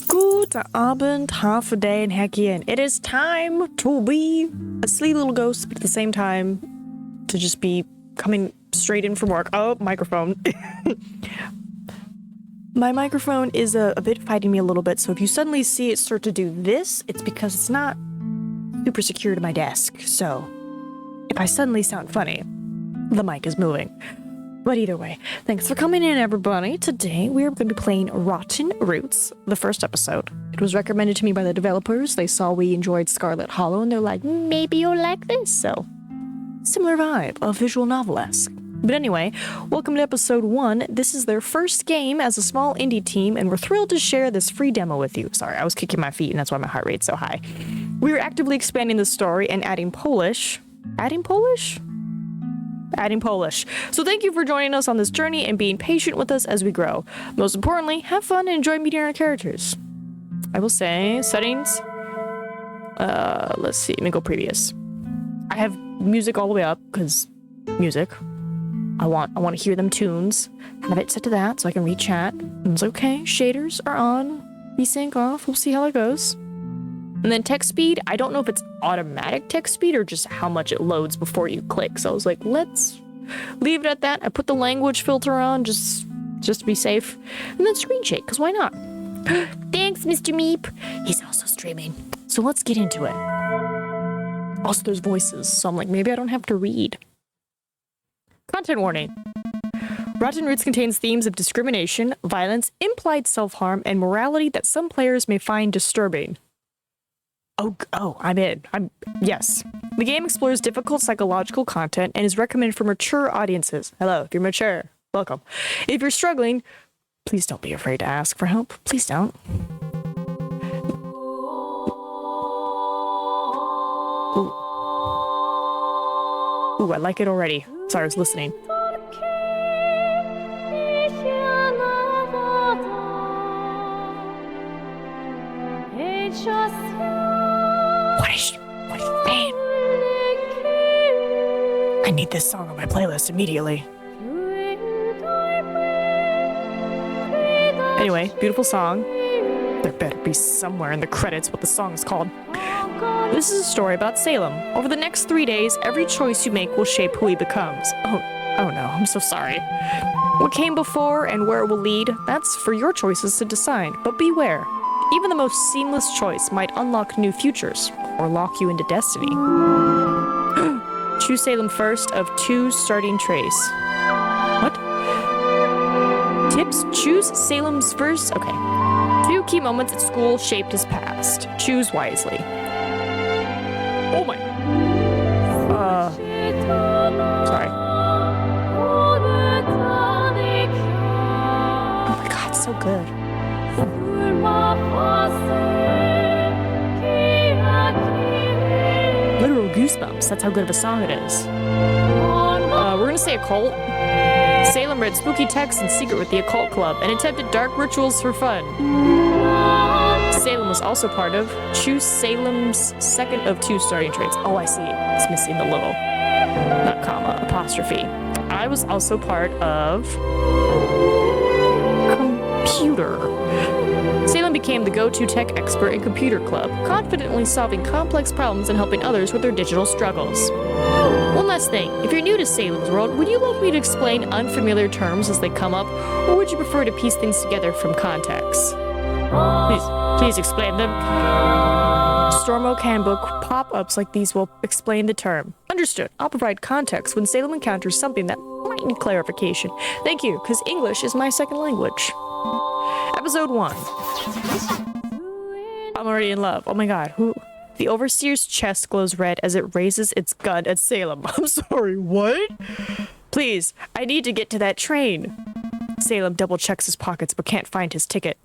Guten Abend, half a day, and heck yeah, it is time to be a silly little ghost, but at the same time, to just be coming straight in from work. Oh, microphone. My microphone is a bit fighting me a little bit, so if you suddenly see it start to do this, it's because it's not super secure to my desk. So if I suddenly sound funny, the mic is moving. But either way, thanks for coming in, everybody. Today, we're going to be playing Rottenroots, the first episode. It was recommended to me by the developers. They saw we enjoyed Scarlet Hollow, and they're like, maybe you'll like this. So, similar vibe, a visual novel-esque. But anyway, welcome to episode 1. This is their first game as a small indie team, and we're thrilled to share this free demo with you. Sorry, I was kicking my feet, and that's why my heart rate's so high. We're actively expanding the story and adding Polish. Adding Polish. So thank you for joining us on this journey and being patient with us as we grow. Most importantly, have fun and enjoy meeting our characters. I will say, settings. Let's see, let me go previous. I have music all the way up, because music. I want to hear them tunes. Have it set to that so I can read chat. And it's okay, shaders are on. VSync off, we'll see how it goes. And then text speed, I don't know if it's automatic text speed or just how much it loads before you click. So I was like, let's leave it at that. I put the language filter on just to be safe. And then screen shake, because why not? Thanks, Mr. Meep. He's also streaming. So let's get into it. Also, there's voices, so I'm like, maybe I don't have to read. Content warning. Rottenroots contains themes of discrimination, violence, implied self-harm, and morality that some players may find disturbing. Oh, I'm in. Yes. The game explores difficult psychological content and is recommended for mature audiences. Hello, if you're mature, welcome. If you're struggling, please don't be afraid to ask for help. Please don't. Ooh, I like it already. Sorry, I was listening. What is man? I need this song on my playlist immediately. Anyway, beautiful song. There better be somewhere in the credits what the song is called. This is a story about Salem. Over the next 3 days, every choice you make will shape who he becomes. Oh no, I'm so sorry. What came before and where it will lead, that's for your choices to decide. But beware. Even the most seamless choice might unlock new futures, or lock you into destiny. Choose Salem first of 2 starting trays. What? Tips? Choose Salem's first? Okay. 2 key moments at school shaped his past. Choose wisely. Oh my... Sorry. Oh my god, so good. Literal goosebumps. That's how good of a song it is. We're gonna say occult. Salem read spooky texts in secret with the occult club and attempted dark rituals for fun. Salem was also part of Choose Salem's second of 2 starting traits. Oh, I see. It's missing the little, not comma, apostrophe. I was also part of computer. Salem became the go-to tech expert in Computer Club, confidently solving complex problems and helping others with their digital struggles. One last thing, if you're new to Salem's world, would you like me to explain unfamiliar terms as they come up, or would you prefer to piece things together from context? Please explain them. Storm Oak Handbook pop-ups like these will explain the term. Understood. I'll provide context when Salem encounters something that might need clarification. Thank you, because English is my second language. Episode 1. I'm already in love. Oh my god, who? The Overseer's chest glows red as it raises its gun at Salem. I'm sorry, what? Please, I need to get to that train. Salem double checks his pockets but can't find his ticket.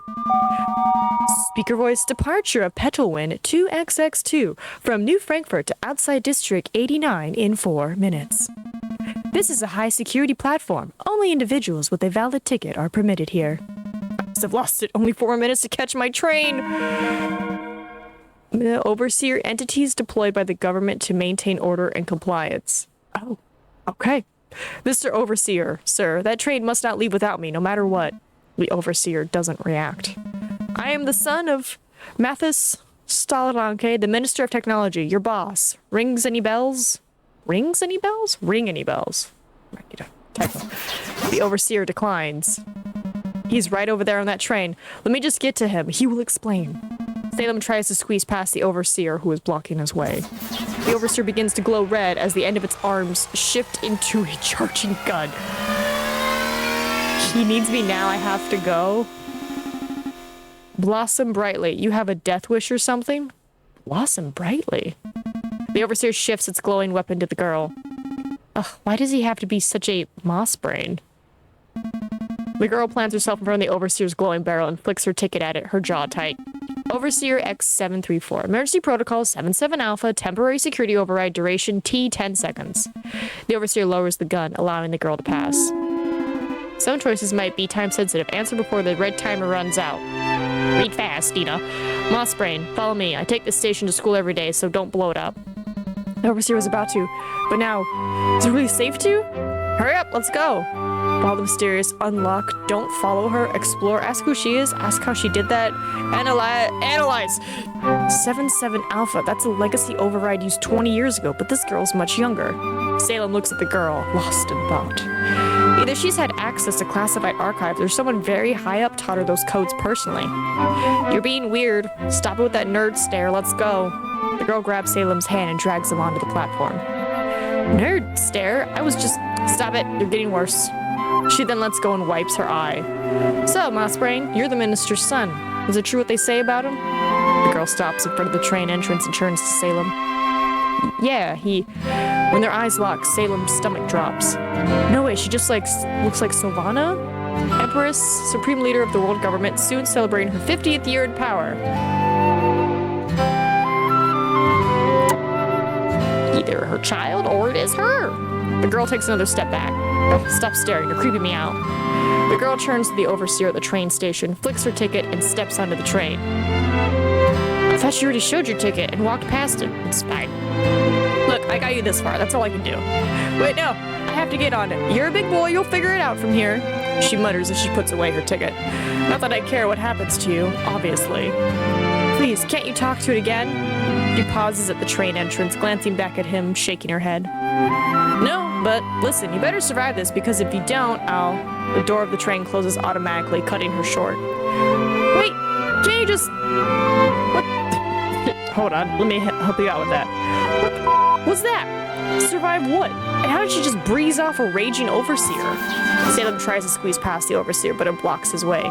Speaker voice departure of Petalwin 2XX2 from New Frankfurt to outside District 89 in 4 minutes. This is a high security platform. Only individuals with a valid ticket are permitted here. I've lost it. Only 4 minutes to catch my train. The Overseer entities deployed by the government to maintain order and compliance. Oh, okay. Mr. Overseer, sir, that train must not leave without me, no matter what. The Overseer doesn't react. I am the son of Mathis Stalanke, the Minister of Technology, your boss. Rings any bells? Rings any bells? Ring any bells? Typo. The overseer declines. He's right over there on that train. Let me just get to him. He will explain. Salem tries to squeeze past the overseer, who is blocking his way. The overseer begins to glow red as the end of its arms shift into a charging gun. He needs me now, I have to go. Blossom brightly. You have a death wish or something? Blossom brightly. The overseer shifts its glowing weapon to the girl. Ugh, why does he have to be such a moss brain? The girl plants herself in front of the overseer's glowing barrel and flicks her ticket at it, her jaw tight. Overseer X734. Emergency protocol 77 Alpha. Temporary security override. Duration T 10 seconds. The overseer lowers the gun, allowing the girl to pass. Some choices might be time sensitive. Answer before the red timer runs out. Read fast, Nina. Moss brain, follow me. I take this station to school every day, so don't blow it up. The overseer was about to, but now, is it really safe to? Hurry up, let's go. Follow the mysterious, unlock, don't follow her, explore, ask who she is, ask how she did that, analyze. 77 Alpha, that's a legacy override used 20 years ago, but this girl's much younger. Salem looks at the girl, lost in thought. Either she's had access to classified archives or someone very high up taught her those codes personally. You're being weird. Stop it with that nerd stare, let's go. The girl grabs Salem's hand and drags him onto the platform. Nerd stare? I was just... Stop it, you're getting worse. She then lets go and wipes her eye. So, Mossbrain, you're the minister's son. Is it true what they say about him? The girl stops in front of the train entrance and turns to Salem. Yeah, he... When their eyes lock, Salem's stomach drops. No way, she just looks like Sylvana? Empress, supreme leader of the world government, soon celebrating her 50th year in power. Either her child or it is her. The girl takes another step back. Oh, stop staring, you're creeping me out. The girl turns to the overseer at the train station, flicks her ticket, and steps onto the train. I thought you already showed your ticket and walked past it. It's fine. Look, I got you this far. That's all I can do. Wait, no. I have to get on it. You're a big boy. You'll figure it out from here. She mutters as she puts away her ticket. Not that I care what happens to you, obviously. Please, can't you talk to it again? She pauses at the train entrance, glancing back at him, shaking her head. No, but listen, you better survive this, because if you don't, The door of the train closes automatically, cutting her short. Wait, can't you just... What? Hold on, let me help you out with that. What's that? Survive what? And how did she just breeze off a raging overseer? Salem tries to squeeze past the overseer, but it blocks his way.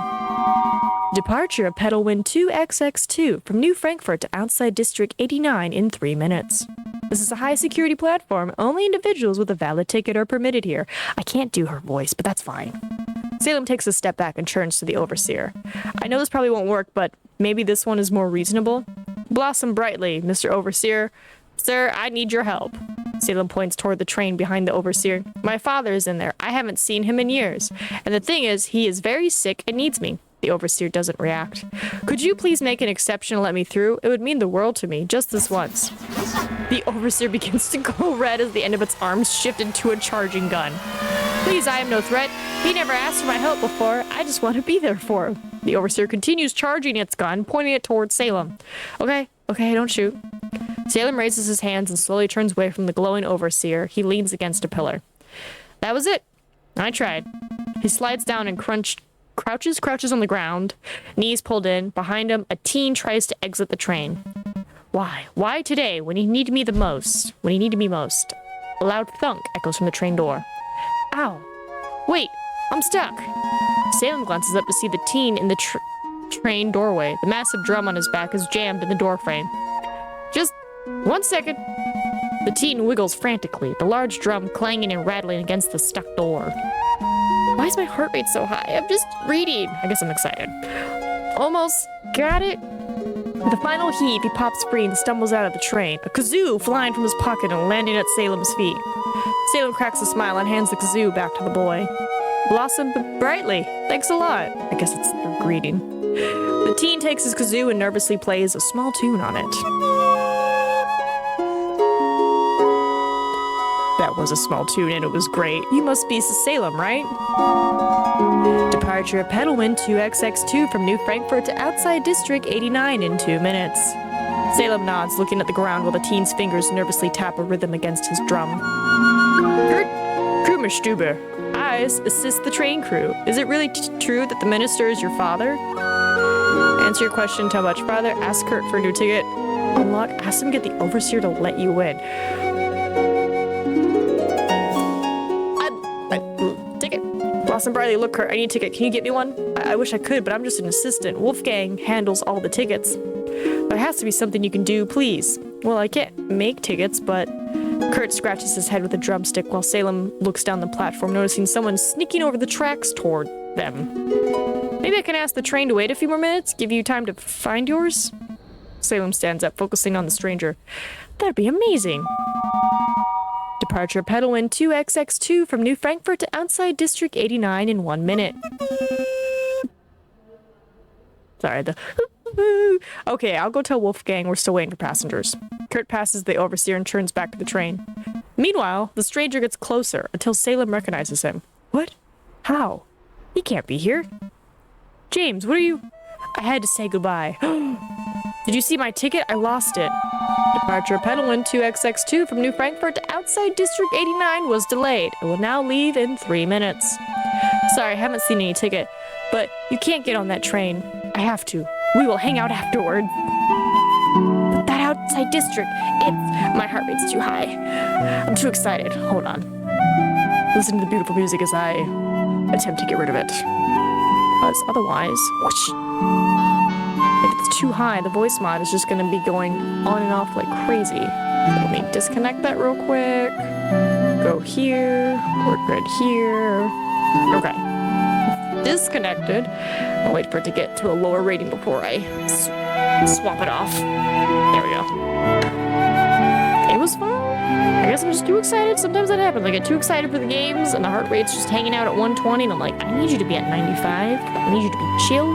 Departure of Pedalwind 2XX2 from New Frankfurt to outside District 89 in 3 minutes. This is a high-security platform. Only individuals with a valid ticket are permitted here. I can't do her voice, but that's fine. Salem takes a step back and turns to the overseer. I know this probably won't work, but maybe this one is more reasonable? Blossom brightly, Mr. Overseer. Sir, I need your help. Salem points toward the train behind the overseer. My father is in there. I haven't seen him in years. And the thing is, he is very sick and needs me. The overseer doesn't react. Could you please make an exception and let me through? It would mean the world to me, just this once. The overseer begins to glow red as the end of its arms shift into a charging gun. Please, I am no threat. He never asked for my help before. I just want to be there for him. The overseer continues charging its gun, pointing it towards Salem. Okay, don't shoot. Salem raises his hands and slowly turns away from the glowing overseer. He leans against a pillar. That was it. I tried. He slides down and crouches on the ground, knees pulled in. Behind him, a teen tries to exit the train. Why? Why today, when he needed me the most? When he needed me most? A loud thunk echoes from the train door. Ow. Wait, I'm stuck. Salem glances up to see the teen in the train doorway. The massive drum on his back is jammed in the doorframe. Just 1 second. The teen wiggles frantically, the large drum clanging and rattling against the stuck door. Why is my heart rate so high? I'm just reading. I guess I'm excited. Almost got it. With a final heave, he pops free and stumbles out of the train, a kazoo flying from his pocket and landing at Salem's feet. Salem cracks a smile and hands the kazoo back to the boy. Blossom brightly. Thanks a lot. I guess it's their greeting. The teen takes his kazoo and nervously plays a small tune on it. That was a small tune and it was great. You must be Salem, right? Departure at Petalwin 2XX2 from New Frankfort to outside District 89 in 2 minutes. Salem nods, looking at the ground while the teen's fingers nervously tap a rhythm against his drum. Krummerstube. Eyes assist the train crew. Is it really true that the minister is your father? Answer your question, tell much farther. Ask Kurt for a new ticket. Unlock. Ask him to get the overseer to let you in. Ticket. Blossom Briley, look, Kurt, I need a ticket. Can you get me one? I wish I could, but I'm just an assistant. Wolfgang handles all the tickets. There has to be something you can do, please. Well, I can't make tickets, but... Kurt scratches his head with a drumstick while Salem looks down the platform, noticing someone sneaking over the tracks toward them. Maybe I can ask the train to wait a few more minutes, give you time to find yours? Salem stands up, focusing on the stranger. That'd be amazing. Departure Petalwin 2XX2 from New Frankfort to outside District 89 in 1 minute. Sorry, Okay, I'll go tell Wolfgang we're still waiting for passengers. Kurt passes the overseer and turns back to the train. Meanwhile, the stranger gets closer until Salem recognizes him. What? How? He can't be here. James, what are you... I had to say goodbye. Did you see my ticket? I lost it. Departure Petalwin 2XX2 from New Frankfort to outside District 89 was delayed. It will now leave in 3 minutes. Sorry, I haven't seen any ticket, but you can't get on that train. I have to. We will hang out afterward. But that outside district, my heart rate's too high. I'm too excited. Hold on. Listen to the beautiful music as I attempt to get rid of it. Because otherwise, whoosh, if it's too high, the voice mod is just going to be going on and off like crazy. So let me disconnect that real quick. Go here. Work right here. Okay. Disconnected. I'll wait for it to get to a lower rating before I swap it off. There we go. It was fun. I guess I'm just too excited. Sometimes that happens. I get too excited for the games and the heart rate's just hanging out at 120 and I'm like, I need you to be at 95. I need you to be chill,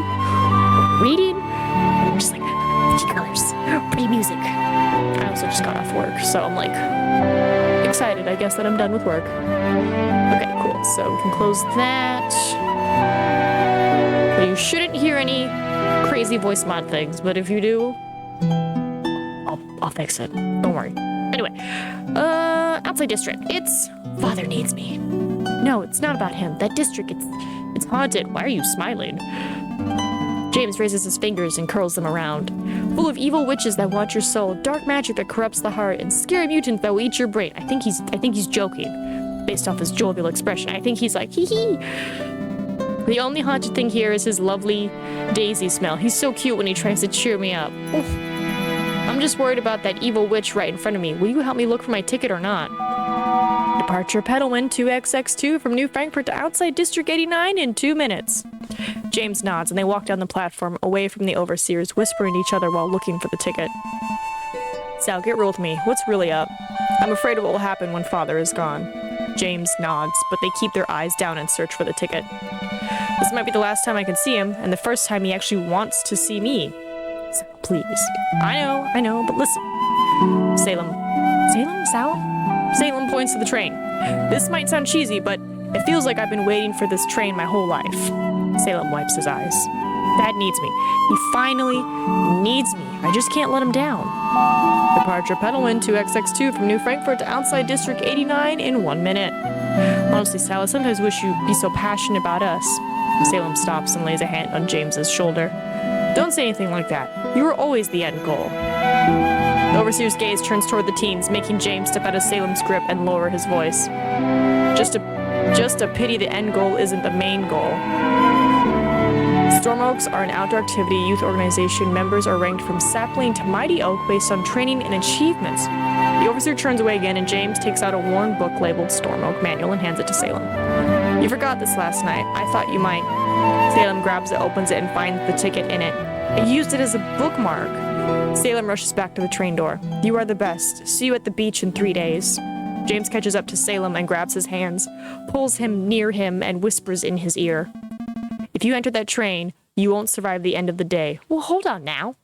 reading, and I'm just like, pretty colors, pretty music. I also just got off work, so I'm like excited, I guess, that I'm done with work. Okay, cool. So we can close that. Well, you shouldn't hear any crazy voice mod things, but if you do, I'll fix it. Don't worry. Anyway, outside district. It's father needs me. No, it's not about him. That district, it's haunted. Why are you smiling? James raises his fingers and curls them around. Full of evil witches that want your soul, dark magic that corrupts the heart, and scary mutants that will eat your brain. I think he's joking, based off his jovial expression. I think he's like, hee hee. The only haunted thing here is his lovely daisy smell. He's so cute when he tries to cheer me up. Oof. I'm just worried about that evil witch right in front of me. Will you help me look for my ticket or not? Departure Petalwin 2XX2 from New Frankfort to outside District 89 in 2 minutes. James nods and they walk down the platform away from the overseers, whispering to each other while looking for the ticket. Sal, get real with me. What's really up? I'm afraid of what will happen when father is gone. James nods, but they keep their eyes down and search for the ticket. This might be the last time I can see him, and the first time he actually wants to see me. So, please. I know, but listen. Salem? Sal? Salem points to the train. This might sound cheesy, but it feels like I've been waiting for this train my whole life. Salem wipes his eyes. Dad needs me. He finally needs me. I just can't let him down. Departure Petalwin 2XX2 from New Frankfort to outside District 89 in 1 minute. Honestly, Sal, I sometimes wish you'd be so passionate about us. Salem stops and lays a hand on James's shoulder. Don't say anything like that. You were always the end goal. The overseer's gaze turns toward the teens, making James step out of Salem's grip and lower his voice. Just a pity the end goal isn't the main goal. Storm Oaks are an outdoor activity youth organization. Members are ranked from sapling to mighty oak based on training and achievements. The overseer turns away again and James takes out a worn book labeled Storm Oak Manual and hands it to Salem. You forgot this last night. I thought you might. Salem grabs it, opens it, and finds the ticket in it. I used it as a bookmark. Salem rushes back to the train door. You are the best. See you at the beach in 3 days. James catches up to Salem and grabs his hands, pulls him near him, and whispers in his ear. If you enter that train, you won't survive the end of the day. Well, hold on now.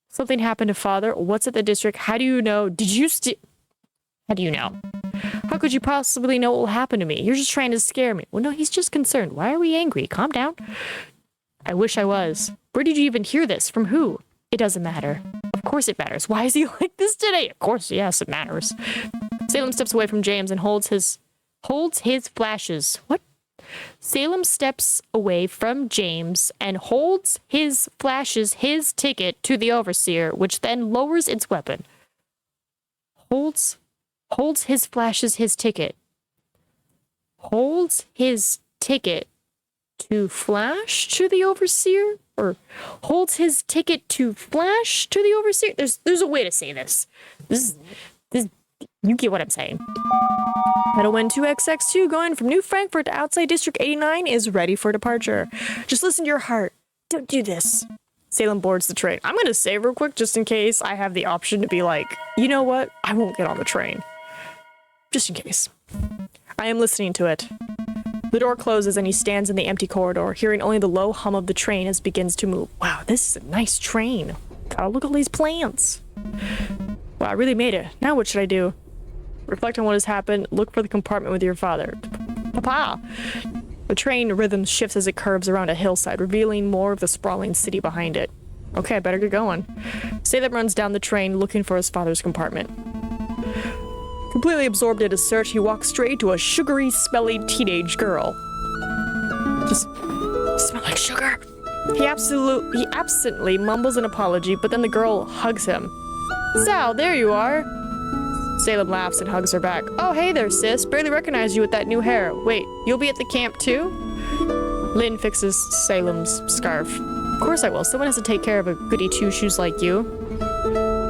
Something happened to father. What's at the district? How do you know? How do you know? How How could you possibly know what will happen to me? You're just trying to scare me. Well, no, he's just concerned. Why are we angry? Calm down. I wish I was. Where did you even hear this? From who? It doesn't matter. Of course it matters. Why is he like this today? Of course, yes, it matters. Salem steps away from James and holds his flashes. What? Salem steps away from James and holds his ticket to the overseer, which then lowers its weapon. Holds his flashes his ticket. Holds his ticket to flash to the overseer? Or holds his ticket to flash to the overseer? There's a way to say this. This you get what I'm saying. Meadowwind 2XX2 going from New Frankfort to outside District 89 is ready for departure. Just listen to your heart. Don't do this. Salem boards the train. I'm going to save real quick just in case I have the option to be like, you know what? I won't get on the train. Just in case. I am listening to it. The door closes and he stands in the empty corridor, hearing only the low hum of the train as it begins to move. Wow, this is a nice train. God, look at all these plants. Wow, I really made it. Now what should I do? Reflect on what has happened. Look for the compartment with your father. Papa! The train rhythm shifts as it curves around a hillside, revealing more of the sprawling city behind it. Okay, I better get going. Salem runs down the train, looking for his father's compartment. Completely absorbed in his search, he walks straight to a sugary, smelly teenage girl. Just smell like sugar. He absently mumbles an apology, but then the girl hugs him. Sal, there you are. Salem laughs and hugs her back. Oh, hey there, sis. Barely recognize you with that new hair. Wait, you'll be at the camp too? Lynn fixes Salem's scarf. Of course I will. Someone has to take care of a goody two-shoes like you.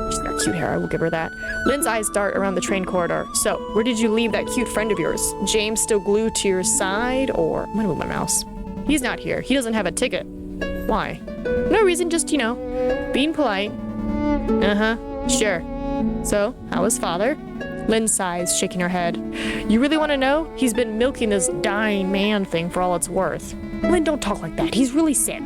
She's got cute hair. I will give her that. Lynn's eyes dart around the train corridor. So, where did you leave that cute friend of yours? James still glued to your side? Or... I'm gonna move my mouse. He's not here. He doesn't have a ticket. Why? No reason, just, being polite. Uh-huh. Sure. So, how is father? Lynn sighs, shaking her head. You really want to know? He's been milking this dying man thing for all it's worth. Lynn, don't talk like that. He's really sick.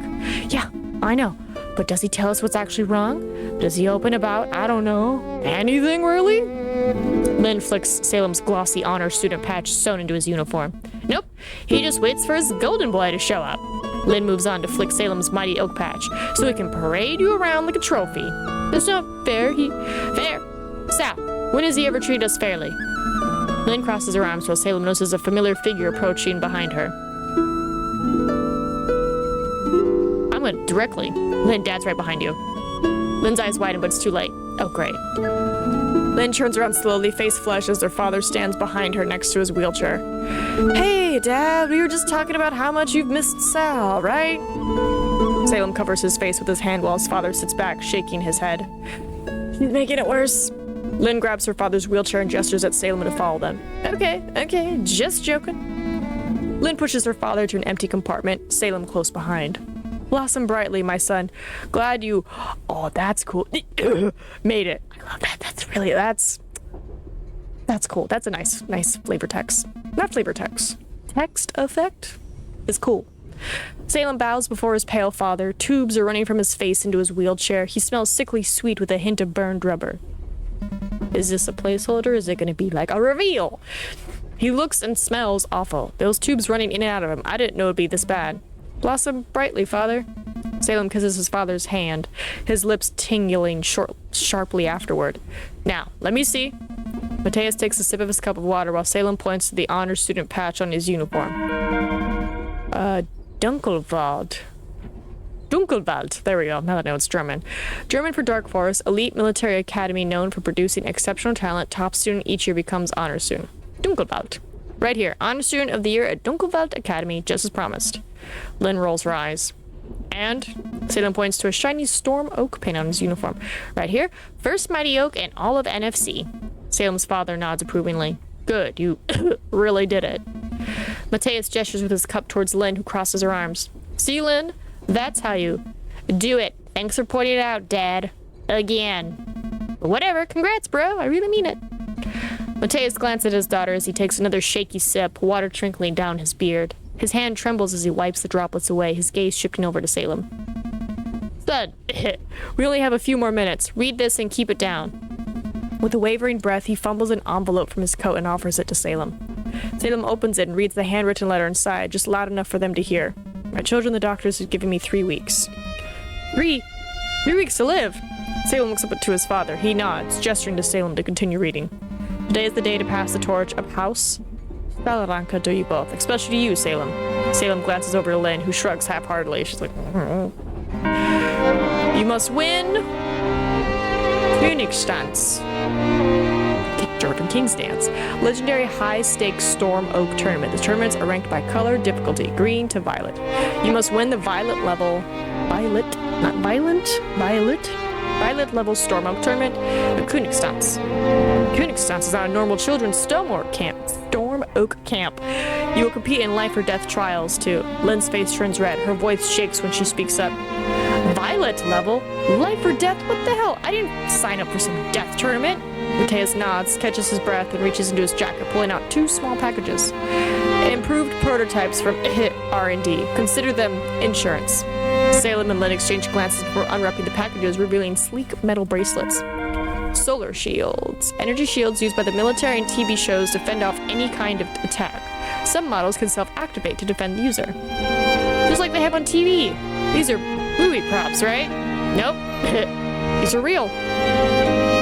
Yeah, I know. But does he tell us what's actually wrong? Does he open about, I don't know, anything really? Lynn flicks Salem's glossy honor student patch sewn into his uniform. Nope, he just waits for his golden boy to show up. Lynn moves on to flick Salem's mighty oak patch so he can parade you around like a trophy. That's not fair. Fair. Sal, when has he ever treated us fairly? Lynn crosses her arms while Salem notices a familiar figure approaching behind her. I'm going directly. Lynn, Dad's right behind you. Lynn's eyes widen, but it's too late. Oh, great. Lynn turns around slowly, face flushed, as their father stands behind her next to his wheelchair. Hey, Dad, we were just talking about how much you've missed Sal, right? Salem covers his face with his hand while his father sits back, shaking his head. He's making it worse. Lynn grabs her father's wheelchair and gestures at Salem to follow them. Okay, just joking. Lynn pushes her father to an empty compartment, Salem close behind. Blossom brightly, my son. Glad you... Oh, that's cool. Made it. I love that. That's cool. That's a nice flavor text. Not flavor text. Text effect is cool. Salem bows before his pale father. Tubes are running from his face into his wheelchair. He smells sickly sweet with a hint of burned rubber. Is this a placeholder? Is it going to be like a reveal? He looks and smells awful. Those tubes running in and out of him. I didn't know it'd be this bad. Blossom brightly, father. Salem kisses his father's hand, his lips tingling sharply afterward. Now, let me see. Mateus takes a sip of his cup of water while Salem points to the honor student patch on his uniform. Dunkelwald. There we go. Now that I know it's German. German for Dark Forest, elite military academy known for producing exceptional talent. Top student each year becomes honor student. Dunkelwald. Right here. Honor student of the year at Dunkelwald Academy, just as promised. Lynn rolls her eyes. And Salem points to a shiny storm oak pin on his uniform. Right here. First mighty oak in all of NFC. Salem's father nods approvingly. Good. You really did it. Mateus gestures with his cup towards Lynn, who crosses her arms. See, Lynn? That's how you do it. Thanks for pointing it out, Dad. Again. Whatever. Congrats, bro. I really mean it. Mateus glances at his daughter as he takes another shaky sip, water trickling down his beard. His hand trembles as he wipes the droplets away, his gaze shifting over to Salem. Son, we only have a few more minutes. Read this and keep it down. With a wavering breath, he fumbles an envelope from his coat and offers it to Salem. Salem opens it and reads the handwritten letter inside, just loud enough for them to hear. My children, the doctors have given me 3 weeks. 3 weeks to live! Salem looks up to his father. He nods, gesturing to Salem to continue reading. Today is the day to pass the torch of House Stalaranka to you both, especially to you, Salem. Salem glances over to Lynn, who shrugs half-heartedly. She's like, You must win Königstanz. Jordan King's Dance. Legendary high-stakes Storm Oak Tournament. The tournaments are ranked by color difficulty, green to violet. You must win the violet level level Storm Oak Tournament at Königstanz. Königstanz is not a normal children's Storm Oak Camp. You will compete in life or death trials too. Lynn's face turns red. Her voice shakes when she speaks up. Violet level? Life or death? What the hell? I didn't sign up for some death tournament. Mateus nods, catches his breath, and reaches into his jacket, pulling out 2 small packages. Improved prototypes from R&D. Consider them insurance. Salem and Lynn exchange glances before unwrapping the packages, revealing sleek metal bracelets. Solar shields. Energy shields used by the military and TV shows to fend off any kind of attack. Some models can self-activate to defend the user. Just like they have on TV. These are movie props, right? Nope. These are real.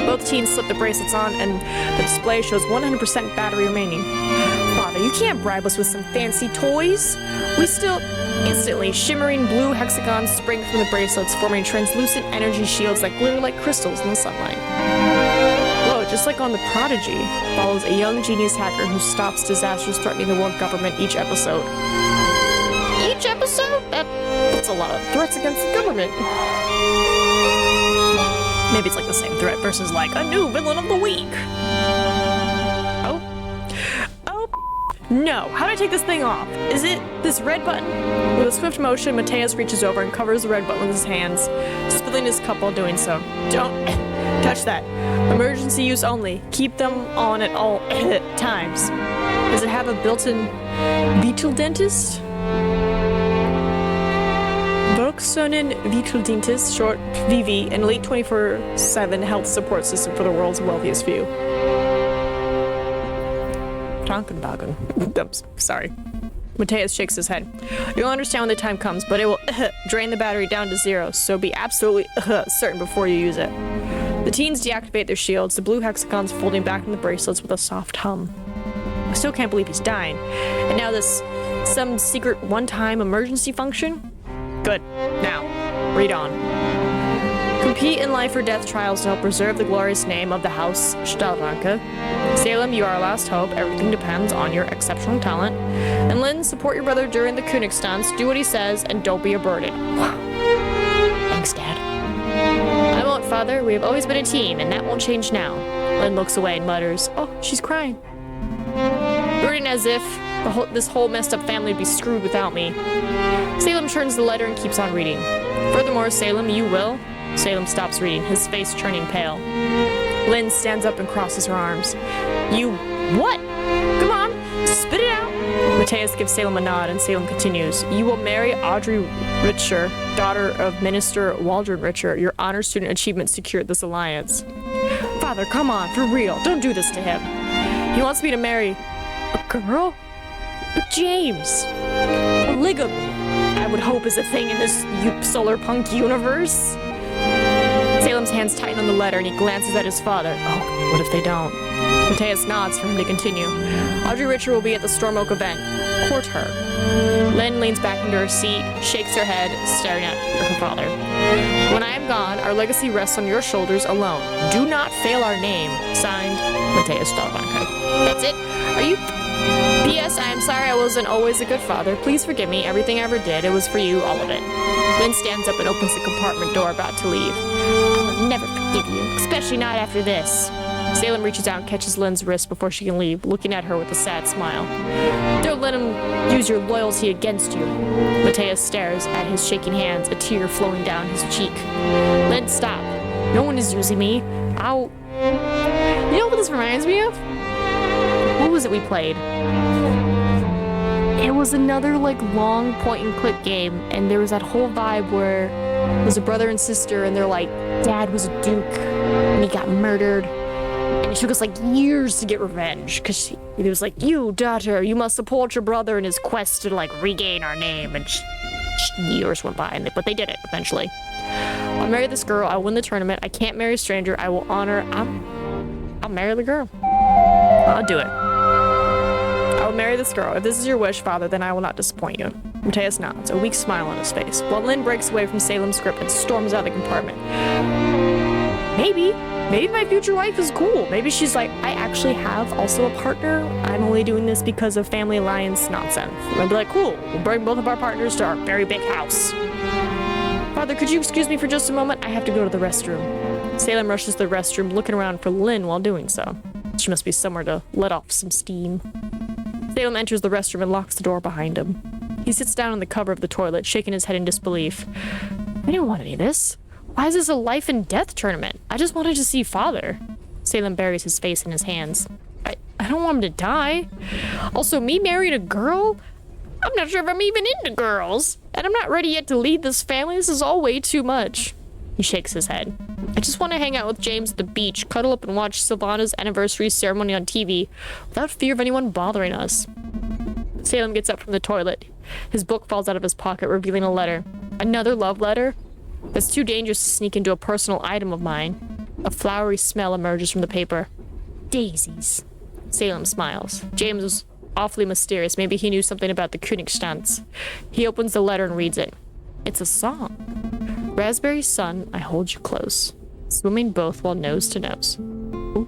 Both teens slip the bracelets on, and the display shows 100% battery remaining. Father, you can't bribe us with some fancy toys. We still... Instantly, shimmering blue hexagons spring from the bracelets, forming translucent energy shields that glitter like crystals in the sunlight. Whoa, just like on The Prodigy, follows a young genius hacker who stops disasters threatening the world government each episode. Each episode? That's a lot of threats against the government. Maybe it's like the same threat versus like a new villain of the week. No, how do I take this thing off? Is it this red button? With a swift motion, Mateus reaches over and covers the red button with his hands, spilling his cup while doing so. Don't touch that. Emergency use only. Keep them on at all times. Does it have a built-in vital dentist? Volkssonnen Vital Dentist, short VV, an elite 24/7 health support system for the world's wealthiest few. Krankenwagen. I'm sorry. Mateus shakes his head. You'll understand when the time comes, but it will drain the battery down to 0, so be absolutely certain before you use it. The teens deactivate their shields, the blue hexagons folding back in the bracelets with a soft hum. I still can't believe he's dying. And now this, some secret one-time emergency function? Good. Now, read on. Compete in life or death trials to help preserve the glorious name of the House Stalaranka. Salem, you are our last hope. Everything depends on your exceptional talent. And Lynn, support your brother during the Königstanz. Do what he says, and don't be a burden. Thanks, Dad. I won't, Father. We have always been a team, and that won't change now. Lynn looks away and mutters, Oh, she's crying. Brooding as if this whole messed up family would be screwed without me. Salem turns the letter and keeps on reading. Furthermore, Salem, you will... Salem stops reading, his face turning pale. Lynn stands up and crosses her arms. You... what? Come on, spit it out. Mateus gives Salem a nod, and Salem continues. You will marry Audrey Richer, daughter of Minister Waldron Richer. Your honor student achievement secured this alliance. Father, come on, for real. Don't do this to him. He wants me to marry... a girl? But James... polygamy, I would hope, is a thing in this solar punk universe. Salem's hands tighten on the letter and he glances at his father. Oh, what if they don't? Mateus nods for him to continue. Audrey Richer will be at the Storm Oak event. Court her. Lynn leans back into her seat, shakes her head, staring at her father. When I am gone, our legacy rests on your shoulders alone. Do not fail our name. Signed, Mateus Stalaranka. That's it? Are you... P.S. I am sorry I wasn't always a good father. Please forgive me. Everything I ever did, it was for you, all of it. Lynn stands up and opens the compartment door, about to leave. I will never forgive you, especially not after this. Salem reaches out and catches Lynn's wrist before she can leave, looking at her with a sad smile. Don't let him use your loyalty against you. Mateus stares at his shaking hands, a tear flowing down his cheek. Lynn, stop. No one is using me. I'll... You know what this reminds me of? What was it we played? It was another, like, long point-and-click game, and there was that whole vibe where there was a brother and sister, and they're like, Dad was a duke, and he got murdered. And it took us like years to get revenge, because he was like, you, daughter, you must support your brother in his quest to like regain our name. And years went by, but they did it eventually. I'll marry this girl. I'll win the tournament. I can't marry a stranger. I will honor. I'll marry the girl. I'll do it. I'll marry this girl. If this is your wish, father, then I will not disappoint you. Mateus nods, a weak smile on his face, while Lynn breaks away from Salem's grip and storms out of the compartment. Maybe my future wife is cool. Maybe she's like, I actually have also a partner. I'm only doing this because of family alliance nonsense. I'd be like, cool, we'll bring both of our partners to our very big house. Father, could you excuse me for just a moment? I have to go to the restroom. Salem rushes to the restroom, looking around for Lynn while doing so. She must be somewhere to let off some steam. Salem enters the restroom and locks the door behind him. He sits down on the cover of the toilet, shaking his head in disbelief. I didn't want any of this. Why is this a life and death tournament? I just wanted to see father. Salem buries his face in his hands. I don't want him to die. Also, me marrying a girl? I'm not sure if I'm even into girls. And I'm not ready yet to lead this family. This is all way too much. He shakes his head. I just want to hang out with James at the beach, cuddle up and watch Sylvana's anniversary ceremony on TV without fear of anyone bothering us. Salem gets up from the toilet. His book falls out of his pocket, revealing a letter. Another love letter? That's too dangerous to sneak into a personal item of mine. A flowery smell emerges from the paper. Daisies. Salem smiles. James was awfully mysterious. Maybe he knew something about the Königstanz. He opens the letter and reads it. It's a song. Raspberry sun, I hold you close. Swimming both while nose to nose. Ooh.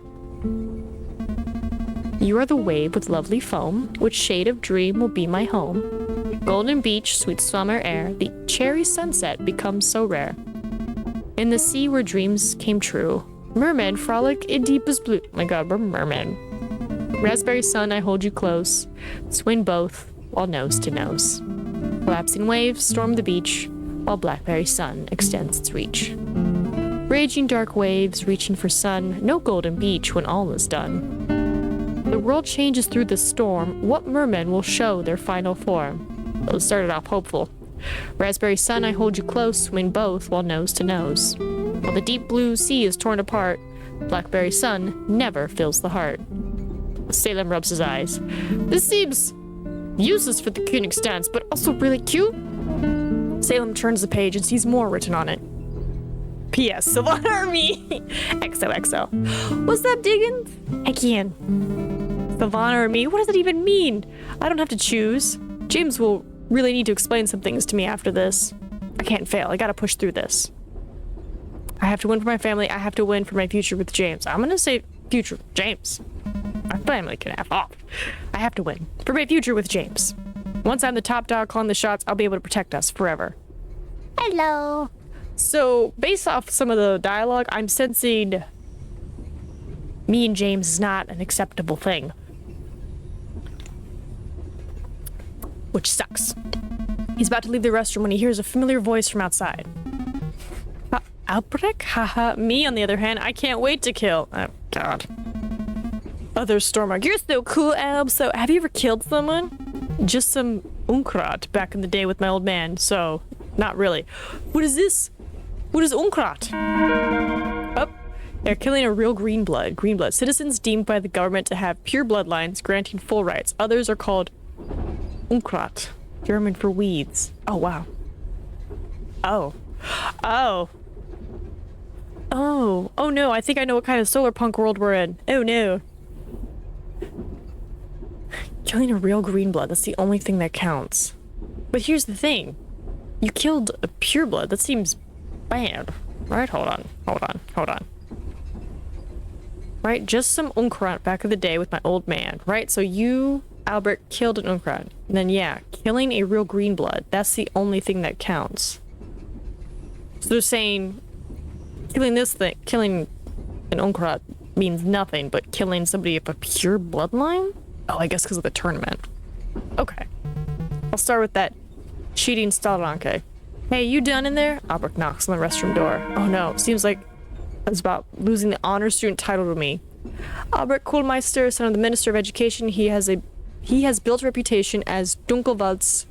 You are the wave with lovely foam. Which shade of dream will be my home? Golden beach, sweet summer air. The cherry sunset becomes so rare. In the sea where dreams came true. Mermaid frolic in deepest blue. Oh my god, we're mermaid. Raspberry sun, I hold you close. Swing both while nose to nose. Collapsing waves storm the beach, while blackberry sun extends its reach. Raging dark waves reaching for sun, no golden beach when all is done. The world changes through the storm. What mermen will show their final form? Well, it started off hopeful. Raspberry sun, I hold you close, swing both while nose to nose. While the deep blue sea is torn apart, blackberry sun never fills the heart. Salem rubs his eyes. This seems useless for the Königstanz, but also really cute. Salem turns the page and sees more written on it. P.S. Sylvana or me? XOXO. What's up, Diggins? I can. Sylvana or me? What does that even mean? I don't have to choose. James will really need to explain some things to me after this. I can't fail. I gotta push through this. I have to win for my family. I have to win for my future with James. I'm gonna say future with James. My family can F off. I have to win for my future with James. Once I'm the top dog calling the shots, I'll be able to protect us forever. Hello. So, based off some of the dialogue, I'm sensing me and James is not an acceptable thing. Which sucks. He's about to leave the restroom when he hears a familiar voice from outside. Albrecht? Haha. Me, on the other hand, I can't wait to kill. Oh, God. Other Stormark. You're so cool, Alb. So, have you ever killed someone? Just some Unkraut back in the day with my old man, so not really. What is this? What is Unkraut? Oh, they're killing a real green blood. Green blood. Citizens deemed by the government to have pure bloodlines, granting full rights. Others are called Unkraut, German for weeds. Oh, wow. Oh. Oh. Oh. Oh, no. I think I know what kind of solar punk world we're in. Oh, no. Killing a real green blood, that's the only thing that counts. But here's the thing. You killed a pure blood. That seems bad. Right? Hold on. Right? Just some Unkraut back in the day with my old man. Right? So you, Albert, killed an Unkraut. And then, yeah, killing a real green blood. That's the only thing that counts. So they're saying killing an Unkraut means nothing, but killing somebody of a pure bloodline? Oh, I guess because of the tournament. Okay. I'll start with that cheating Stalanke. Hey, you done in there? Albrecht knocks on the restroom door. Oh no, seems like it's about losing the honor student title to me. Albrecht Kohlmeister, son of the Minister of Education, he has built a reputation as Dunkelwald's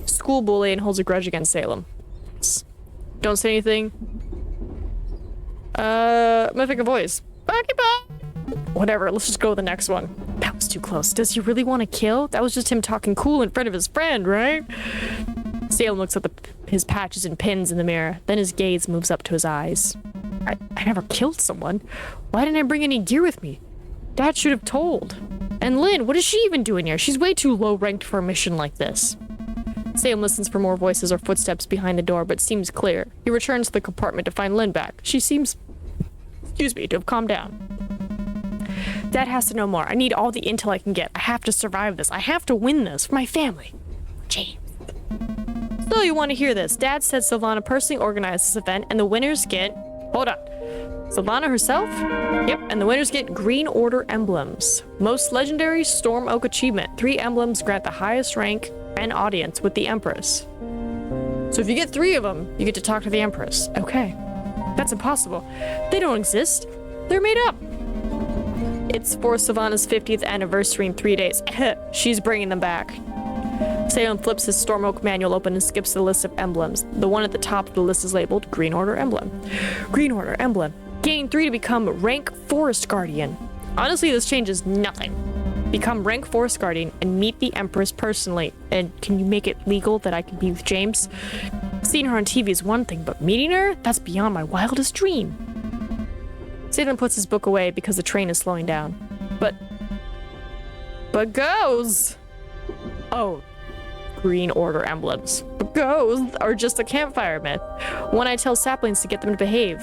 school bully and holds a grudge against Salem. Don't say anything. I'm gonna pick a voice. Whatever, let's just go with the next one. That was too close. Does he really want to kill? That was just him talking cool in front of his friend, right? Salem looks at his patches and pins in the mirror. Then his gaze moves up to his eyes. I never killed someone. Why didn't I bring any gear with me? Dad should have told. And Lynn, what is she even doing here? She's way too low ranked for a mission like this. Salem listens for more voices or footsteps behind the door, but seems clear. He returns to the compartment to find Lynn back. She seems, to have calmed down. Dad has to know more. I need all the intel I can get. I have to survive this. I have to win this for my family. James. So you want to hear this. Dad said Sylvana personally organized this event, and the winners get... Hold on. Sylvana herself? Yep, and the winners get Green Order emblems. Most legendary Storm Oak achievement. 3 emblems grant the highest rank and audience with the Empress. So if you get 3 of them, you get to talk to the Empress. Okay. That's impossible. They don't exist. They're made up. It's for Sylvana's 50th anniversary in 3 days. She's bringing them back. Salem flips his Storm Oak manual open and skips the list of emblems. The one at the top of the list is labeled Green Order Emblem. Green Order Emblem. Gain 3 to become Rank Forest Guardian. Honestly, this changes nothing. Become Rank Forest Guardian and meet the Empress personally. And can you make it legal that I can be with James? Seeing her on TV is one thing, but meeting her? That's beyond my wildest dream. Salem puts his book away because the train is slowing down. But goes! Oh, Green Order emblems. But goes are just a campfire myth. One I tell saplings to get them to behave.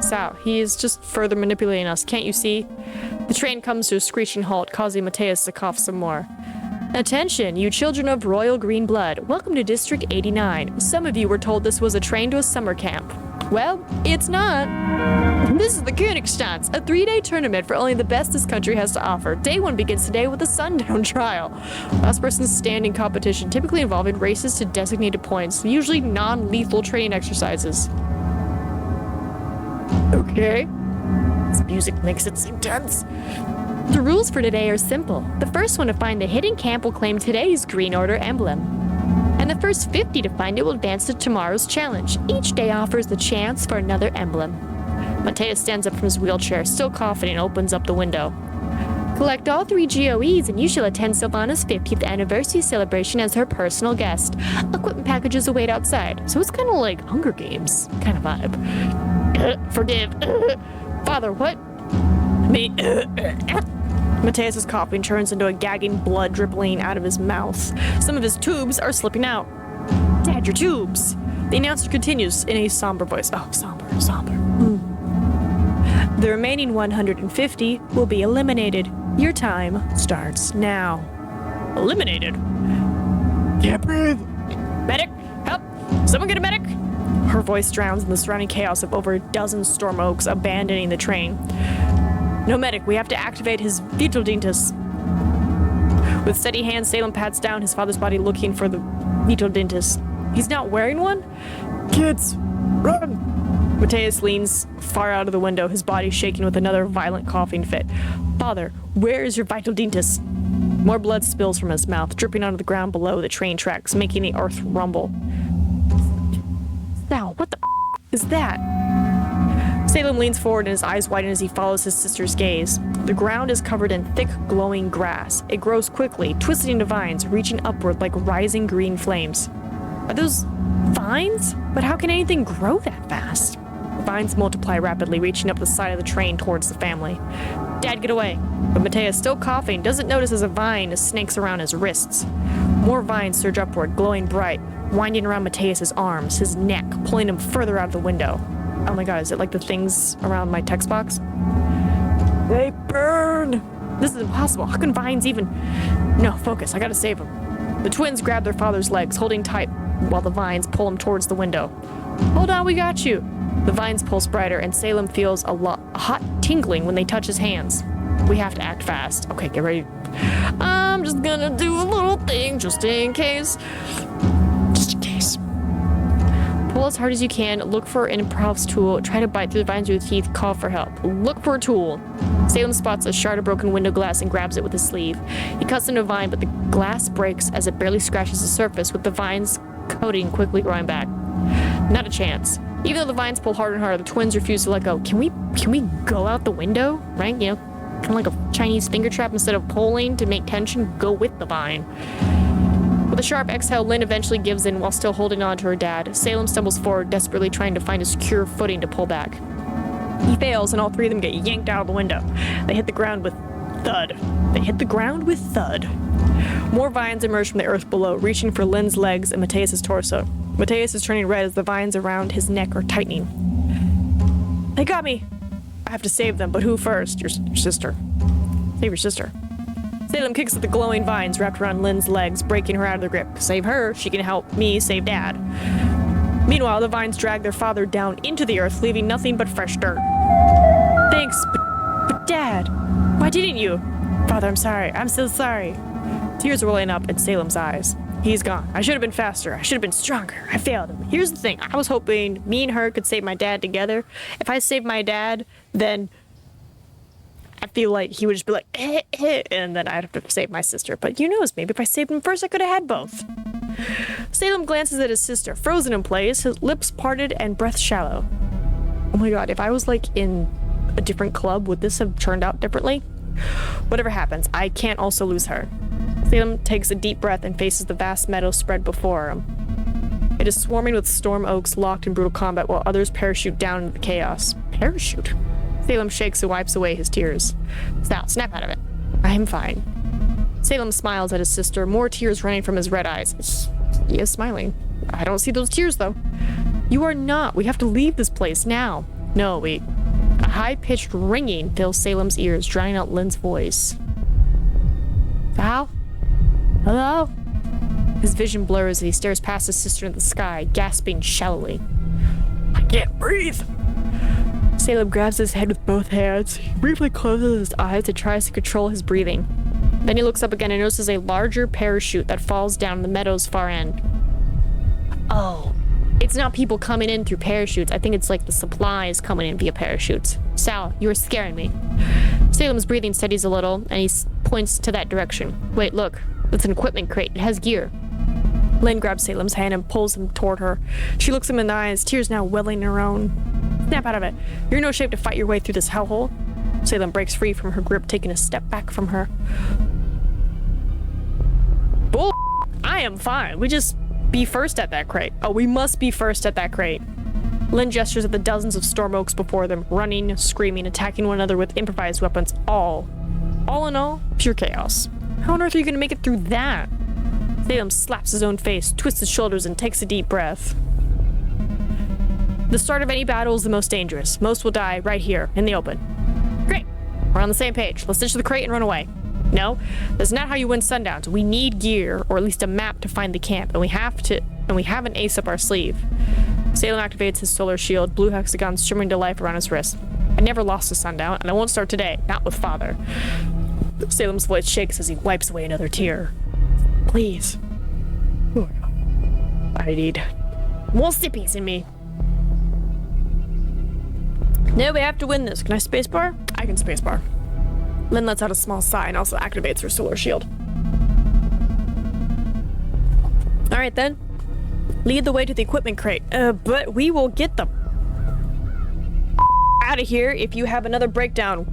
Sal, he is just further manipulating us, can't you see? The train comes to a screeching halt, causing Mateus to cough some more. Attention, you children of royal green blood. Welcome to District 89. Some of you were told this was a train to a summer camp. Well, it's not. This is the Königstadt, a 3-day tournament for only the best this country has to offer. Day 1 begins today with a sundown trial. Last person's standing competition, typically involving races to designated points, usually non-lethal training exercises. Okay. This music makes it seem tense. The rules for today are simple. The first one to find the hidden camp will claim today's Green Order emblem. And the first 50 to find it will advance to tomorrow's challenge. Each day offers the chance for another emblem. Mateus stands up from his wheelchair, still coughing, and opens up the window. Collect all 3 GOEs and you shall attend Sylvana's 50th anniversary celebration as her personal guest. Equipment packages await outside, so it's kind of like Hunger Games kind of vibe. Forgive. Father, what? Me. Mateus' coughing turns into a gagging blood dribbling out of his mouth. Some of his tubes are slipping out. Dad, your tubes! The announcer continues in a somber voice. Oh, somber. The remaining 150 will be eliminated. Your time starts now. Eliminated? Can't breathe. Medic! Help! Someone get a medic! Her voice drowns in the surrounding chaos of over a dozen Storm Oaks abandoning the train. No medic, we have to activate his vital dentus. With steady hands, Salem pats down his father's body looking for the vital dentus. He's not wearing one? Kids, run! Mateus leans far out of the window, his body shaking with another violent coughing fit. Father, where is your vital dentus? More blood spills from his mouth, dripping onto the ground below the train tracks, making the earth rumble. Sal, what the is that? Salem leans forward and his eyes widen as he follows his sister's gaze. The ground is covered in thick, glowing grass. It grows quickly, twisting into vines, reaching upward like rising green flames. Are those vines? But how can anything grow that fast? The vines multiply rapidly, reaching up the side of the train towards the family. Dad, get away. But Mateus, still coughing, doesn't notice as a vine snakes around his wrists. More vines surge upward, glowing bright, winding around Mateus' arms, his neck, pulling him further out of the window. Oh my god, is it like the things around my text box? They burn! This is impossible. How can vines even... No, focus. I gotta save them. The twins grab their father's legs, holding tight while the vines pull him towards the window. Hold on, we got you. The vines pulse brighter, and Salem feels a hot tingling when they touch his hands. We have to act fast. Okay, get ready. I'm just gonna do a little thing just in case. Just in case. Pull as hard as you can. Look for an improv's tool. Try to bite through the vines with your teeth. Call for help. Look for a tool. Salem spots a shard of broken window glass and grabs it with his sleeve. He cuts into a vine, but the glass breaks as it barely scratches the surface, with the vine's coating quickly growing back. Not a chance. Even though the vines pull harder and harder, the twins refuse to let go. Can we go out the window? Right? You know, kind of like a Chinese finger trap. Instead of pulling to make tension, go with the vine. With a sharp exhale, Lynn eventually gives in while still holding on to her dad. Salem stumbles forward, desperately trying to find a secure footing to pull back. He fails, and all three of them get yanked out of the window. They hit the ground with thud. More vines emerge from the earth below, reaching for Lynn's legs and Mateus' torso. Mateus is turning red as the vines around his neck are tightening. They got me! I have to save them, but who first? Your sister. Save your sister. Salem kicks at the glowing vines wrapped around Lynn's legs, breaking her out of their grip. Save her, she can help me save Dad. Meanwhile, the vines drag their father down into the earth, leaving nothing but fresh dirt. Thanks, but Dad, why didn't you? Father, I'm sorry. I'm so sorry. Tears are welling up in Salem's eyes. He's gone. I should have been faster. I should have been stronger. I failed him. Here's the thing. I was hoping me and her could save my dad together. If I saved my dad, then I feel like he would just be like, and then I'd have to save my sister. But you knows, maybe if I saved him first, I could have had both. Salem glances at his sister, frozen in place, his lips parted and breath shallow. Oh my god, if I was like in a different club, would this have turned out differently? Whatever happens, I can't also lose her. Salem takes a deep breath and faces the vast meadow spread before him. It is swarming with storm oaks locked in brutal combat while others parachute down into the chaos. Parachute? Salem shakes and wipes away his tears. Sal, snap out of it. I am fine. Salem smiles at his sister, more tears running from his red eyes. He is smiling. I don't see those tears, though. You are not. We have to leave this place now. No, wait. A high-pitched ringing fills Salem's ears, drowning out Lynn's voice. Sal? Hello? His vision blurs as he stares past his sister in the sky, gasping shallowly. I can't breathe. Salem grabs his head with both hands. He briefly closes his eyes and tries to control his breathing. Then he looks up again and notices a larger parachute that falls down the meadow's far end. Oh, it's not people coming in through parachutes. I think it's like the supplies coming in via parachutes. Sal, you are scaring me. Salem's breathing steadies a little, and he points to that direction. Wait, look. It's an equipment crate. It has gear. Lynn grabs Salem's hand and pulls him toward her. She looks him in the eyes, tears now welling in her own. Snap out of it. You're in no shape to fight your way through this hellhole. Salem breaks free from her grip, taking a step back from her. Bull. I am fine. We just be first at that crate. Oh, we must be first at that crate. Lynn gestures at the dozens of storm oaks before them, running, screaming, attacking one another with improvised weapons. All in all, pure chaos. How on earth are you going to make it through that? Salem slaps his own face, twists his shoulders, and takes a deep breath. The start of any battle is the most dangerous. Most will die right here, in the open. Great. We're on the same page. Let's ditch the crate and run away. No, that's not how you win Sundowns. We need gear, or at least a map to find the camp, and we have an ace up our sleeve. Salem activates his solar shield, blue hexagons shimmering to life around his wrist. I never lost a Sundown, and I won't start today, not with Father. Salem's voice shakes as he wipes away another tear. Please. I need more sippies in me. No, we have to win this. Can I spacebar? I can spacebar. Lynn lets out a small sigh and also activates her solar shield. Alright then. Lead the way to the equipment crate. But we will get them out of here if you have another breakdown.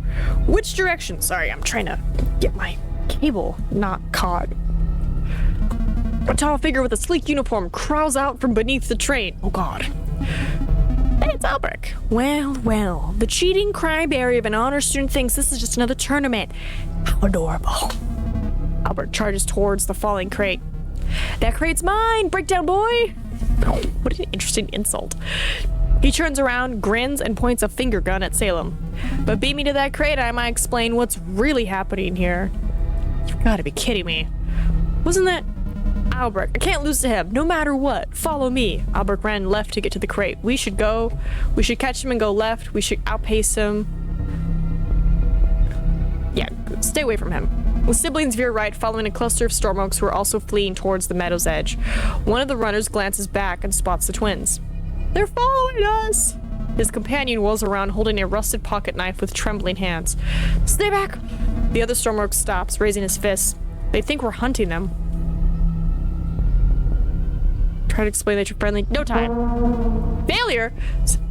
Which direction? Sorry, I'm trying to get my cable not caught. A tall figure with a sleek uniform crawls out from beneath the train. Oh god. Hey, it's Albrecht. Well, the cheating cryberry of an honor student thinks this is just another tournament. How adorable. Albert charges towards the falling crate. That crate's mine, breakdown boy. Oh, what an interesting insult. He turns around, grins, and points a finger gun at Salem. But beat me to that crate, I might explain what's really happening here. You've got to be kidding me. Wasn't that Albrecht? I can't lose to him, no matter what. Follow me. Albrecht ran left to get to the crate. We should catch him and go left. We should outpace him. Yeah, stay away from him. The siblings veer right, following a cluster of storm oaks who are also fleeing towards the meadow's edge. One of the runners glances back and spots the twins. They're following us! His companion whirls around, holding a rusted pocket knife with trembling hands. Stay back! The other storm oak stops, raising his fists. They think we're hunting them. Try to explain that you're friendly. No time. Failure!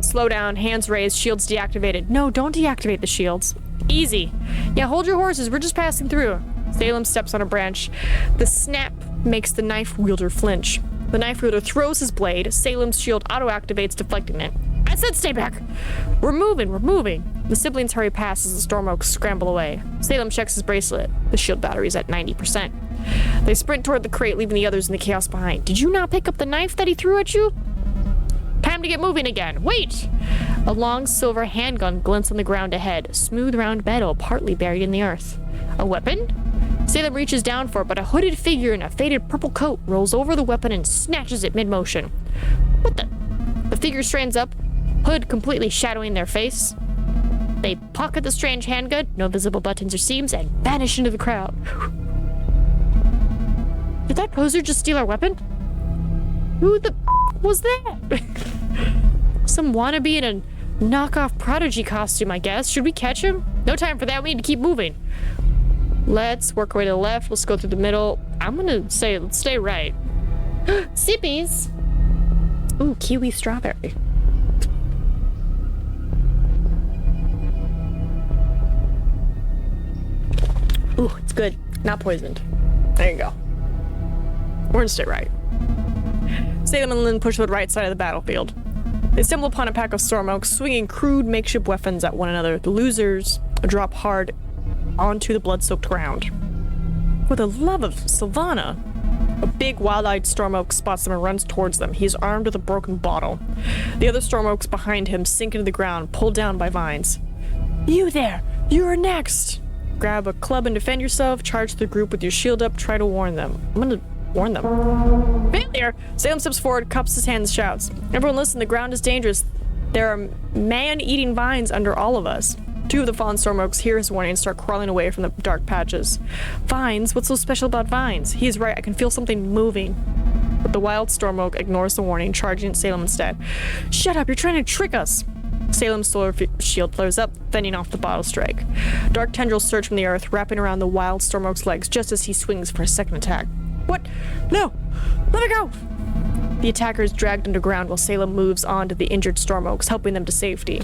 Slow down, hands raised, shields deactivated. No, don't deactivate the shields. Easy. Yeah, hold your horses. We're just passing through. Salem steps on a branch. The snap makes the knife wielder flinch. The knife wielder throws his blade. Salem's shield auto-activates, deflecting it. I said stay back! We're moving. The siblings hurry past as the storm oaks scramble away. Salem checks his bracelet. The shield battery's at 90%. They sprint toward the crate, leaving the others in the chaos behind. Did you not pick up the knife that he threw at you? Time to get moving again. Wait! A long silver handgun glints on the ground ahead. Smooth round metal, partly buried in the earth. A weapon? Salem reaches down for it, but a hooded figure in a faded purple coat rolls over the weapon and snatches it mid-motion. What the? The figure straightens up, hood completely shadowing their face. They pocket the strange handgun, no visible buttons or seams, and vanish into the crowd. Did that poser just steal our weapon? Who the was that? Some wannabe in a knockoff Prodigy costume, I guess. Should we catch him? No time for that. We need to keep moving. Let's work our way to the left. Let's go through the middle. I'm gonna say let's stay right. Sippies. Ooh, kiwi strawberry. Ooh, it's good. Not poisoned. There you go. We're gonna stay right. Salem and Lynn push to the right side of the battlefield. They stumble upon a pack of storm oaks, swinging crude makeshift weapons at one another. The losers drop hard onto the blood-soaked ground. For the love of Sylvana! A big, wild-eyed storm oak spots them and runs towards them. He's armed with a broken bottle. The other storm oaks behind him sink into the ground, pulled down by vines. You there! You are next! Grab a club and defend yourself. Charge the group with your shield up. Try to warn them. I'm gonna warn them. Failure! Salem steps forward, cups his hands, shouts. Everyone listen, the ground is dangerous. There are man-eating vines under all of us. Two of the fallen storm oaks hear his warning and start crawling away from the dark patches. Vines? What's so special about vines? He's right, I can feel something moving. But the wild storm oak ignores the warning, charging at Salem instead. Shut up, you're trying to trick us! Salem's solar shield flares up, fending off the bottle strike. Dark tendrils surge from the earth, wrapping around the wild storm oak's legs just as he swings for a second attack. What? No! Let me go! The attacker is dragged underground while Salem moves on to the injured storm oaks, helping them to safety.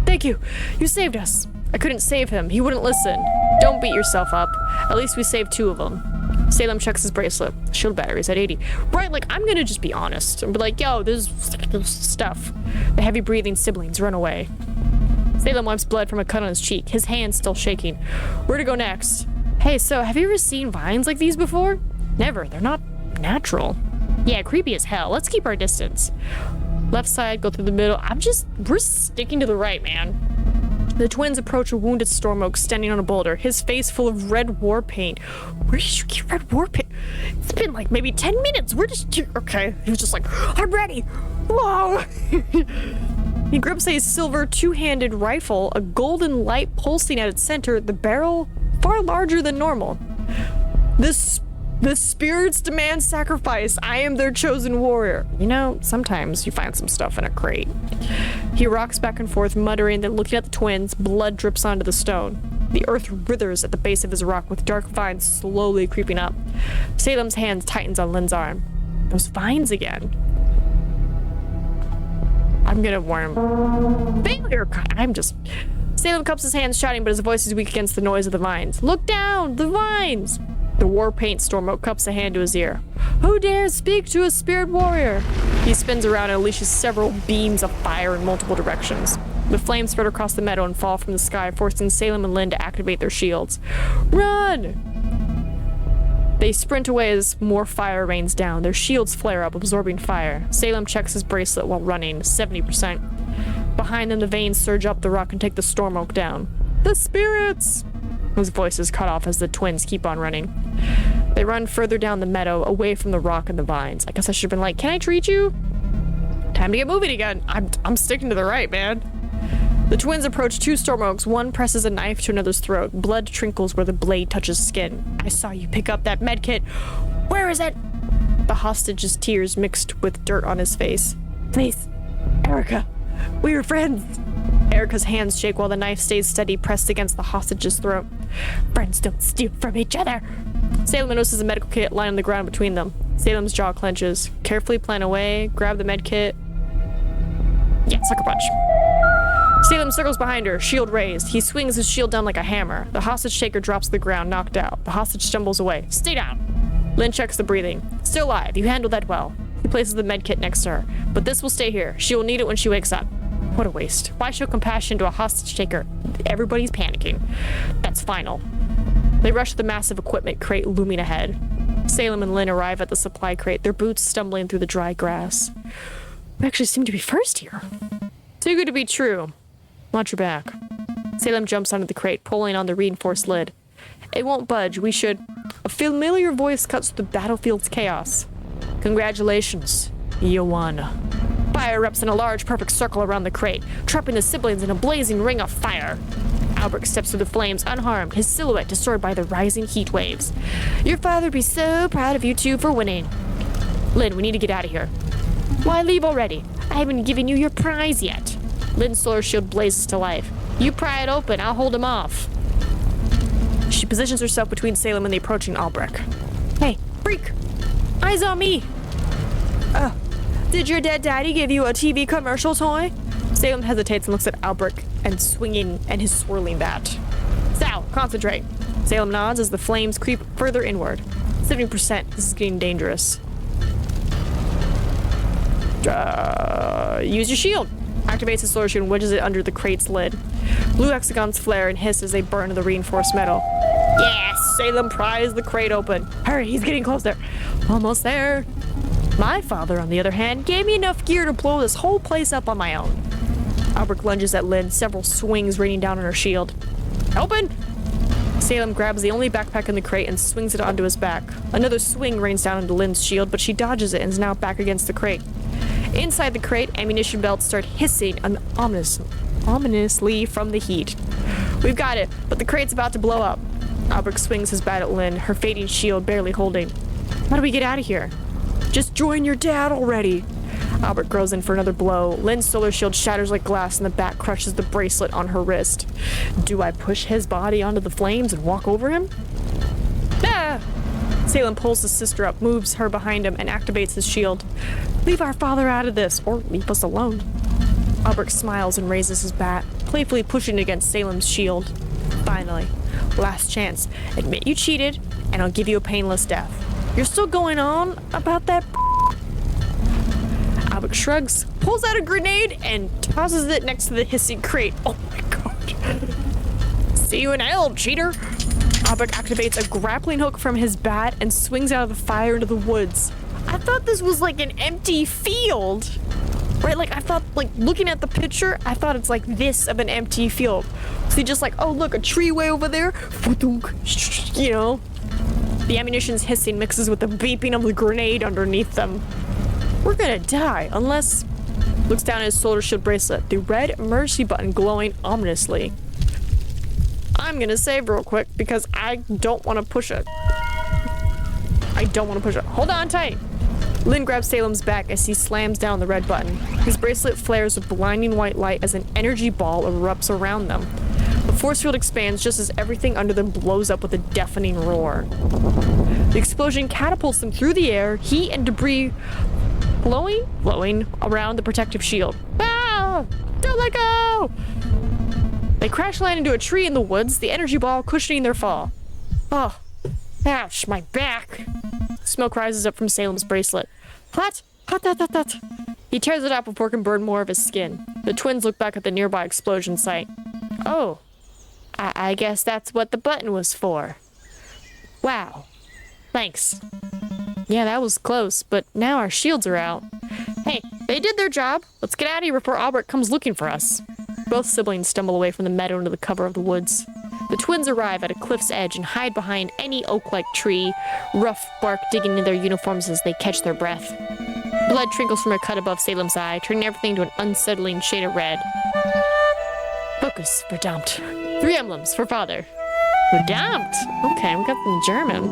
Thank you! You saved us! I couldn't save him. He wouldn't listen. Don't beat yourself up. At least we saved two of them. Salem checks his bracelet. Shield battery's at 80. Right, like, I'm gonna just be honest and be like, yo, there's stuff. The heavy breathing siblings run away. Salem wipes blood from a cut on his cheek, his hand still shaking. Where to go next? Hey, so have you ever seen vines like these before? Never. They're not natural. Yeah, creepy as hell. Let's keep our distance. Left side, go through the middle. We're sticking to the right, man. The twins approach a wounded storm oak standing on a boulder, his face full of red war paint. Where did you get red war paint? It's been like maybe 10 minutes. We're just okay. He was just like, I'm ready. Whoa. He grips a silver two-handed rifle, a golden light pulsing at its center, the barrel far larger than normal. The spirits demand sacrifice. I am their chosen warrior. You know, sometimes you find some stuff in a crate. He rocks back and forth, muttering, then looking at the twins, blood drips onto the stone. The earth withers at the base of his rock, with dark vines slowly creeping up. Salem's hand tightens on Lynn's arm. Those vines again. I'm gonna warn him. Failure! Salem cups his hands, shouting, but his voice is weak against the noise of the vines. Look down! The vines! The war paint storm oak cups a hand to his ear. Who dares speak to a spirit warrior? He spins around and unleashes several beams of fire in multiple directions. The flames spread across the meadow and fall from the sky, forcing Salem and Lynn to activate their shields. Run! They sprint away as more fire rains down. Their shields flare up, absorbing fire. Salem checks his bracelet while running, 70%. Behind them, the veins surge up the rock and take the storm oak down. The spirits! His voice is cut off as the twins keep on running. They run further down the meadow, away from the rock and the vines. I guess I should have been like, can I treat you? Time to get moving again. I'm sticking to the right, man. The twins approach two storm oaks. One presses a knife to another's throat. Blood trickles where the blade touches skin. I saw you pick up that med kit. Where is it? The hostage's tears mixed with dirt on his face. Please, Erica, we were friends. Erica's hands shake while the knife stays steady, pressed against the hostage's throat. Friends don't steal from each other. Salem notices a medical kit lying on the ground between them. Salem's jaw clenches. Carefully plan away, grab the med kit. Yeah, sucker punch. Salem circles behind her, shield raised. He swings his shield down like a hammer. The hostage taker drops to the ground, knocked out. The hostage stumbles away. Stay down. Lynn checks the breathing. Still alive. You handled that well. He places the med kit next to her. But this will stay here. She will need it when she wakes up. What a waste. Why show compassion to a hostage taker? Everybody's panicking. That's final. They rush the massive equipment crate looming ahead. Salem and Lynn arrive at the supply crate, their boots stumbling through the dry grass. We actually seem to be first here. Too good to be true. Watch your back. Salem jumps onto the crate, pulling on the reinforced lid. It won't budge. We should... A familiar voice cuts through the battlefield's chaos. Congratulations. You won. Fire erupts in a large, perfect circle around the crate, trapping the siblings in a blazing ring of fire. Albert steps through the flames unharmed, his silhouette distorted by the rising heat waves. Your father would be so proud of you two for winning. Lynn, we need to get out of here. Why leave already? I haven't given you your prize yet. Lynn's solar shield blazes to life. You pry it open, I'll hold him off. She positions herself between Salem and the approaching Albrecht. Hey, freak! Eyes on me! Did your dead daddy give you a TV commercial toy? Salem hesitates and looks at Albrecht and his swirling bat. Sal, concentrate. Salem nods as the flames creep further inward. 70%, this is getting dangerous. Use your shield. Activates his solar shield and wedges it under the crate's lid. Blue hexagons flare and hiss as they burn the reinforced metal. Yes! Salem pries the crate open. Hurry, he's getting closer. Almost there. My father, on the other hand, gave me enough gear to blow this whole place up on my own. Albert lunges at Lynn, several swings raining down on her shield. Open! Salem grabs the only backpack in the crate and swings it onto his back. Another swing rains down into Lynn's shield, but she dodges it and is now back against the crate. Inside the crate, ammunition belts start hissing ominously from the heat. We've got it, but the crate's about to blow up. Albert swings his bat at Lynn, her fading shield barely holding. How do we get out of here? Just join your dad already. Albert grows in for another blow. Lynn's solar shield shatters like glass and the bat crushes the bracelet on her wrist. Do I push his body onto the flames and walk over him? Ah! Salem pulls his sister up, moves her behind him, and activates his shield. Leave our father out of this, or leave us alone. Albert smiles and raises his bat, playfully pushing it against Salem's shield. Finally, last chance. Admit you cheated, and I'll give you a painless death. You're still going on about that? Albert shrugs, pulls out a grenade, and tosses it next to the hissing crate. Oh my god. See you in hell, cheater. Albert activates a grappling hook from his bat and swings out of the fire into the woods. I thought this was like an empty field. Right, like I thought, like looking at the picture, I thought it's like this of an empty field. So you just like, oh look, a tree way over there. You know. The ammunition's hissing mixes with the beeping of the grenade underneath them. We're gonna die, unless... Looks down at his solar shield bracelet, the red mercy button glowing ominously. I'm gonna save real quick because I don't want to push it. Hold on tight. Lynn grabs Salem's back as he slams down the red button. His bracelet flares with blinding white light as an energy ball erupts around them. The force field expands just as everything under them blows up with a deafening roar. The explosion catapults them through the air, heat and debris flowing around the protective shield. Ah! Don't let go! They crash land into a tree in the woods, the energy ball cushioning their fall. Oh, ouch, my back. Smoke rises up from Salem's bracelet. Hot. He tears it off before it can burn more of his skin. The twins look back at the nearby explosion site. Oh, I guess that's what the button was for. Wow. Thanks. Yeah, that was close, but now our shields are out. Hey, they did their job. Let's get out of here before Albert comes looking for us. Both siblings stumble away from the meadow into the cover of the woods. The twins arrive at a cliff's edge and hide behind any oak-like tree, rough bark digging into their uniforms as they catch their breath. Blood trickles from a cut above Salem's eye, turning everything to an unsettling shade of red. Focus, verdammt. 3 emblems for father. Verdammt! Okay, we got them German.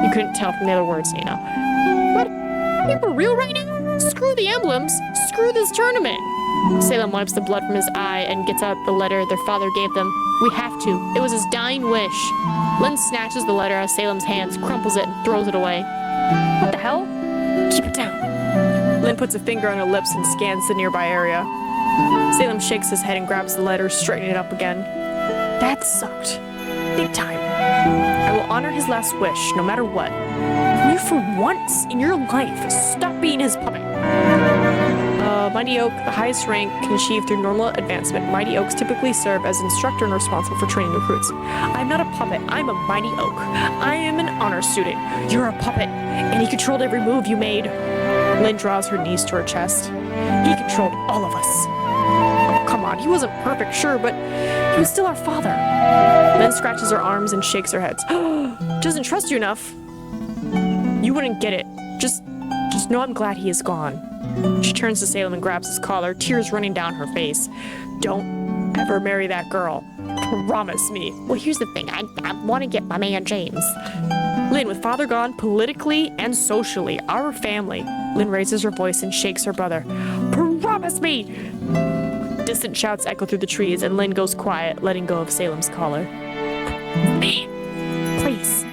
You couldn't tell from the other words, you know. What? Are you for real right now? Screw the emblems. Screw this tournament. Salem wipes the blood from his eye and gets out the letter their father gave them. We have to. It was his dying wish. Lynn snatches the letter out of Salem's hands, crumples it, and throws it away. What the hell? Keep it down. Lynn puts a finger on her lips and scans the nearby area. Salem shakes his head and grabs the letter, straightening it up again. That sucked. Big time. I will honor his last wish, no matter what. You, for once in your life, stop being his puppet. Mighty Oak, the highest rank can achieve through normal advancement. Mighty Oaks typically serve as instructor and responsible for training recruits. I'm not a puppet, I'm a Mighty Oak. I am an honor student. You're a puppet, and he controlled every move you made. Lynn draws her knees to her chest. He controlled all of us. Oh, come on, he wasn't perfect, sure, but he was still our father. Lynn scratches her arms and shakes her head. Doesn't trust you enough. You wouldn't get it. Just know I'm glad he is gone. She turns to Salem and grabs his collar, tears running down her face. Don't ever marry that girl. Promise me. Well, here's the thing. I want to get my man James. Lynn, with father gone, politically and socially, our family. Lynn raises her voice and shakes her brother. Promise me! Distant shouts echo through the trees, and Lynn goes quiet, letting go of Salem's collar. Me, please.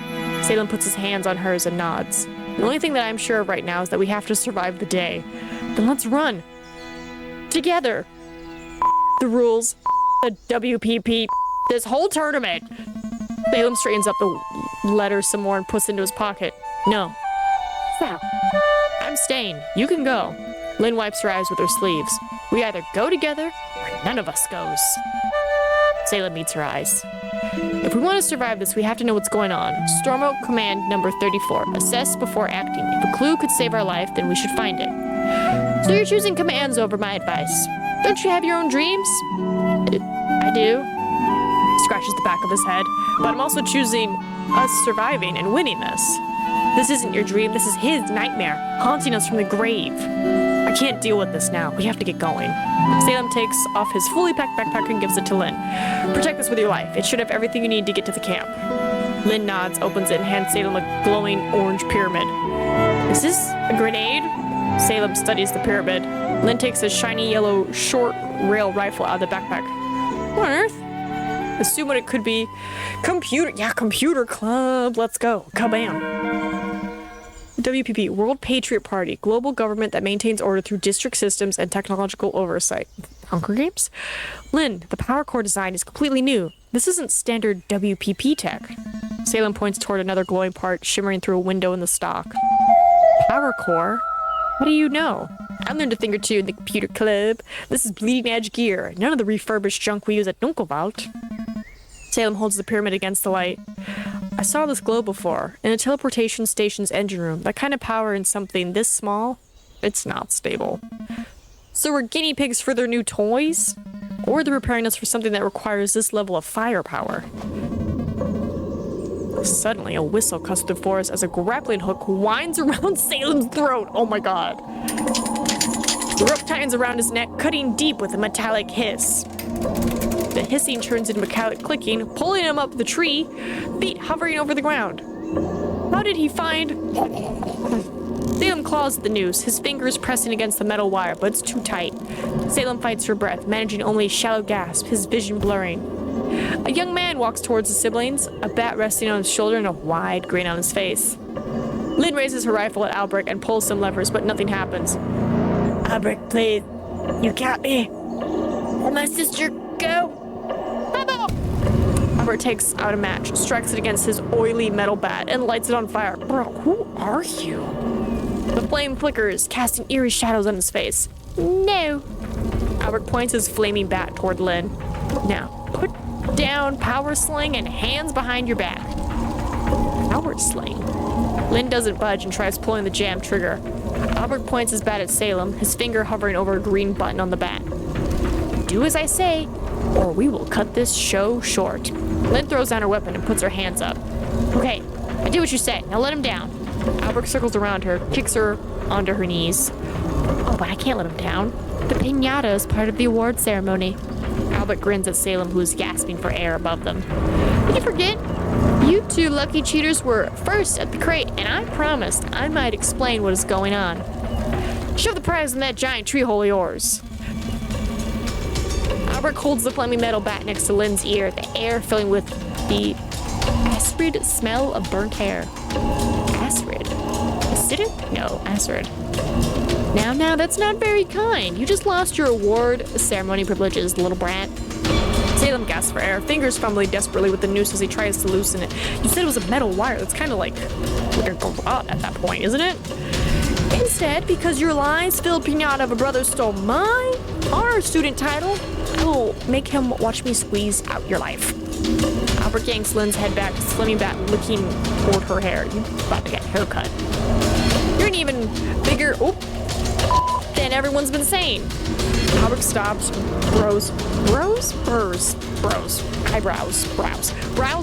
Salem puts his hands on hers and nods. The only thing that I'm sure of right now is that we have to survive the day. Then let's run. Together. The rules. The WPP. This whole tournament. Salem straightens up the letter some more and puts it into his pocket. No. So, I'm staying. You can go. Lynn wipes her eyes with her sleeves. We either go together or none of us goes. Salem meets her eyes. If we want to survive this, we have to know what's going on. Storm Oak Command number 34. Assess before acting. If a clue could save our life, then we should find it. So you're choosing commands over my advice. Don't you have your own dreams? I do. He scratches the back of his head. But I'm also choosing us surviving and winning this. This isn't your dream. This is his nightmare, haunting us from the grave. I can't deal with this now. We have to get going. Salem takes off his fully packed backpack and gives it to Lynn. Protect this with your life. It should have everything you need to get to the camp. Lynn nods, opens it, and hands Salem a glowing orange pyramid. Is this a grenade? Salem studies the pyramid. Lynn takes a shiny yellow short rail rifle out of the backpack. What on earth? Assume what it could be. Computer club. Let's go. Kabam. WPP, World Patriot Party, global government that maintains order through district systems and technological oversight. Hunger Games? Lynn, the power core design is completely new. This isn't standard WPP tech. Salem points toward another glowing part shimmering through a window in the stock. Power core? What do you know? I learned a thing or two in the computer club. This is bleeding edge gear. None of the refurbished junk we use at Dunkelwald. Salem holds the pyramid against the light. I saw this glow before, in a teleportation station's engine room. That kind of power in something this small, it's not stable. So we're guinea pigs for their new toys? Or they're preparing us for something that requires this level of firepower. Suddenly, a whistle cuts through the forest as a grappling hook winds around Salem's throat. Oh my god. The rope tightens around his neck, cutting deep with a metallic hiss. The hissing turns into metallic clicking, pulling him up the tree, feet hovering over the ground. How did he find... Salem claws at the noose, his fingers pressing against the metal wire, but it's too tight. Salem fights for breath, managing only a shallow gasp, his vision blurring. A young man walks towards the siblings, a bat resting on his shoulder and a wide grin on his face. Lynn raises her rifle at Albrecht and pulls some levers, but nothing happens. Albrecht, please. You got me. Let my sister go. Albert takes out a match, strikes it against his oily metal bat, and lights it on fire. Bro, who are you? The flame flickers, casting eerie shadows on his face. No. Albert points his flaming bat toward Lynn. Now, put down power sling and hands behind your back. Power sling? Lynn doesn't budge and tries pulling the jam trigger. Albert points his bat at Salem, his finger hovering over a green button on the bat. Do as I say, or we will cut this show short. Lynn throws down her weapon and puts her hands up. Okay, I did what you said. Now let him down. Albert circles around her, kicks her onto her knees. Oh, but I can't let him down. The piñata is part of the award ceremony. Albert grins at Salem, who is gasping for air above them. Did you forget? You two lucky cheaters were first at the crate, and I promised I might explain what is going on. Shove the prize in that giant tree hole of yours. Albert holds the flaming metal bat next to Lynn's ear, the air filling with the acrid smell of burnt hair. Acrid? Acidic? No, acrid. Now, that's not very kind. You just lost your award ceremony privileges, little brat. Salem gasps for air, fingers fumbling desperately with the noose as he tries to loosen it. You said it was a metal wire. That's kind of like a garrote at that point, isn't it? Instead, because your lies-filled pinata of a brother stole my honor student title, I will make him watch me squeeze out your life. Albert yanks Lynn's head back, slamming back, looking toward her hair. You're about to get a haircut. You're an even bigger than everyone's been saying. Albert stops, brows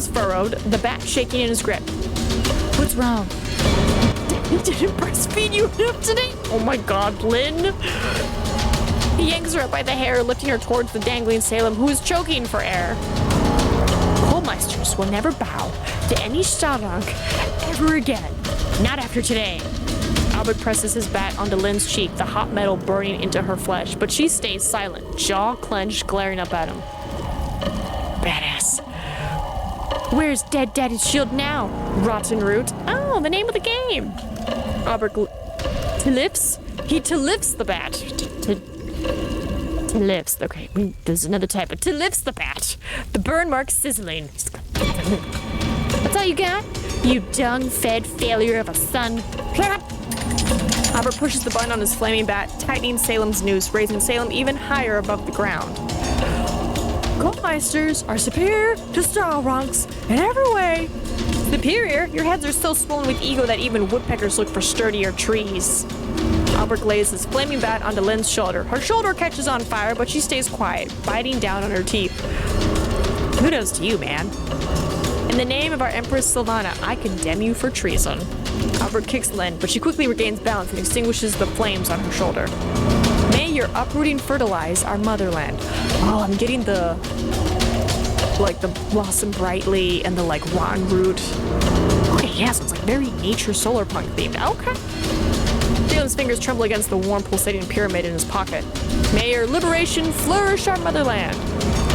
furrowed, the bat shaking in his grip. What's wrong? He didn't breastfeed you enough today? Oh my god, Lynn. He yanks her up by the hair, lifting her towards the dangling Salem, who is choking for air. Coalmeisters will never bow to any Starunk ever again. Not after today. Albert presses his bat onto Lynn's cheek, the hot metal burning into her flesh, but she stays silent, jaw clenched, glaring up at him. Badass. Where's Dead Daddy's shield now? Rottenroot. Oh, the name of the game. Albert lifts the bat. Lifts. Okay, there's another type of lifts the bat. The burn mark sizzling. That's all you got? You dung-fed failure of a son. Albert pushes the button on his flaming bat, tightening Salem's noose, raising Salem even higher above the ground. Coalmeisters are superior to Starrunks in every way. Superior? Your heads are so swollen with ego that even woodpeckers look for sturdier trees. Albert lays his flaming bat onto Lynn's shoulder. Her shoulder catches on fire, but she stays quiet, biting down on her teeth. Kudos to you, man. In the name of our Empress Sylvana, I condemn you for treason. Albert kicks Lynn, but she quickly regains balance and extinguishes the flames on her shoulder. May your uprooting fertilize our motherland. Oh, I'm getting the blossom brightly and the rotten root. Okay, yeah, so it's very nature solar punk themed. Okay. Salem's fingers tremble against the warm pulsating pyramid in his pocket. May your liberation flourish our motherland.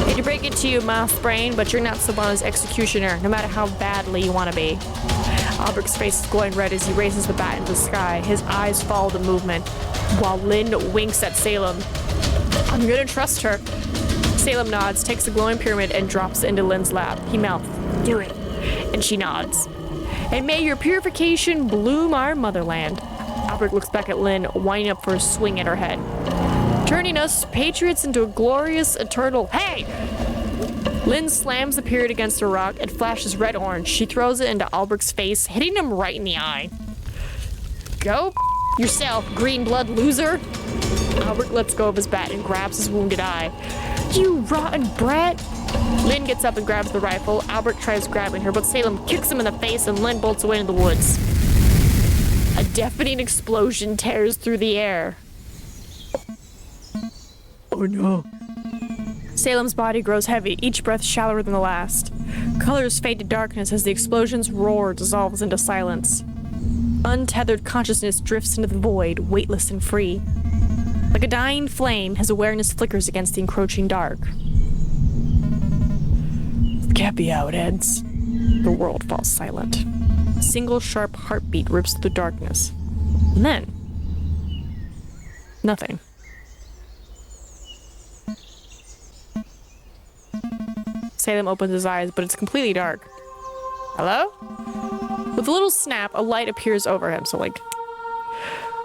Hate to break it to you, mouse brain, but you're not Sylvana's executioner, no matter how badly you want to be. Albert's face is glowing red as he raises the bat into the sky. His eyes follow the movement, while Lynn winks at Salem. I'm gonna trust her. Salem nods, takes the glowing pyramid, and drops it into Lynn's lap. He mouths, do it. And she nods. And may your purification bloom our motherland. Albert looks back at Lynn, winding up for a swing at her head. Turning us patriots into a glorious eternal... Hey! Lynn slams the pyramid against a rock. It flashes red-orange. She throws it into Albert's face, hitting him right in the eye. Go yourself, green blood loser. Albert lets go of his bat and grabs his wounded eye. You rotten brat! Lynn gets up and grabs the rifle. Albert tries grabbing her, but Salem kicks him in the face and Lynn bolts away into the woods. A deafening explosion tears through the air. Oh no. Salem's body grows heavy, each breath shallower than the last. Colors fade to darkness as the explosion's roar dissolves into silence. Untethered consciousness drifts into the void, weightless and free. Like a dying flame, his awareness flickers against the encroaching dark. Can't be how it ends. The world falls silent. A single sharp heartbeat rips through the darkness. And then... nothing. Salem opens his eyes, but it's completely dark. Hello? With a little snap, a light appears over him,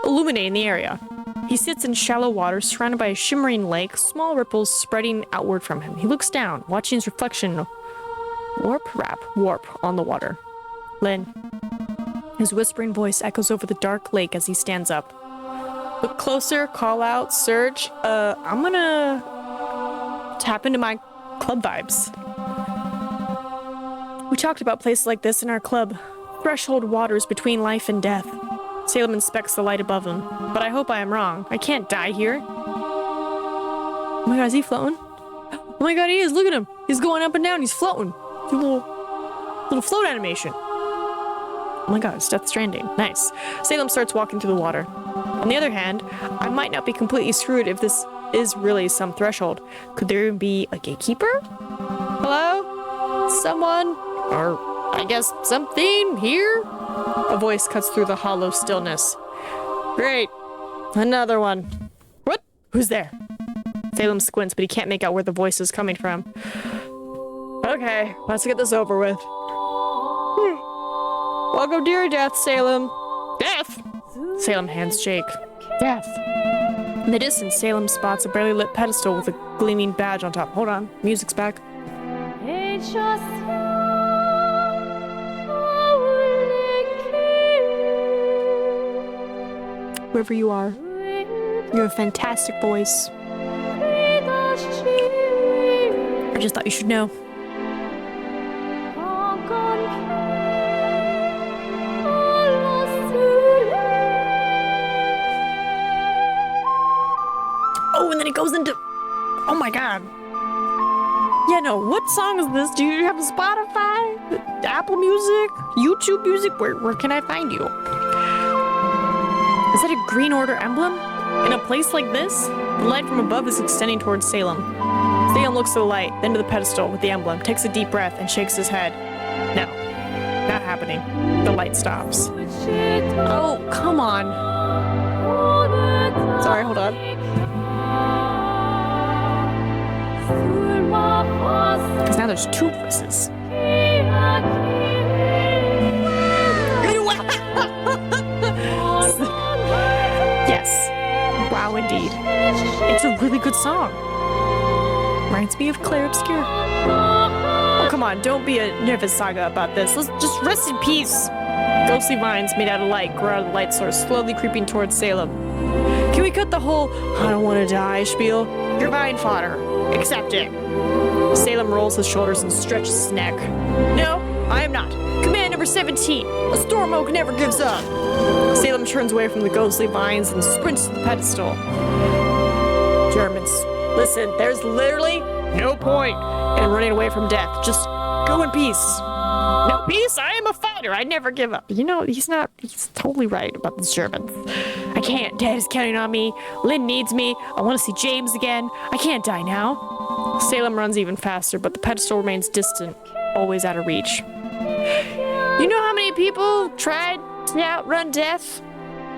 illuminating the area. He sits in shallow water, surrounded by a shimmering lake, small ripples spreading outward from him. He looks down, watching his reflection warp on the water. Lynn. His whispering voice echoes over the dark lake as he stands up. Look closer, call out, surge. I'm gonna tap into my club vibes. We talked about places like this in our club. Threshold waters between life and death. Salem inspects the light above him. But I hope I am wrong. I can't die here. Oh my god, is he floating? Oh my god, he is. Look at him. He's going up and down. He's floating. Do a little float animation. Oh my god, it's Death Stranding. Nice. Salem starts walking through the water. On the other hand, I might not be completely screwed if this is really some threshold. Could there even be a gatekeeper? Hello? Someone? Or, I guess, something here? A voice cuts through the hollow stillness. Great. Another one. What? Who's there? Salem squints, but he can't make out where the voice is coming from. Okay, let's get this over with. Welcome to your death, Salem. Death? Salem hands Jake. Death. In the distance, Salem spots a barely lit pedestal with a gleaming badge on top. Hold on, music's back. Wherever you are, you have a fantastic voice. I just thought you should know. Oh, and then it goes into... Oh my god. Yeah, no, what song is this? Do you have a Spotify? Apple Music? YouTube Music? Where can I find you? Is that a Green Order emblem? In a place like this? The light from above is extending towards Salem. Salem looks to the light, then to the pedestal with the emblem, takes a deep breath, and shakes his head. No, not happening. The light stops. Oh, come on. Sorry, hold on. Because now there's two voices. Yes. Wow, indeed. It's a really good song. Reminds me of Claire Obscure. Oh, come on, don't be a nervous saga about this. Let's just rest in peace. Ghostly vines made out of light grow out of the light source, slowly creeping towards Salem. Can we cut the whole I don't want to die spiel? You're vine fodder. Accept it. Salem rolls his shoulders and stretches his neck. No, I am not. Command number 17. A storm oak never gives up. Salem turns away from the ghostly vines and sprints to the pedestal. Germans, listen, there's literally no point in running away from death. Just go in peace. No peace? I am a fighter. I never give up. You know, he's totally right about the Germans. I can't. Dad is counting on me. Lynn needs me. I want to see James again. I can't die now. Salem runs even faster, but the pedestal remains distant, always out of reach. You know how many people tried to outrun death?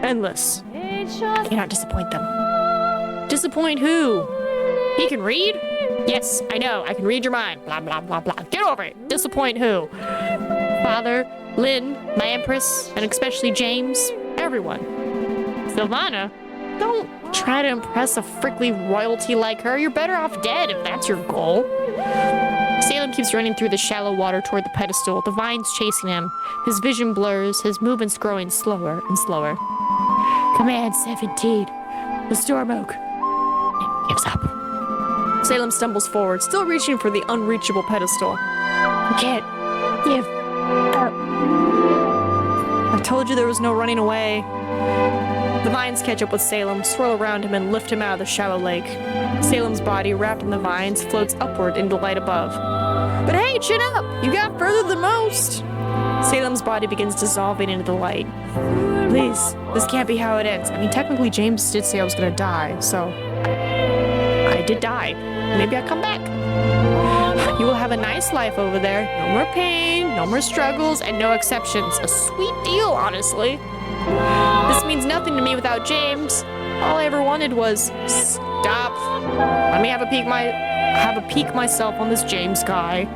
Endless. I cannot disappoint them. Disappoint who? He can read? Yes, I know. I can read your mind. Blah, blah, blah, blah. Get over it. Disappoint who? Father, Lynn, my Empress, and especially James. Everyone. Sylvana, don't try to impress a frickly royalty like her. You're better off dead if that's your goal. Salem keeps running through the shallow water toward the pedestal, the vines chasing him. His vision blurs, his movements growing slower and slower. Command 17. The storm oak never gives up. Salem stumbles forward, still reaching for the unreachable pedestal. You can't give up. I told you there was no running away. The vines catch up with Salem, swirl around him, and lift him out of the shallow lake. Salem's body, wrapped in the vines, floats upward into the light above. But hey, chin up! You got further than most! Salem's body begins dissolving into the light. Please, this can't be how it ends. I mean, technically, James did say I was gonna die, so... I did die. Maybe I come back. You will have a nice life over there. No more pain, no more struggles, and no exceptions. A sweet deal, honestly. This means nothing to me without James. All I ever wanted was stop. Let me have a peek myself on this James guy.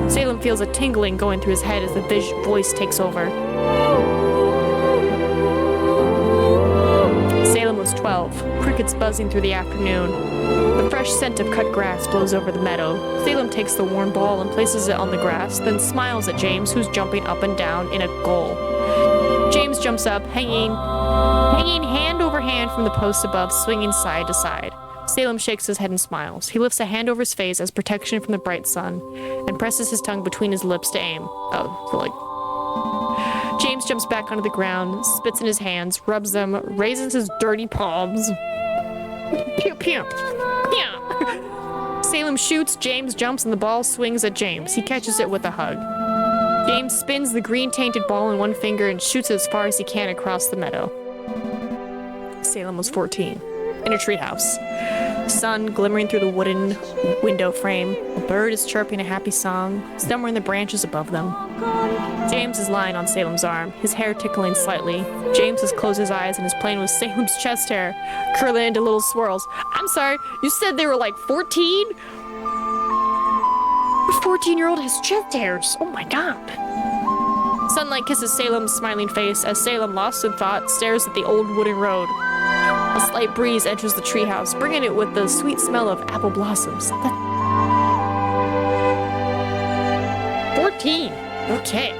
Salem feels a tingling going through his head as the voice takes over. Salem was 12, crickets buzzing through the afternoon. The fresh scent of cut grass blows over the meadow. Salem takes the worn ball and places it on the grass, then smiles at James, who's jumping up and down in a goal. James jumps up, hanging hand over hand from the post above, swinging side to side. Salem shakes his head and smiles. He lifts a hand over his face as protection from the bright sun, and presses his tongue between his lips to aim. Oh, so like... James jumps back onto the ground, spits in his hands, rubs them, raises his dirty palms. Pew, pew. Yeah. Salem shoots, James jumps, and the ball swings at James. He catches it with a hug. James spins the green-tainted ball in one finger and shoots it as far as he can across the meadow. Salem was 14, in a treehouse. Sun glimmering through the wooden window frame. A bird is chirping a happy song, somewhere in the branches above them. James is lying on Salem's arm, his hair tickling slightly. James has closed his eyes and is playing with Salem's chest hair, curling into little swirls. I'm sorry, you said they were like 14? A 14-year-old has chest hairs. Oh my god. Sunlight kisses Salem's smiling face as Salem, lost in thought, stares at the old wooden road. A slight breeze enters the treehouse, bringing it with the sweet smell of apple blossoms. 14. Okay.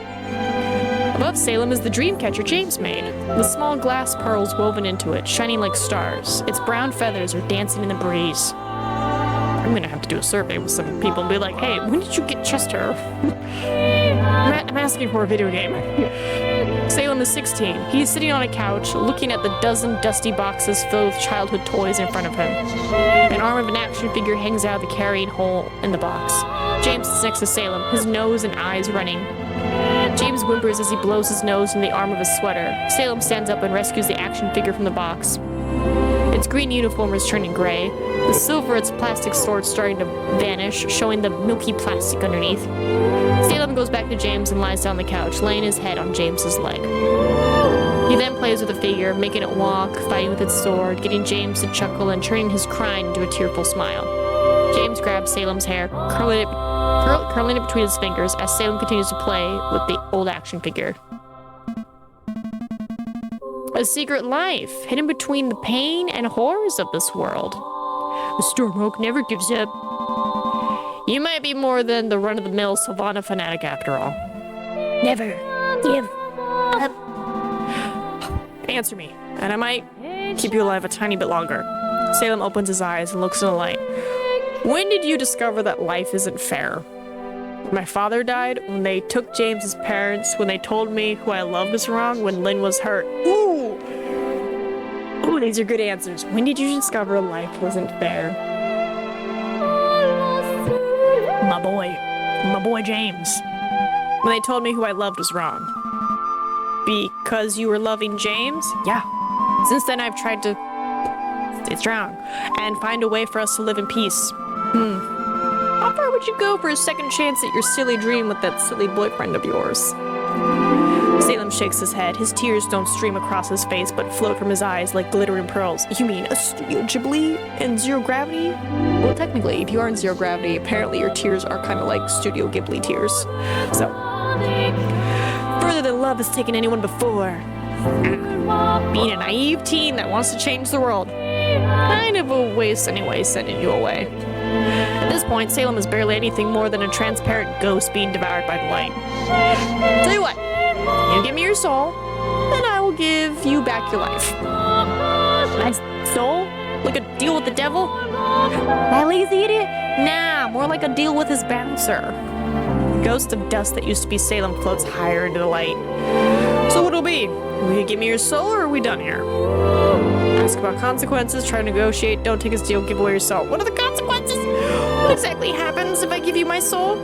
Above Salem is the dream catcher James made. The small glass pearls woven into it, shining like stars. Its brown feathers are dancing in the breeze. I'm gonna have to do a survey with some people and be like, hey, when did you get chest hair? I'm asking for a video game. Salem is 16. He is sitting on a couch, looking at the dozen dusty boxes filled with childhood toys in front of him. An arm of an action figure hangs out of the carrying hole in the box. James is next to Salem, his nose and eyes running. James whimpers as he blows his nose in the arm of his sweater. Salem stands up and rescues the action figure from the box. Its green uniform is turning gray. The silver its plastic sword starting to vanish, showing the milky plastic underneath. Salem goes back to James and lies down on the couch, laying his head on James's leg. He then plays with the figure, making it walk, fighting with its sword, getting James to chuckle and turning his crying into a tearful smile. James grabs Salem's hair, curling it between his fingers as Salem continues to play with the old action figure. A secret life, hidden between the pain and horrors of this world. The Storm Oak never gives up. You might be more than the run-of-the-mill Savannah fanatic after all. Never give up. Answer me, and I might keep you alive a tiny bit longer. Salem opens his eyes and looks in the light. When did you discover that life isn't fair? When my father died, when they took James's parents, when they told me who I loved was wrong, when Lynn was hurt. Ooh, these are good answers. When did you discover life wasn't fair? My boy James. When they told me who I loved was wrong. Because you were loving James? Yeah. Since then I've tried to stay strong and find a way for us to live in peace. How far would you go for a second chance at your silly dream with that silly boyfriend of yours? Salem shakes his head. His tears don't stream across his face, but float from his eyes like glittering pearls. You mean a Studio Ghibli in zero gravity? Well, technically, if you are in zero gravity, apparently your tears are kind of like Studio Ghibli tears. So, further than love has taken anyone before. Being a naive teen that wants to change the world. Kind of a waste anyway, sending you away. At this point, Salem is barely anything more than a transparent ghost being devoured by the light. Tell you what, you give me your soul, then I will give you back your life. My soul? Like a deal with the devil? That lazy idiot? Nah, more like a deal with his bouncer. The ghost of dust that used to be Salem floats higher into the light. So what'll be? Will you give me your soul, or are we done here? Ask about consequences, try to negotiate, don't take his deal, give away your soul. What are the consequences? What exactly happens if I give you my soul?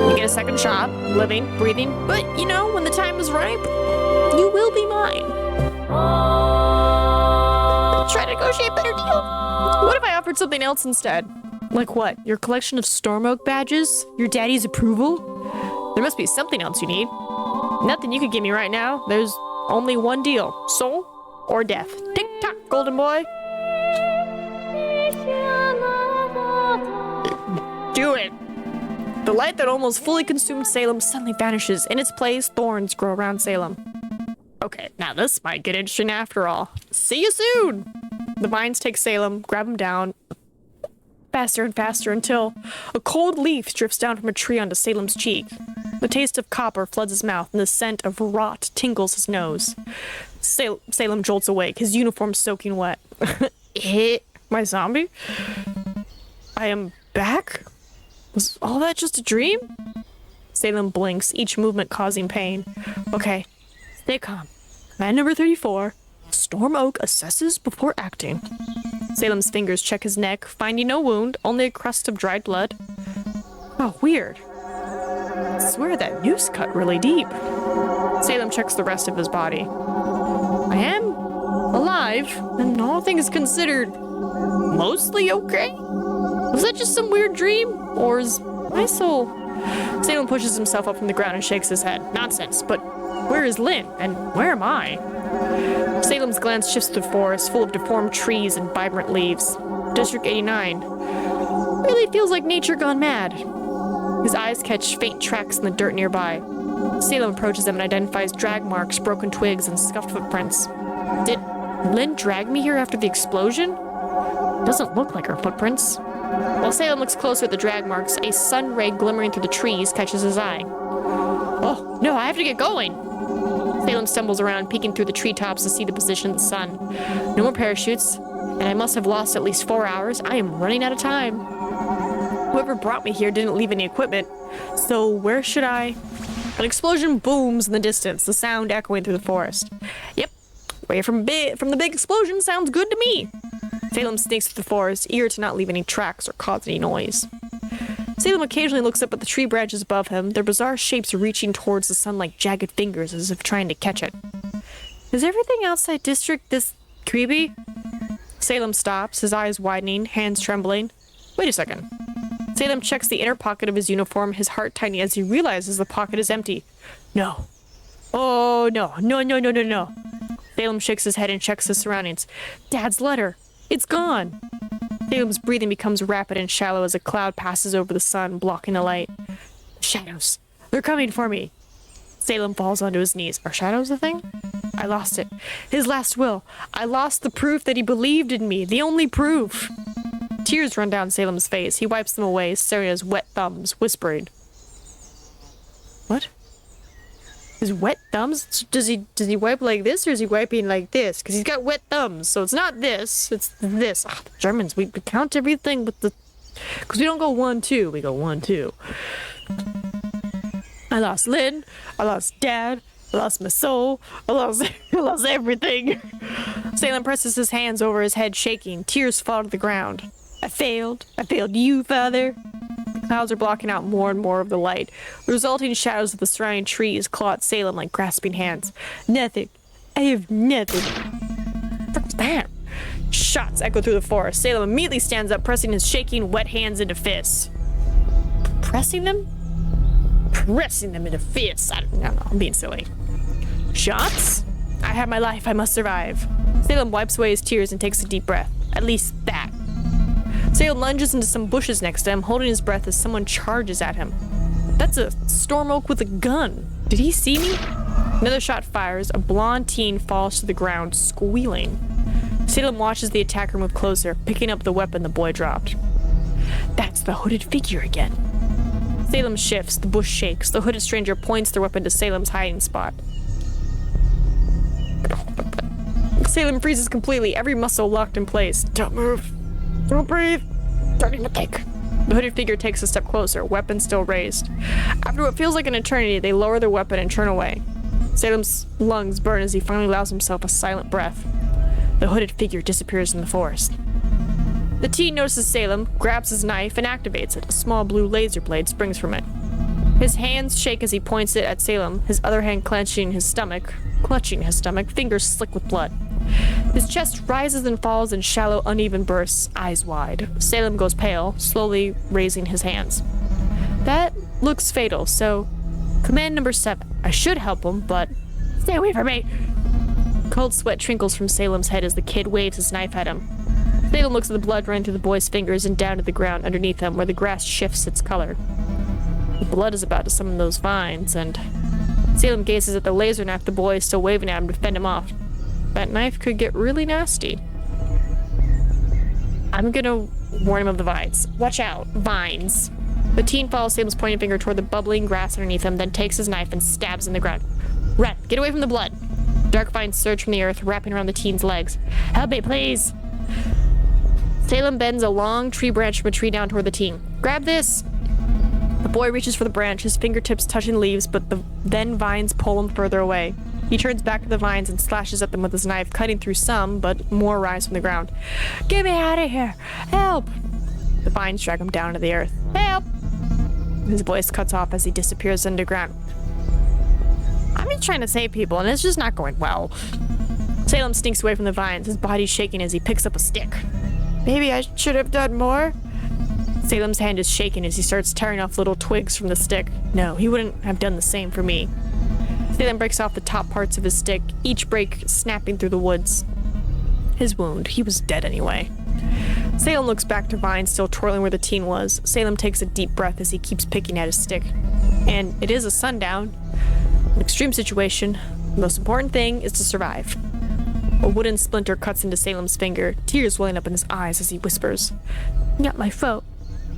You get a second shot, living, breathing, but you know, when the time is ripe, you will be mine. Try to negotiate a better deal. What if I offered something else instead? Like what? Your collection of Storm Oak badges? Your daddy's approval? There must be something else you need. Nothing you could give me right now. There's only one deal. Soul or death. Tick-tock, golden boy. Do it. The light that almost fully consumed Salem suddenly vanishes. In its place, thorns grow around Salem. Okay, now this might get interesting after all. See you soon! The vines take Salem, grab him down, faster and faster until a cold leaf drifts down from a tree onto Salem's cheek. The taste of copper floods his mouth and the scent of rot tingles his nose. Salem jolts awake, his uniform soaking wet. My zombie? I am back? Was all that just a dream? Salem blinks, each movement causing pain. Okay, stay calm. Man number 34. Storm Oak assesses before acting. Salem's fingers check his neck, finding no wound, only a crust of dried blood. Oh, weird. I swear that noose cut really deep. Salem checks the rest of his body. I am alive, and all things considered, mostly okay? Was that just some weird dream? Or is my soul... Salem pushes himself up from the ground and shakes his head. Nonsense, but where is Lynn? And where am I? Salem's glance shifts to the forest, full of deformed trees and vibrant leaves. District 89. Really feels like nature gone mad. His eyes catch faint tracks in the dirt nearby. Salem approaches them and identifies drag marks, broken twigs, and scuffed footprints. Did Lynn drag me here after the explosion? Doesn't look like her footprints. While Salem looks closer at the drag marks, a sun ray glimmering through the trees catches his eye. Oh, no, I have to get going! Salem stumbles around, peeking through the treetops to see the position of the sun. No more parachutes, and I must have lost at least 4 hours. I am running out of time. Whoever brought me here didn't leave any equipment, so where should I... An explosion booms in the distance, the sound echoing through the forest. Yep, away from the big explosion sounds good to me. Salem sneaks through the forest, eager to not leave any tracks or cause any noise. Salem occasionally looks up at the tree branches above him, their bizarre shapes reaching towards the sun like jagged fingers as if trying to catch it. Is everything outside District this creepy? Salem stops, his eyes widening, hands trembling. Wait a second. Salem checks the inner pocket of his uniform, his heart tightening as he realizes the pocket is empty. No. Oh, no. No. Salem shakes his head and checks his surroundings. Dad's letter. It's gone. Salem's breathing becomes rapid and shallow as a cloud passes over the sun, blocking the light. Shadows. They're coming for me. Salem falls onto his knees. Are shadows a thing? I lost it. His last will. I lost the proof that he believed in me. The only proof. Tears run down Salem's face. He wipes them away, staring at his wet thumbs, whispering. What? His wet thumbs? Does he wipe like this, or is he wiping like this? Because he's got wet thumbs, so it's not this, it's this. Ah, the Germans, we count everything with the... Because we don't go 1, 2, we go 1, 2. I lost Lynn, I lost Dad, I lost my soul, I lost everything. Salem presses his hands over his head, shaking. Tears fall to the ground. I failed you, Father. The clouds are blocking out more and more of the light. The resulting shadows of the surrounding trees claw at Salem like grasping hands. Nothing. I have nothing. What's that? Shots echo through the forest. Salem immediately stands up, pressing his shaking, wet hands into fists. Pressing them? Pressing them into fists. I don't know. I'm being silly. Shots? I have my life. I must survive. Salem wipes away his tears and takes a deep breath. At least that. Salem lunges into some bushes next to him, holding his breath as someone charges at him. That's a storm oak with a gun. Did he see me? Another shot fires. A blonde teen falls to the ground, squealing. Salem watches the attacker move closer, picking up the weapon the boy dropped. That's the hooded figure again. Salem shifts, the bush shakes. The hooded stranger points their weapon to Salem's hiding spot. Salem freezes completely, every muscle locked in place. Don't move. Don't breathe. Don't even think. The hooded figure takes a step closer, weapon still raised. After what feels like an eternity, they lower their weapon and turn away. Salem's lungs burn as he finally allows himself a silent breath. The hooded figure disappears in the forest. The teen notices Salem, grabs his knife, and activates it. A small blue laser blade springs from it. His hands shake as he points it at Salem, his other hand clutching his stomach, fingers slick with blood. His chest rises and falls in shallow, uneven bursts, eyes wide. Salem goes pale, slowly raising his hands. That looks fatal, so... Command number 7. I should help him, but... Stay away from me! Cold sweat trickles from Salem's head as the kid waves his knife at him. Salem looks at the blood running through the boy's fingers and down to the ground underneath him, where the grass shifts its color. The blood is about to summon those vines, and... Salem gazes at the laser knife the boy is still waving at him to fend him off. That knife could get really nasty. I'm gonna warn him of the vines. Watch out, vines. The teen follows Salem's pointing finger toward the bubbling grass underneath him, then takes his knife and stabs in the ground. Run, get away from the blood. Dark vines surge from the earth, wrapping around the teen's legs. Help me, please. Salem bends a long tree branch from a tree down toward the teen. Grab this. The boy reaches for the branch, his fingertips touching leaves, but then vines pull him further away. He turns back to the vines and slashes at them with his knife, cutting through some, but more rise from the ground. Get me out of here! Help! The vines drag him down to the earth. Help! His voice cuts off as he disappears underground. I'm just trying to save people, and it's just not going well. Salem sneaks away from the vines, his body shaking as he picks up a stick. Maybe I should have done more. Salem's hand is shaking as he starts tearing off little twigs from the stick. No, he wouldn't have done the same for me. Salem breaks off the top parts of his stick, each break snapping through the woods. His wound, he was dead anyway. Salem looks back to Vine still twirling where the teen was. Salem takes a deep breath as he keeps picking at his stick. And it is a sundown. An extreme situation. The most important thing is to survive. A wooden splinter cuts into Salem's finger, tears welling up in his eyes as he whispers, "Not my fault.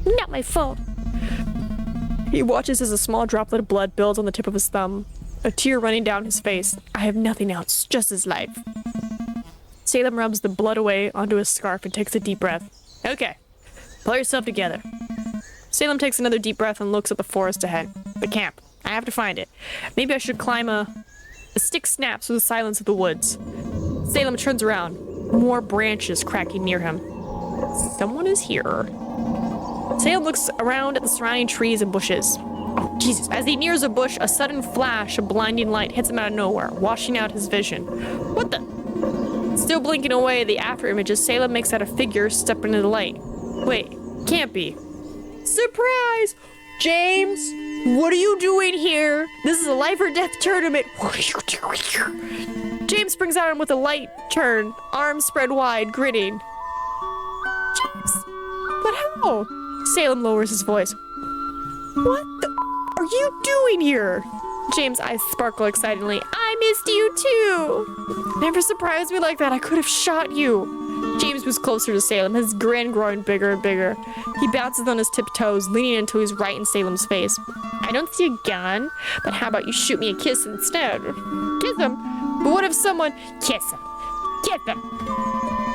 Not my fault." He watches as a small droplet of blood builds on the tip of his thumb, a tear running down his face. I have nothing else, just his life. Salem rubs the blood away onto his scarf and takes a deep breath. Okay, pull yourself together. Salem takes another deep breath and looks at the forest ahead. The camp. I have to find it. Maybe I should climb a stick snaps through the silence of the woods. Salem turns around, more branches cracking near him. Someone is here. Salem looks around at the surrounding trees and bushes. Oh, Jesus. As he nears a bush, a sudden flash of blinding light hits him out of nowhere, washing out his vision. What the? Still blinking away the after images, Salem makes out a figure step into the light. Wait, can't be. Surprise! James, what are you doing here? This is a life or death tournament. James springs at him with a light turn, arms spread wide, grinning. James, but how? Salem lowers his voice. What the are you doing here? James' eyes sparkle excitedly. I missed you too. Never surprised me like that. I could have shot you. James was closer to Salem, his grin growing bigger and bigger. He bounces on his tiptoes, leaning until he's right in Salem's face. I don't see a gun, but how about you shoot me a kiss instead? Kiss him? But what if someone... Kiss him. Kiss him.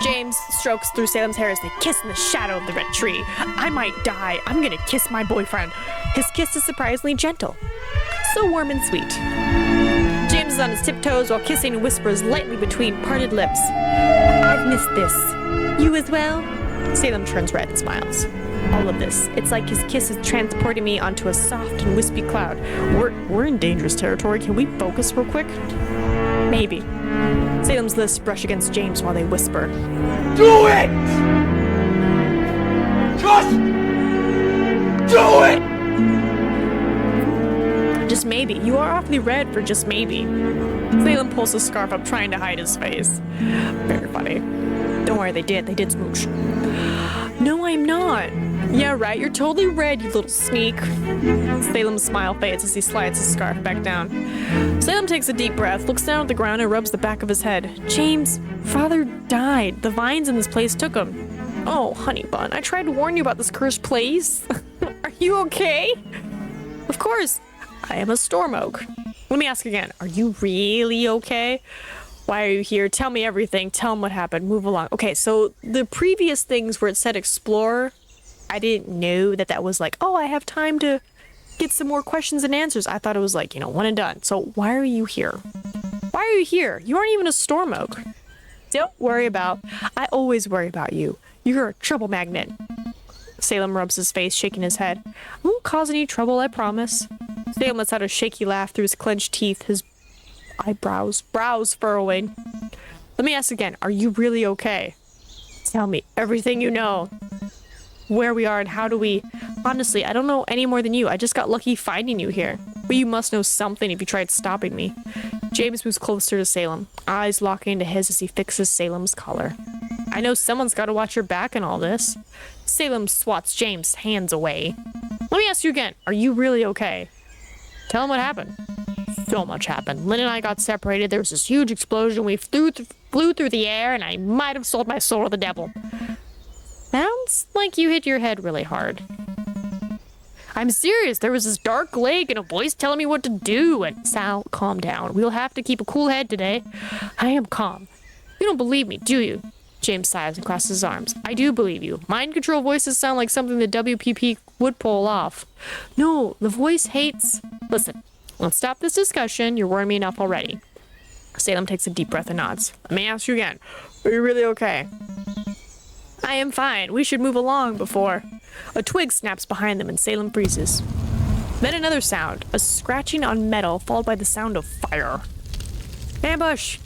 James strokes through Salem's hair as they kiss in the shadow of the red tree. I might die. I'm gonna kiss my boyfriend. His kiss is surprisingly gentle. So warm and sweet. James is on his tiptoes while kissing and whispers lightly between parted lips. I've missed this. You as well? Salem turns red and smiles. All of this. It's like his kiss is transporting me onto a soft and wispy cloud. We're in dangerous territory. Can we focus real quick? Maybe. Salem's lips brush against James while they whisper. Do it! Just do it! Just maybe. You are awfully red for just maybe. Salem pulls his scarf up, trying to hide his face. Very funny. Don't worry, they did smooch. No, I'm not. Yeah, right, you're totally red, you little sneak. Salem's smile fades as he slides his scarf back down. Salem takes a deep breath, looks down at the ground, and rubs the back of his head. James, father died. The vines in this place took him. Oh, honey bun, I tried to warn you about this cursed place. Are you okay? Of course. I am a storm oak. Let me ask again. Are you really okay? Why are you here? Tell me everything. Tell him what happened. Move along. Okay, so the previous things where it said explore, I didn't know that was like, oh, I have time to get some more questions and answers. I thought it was like, one and done. So why are you here? Why are you here? You aren't even a storm oak. Don't worry about. I always worry about you. You're a trouble magnet. Salem rubs his face, shaking his head. I won't cause any trouble, I promise. Salem lets out a shaky laugh through his clenched teeth, his brows furrowing. Let me ask again, are you really okay? Tell me everything you know. Where we are and how do we... Honestly, I don't know any more than you. I just got lucky finding you here. But you must know something if you tried stopping me. James moves closer to Salem, eyes locking into his as he fixes Salem's collar. I know someone's got to watch your back in all this. Salem swats James' hands away. Let me ask you again, are you really okay? Tell him what happened. So much happened. Lynn and I got separated. There was this huge explosion. We flew through the air, and I might have sold my soul to the devil. Sounds like you hit your head really hard. I'm serious. There was this dark lake and a voice telling me what to do. And Sal, calm down. We'll have to keep a cool head today. I am calm. You don't believe me, do you? James sighs and crosses his arms. I do believe you. Mind control voices sound like something the WPP would pull off. No, the voice hates... Listen, let's stop this discussion. You're worrying me enough already. Salem takes a deep breath and nods. Let me ask you again. Are you really okay? I am fine. We should move along before... A twig snaps behind them and Salem freezes. Then another sound. A scratching on metal followed by the sound of fire. Ambush!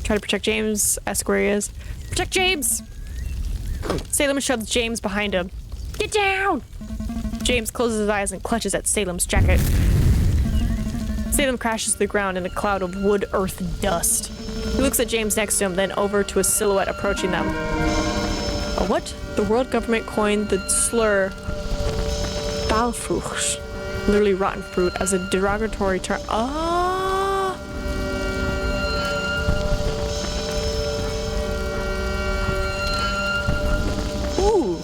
Try to protect James. Ask where he is. Protect James! Salem shoves James behind him. Get down! James closes his eyes and clutches at Salem's jacket. Salem crashes to the ground in a cloud of wood, earth, and dust. He looks at James next to him, then over to a silhouette approaching them. What? The world government coined the slur Balfrucht, literally rotten fruit, as a derogatory term. Ooh.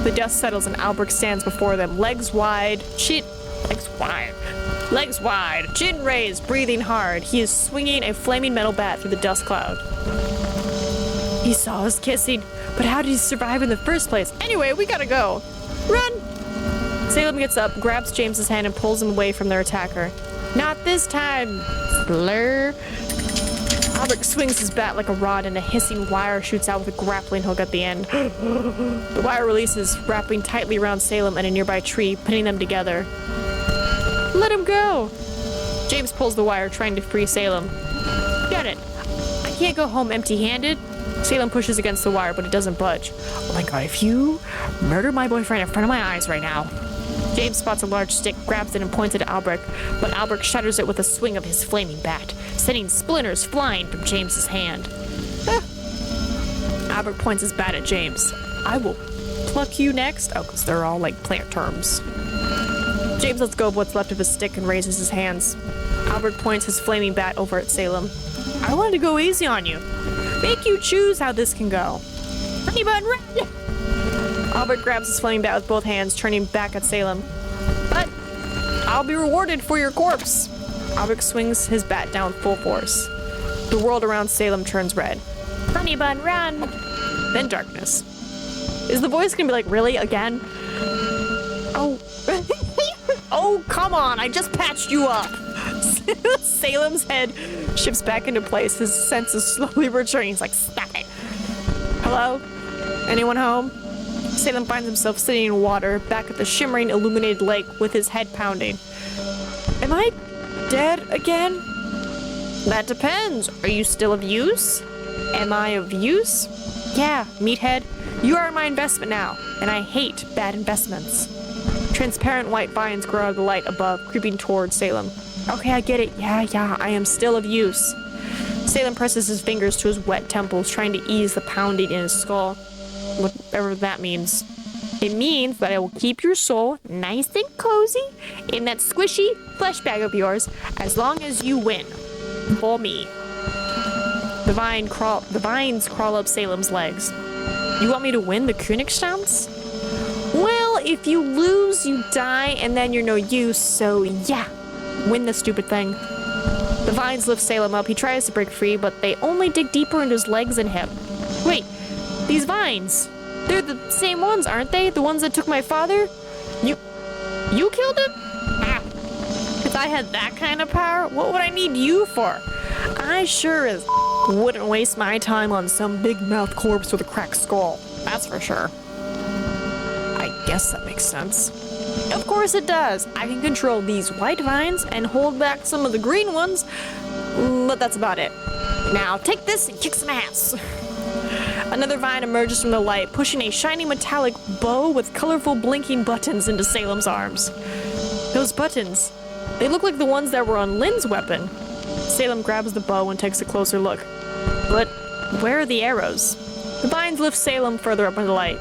The dust settles and Albrecht stands before them, legs wide, chin raised, breathing hard. He is swinging a flaming metal bat through the dust cloud. He saw us kissing, but how did he survive in the first place? Anyway, we gotta go. Run! Salem gets up, grabs James's hand, and pulls him away from their attacker. Not this time, Blur. Albrecht swings his bat like a rod, and a hissing wire shoots out with a grappling hook at the end. The wire releases, wrapping tightly around Salem and a nearby tree, pinning them together. Let him go! James pulls the wire, trying to free Salem. Get it! I can't go home empty-handed. Salem pushes against the wire, but it doesn't budge. Oh my god, if you murder my boyfriend in front of my eyes right now. James spots a large stick, grabs it, and points it at Albrecht, but Albrecht shatters it with a swing of his flaming bat, sending splinters flying from James's hand. Albrecht points his bat at James. I will pluck you next. Oh, because they're all like plant terms. James lets go of what's left of his stick and raises his hands. Albrecht points his flaming bat over at Salem. I wanted to go easy on you. Make you choose how this can go. Honey bun, red! Albrecht grabs his flaming bat with both hands, turning back at Salem. But I'll be rewarded for your corpse. Albrecht swings his bat down full force. The world around Salem turns red. Honey bun, run! Then darkness. Is the voice gonna be like, really, again? Oh. Oh, come on, I just patched you up. Salem's head shifts back into place, his senses slowly returning. He's like, stop it. Hello? Anyone home? Salem finds himself sitting in water, back at the shimmering, illuminated lake with his head pounding. Am I dead again? That depends. Are you still of use? Am I of use? Yeah, meathead. You are my investment now, and I hate bad investments. Transparent white vines grow out of the light above, creeping toward Salem. Okay, I get it. Yeah, I am still of use. Salem presses his fingers to his wet temples, trying to ease the pounding in his skull. Whatever that means. It means that I will keep your soul nice and cozy in that squishy flesh bag of yours as long as you win. For me. The vines crawl up Salem's legs. You want me to win the Königstanz? Well, if you lose, you die, and then you're no use, so yeah. Win the stupid thing. The vines lift Salem up. He tries to break free, but they only dig deeper into his legs and hip. Wait, these vines. They're the same ones, aren't they? The ones that took my father? You killed him? Ah. If I had that kind of power, what would I need you for? I sure as wouldn't waste my time on some big mouth corpse with a cracked skull. That's for sure. I guess that makes sense. Of course it does. I can control these white vines and hold back some of the green ones, but that's about it. Now take this and kick some ass. Another vine emerges from the light, pushing a shiny metallic bow with colorful blinking buttons into Salem's arms. Those buttons, they look like the ones that were on Lynn's weapon. Salem grabs the bow and takes a closer look. But where are the arrows? The vines lift Salem further up into the light.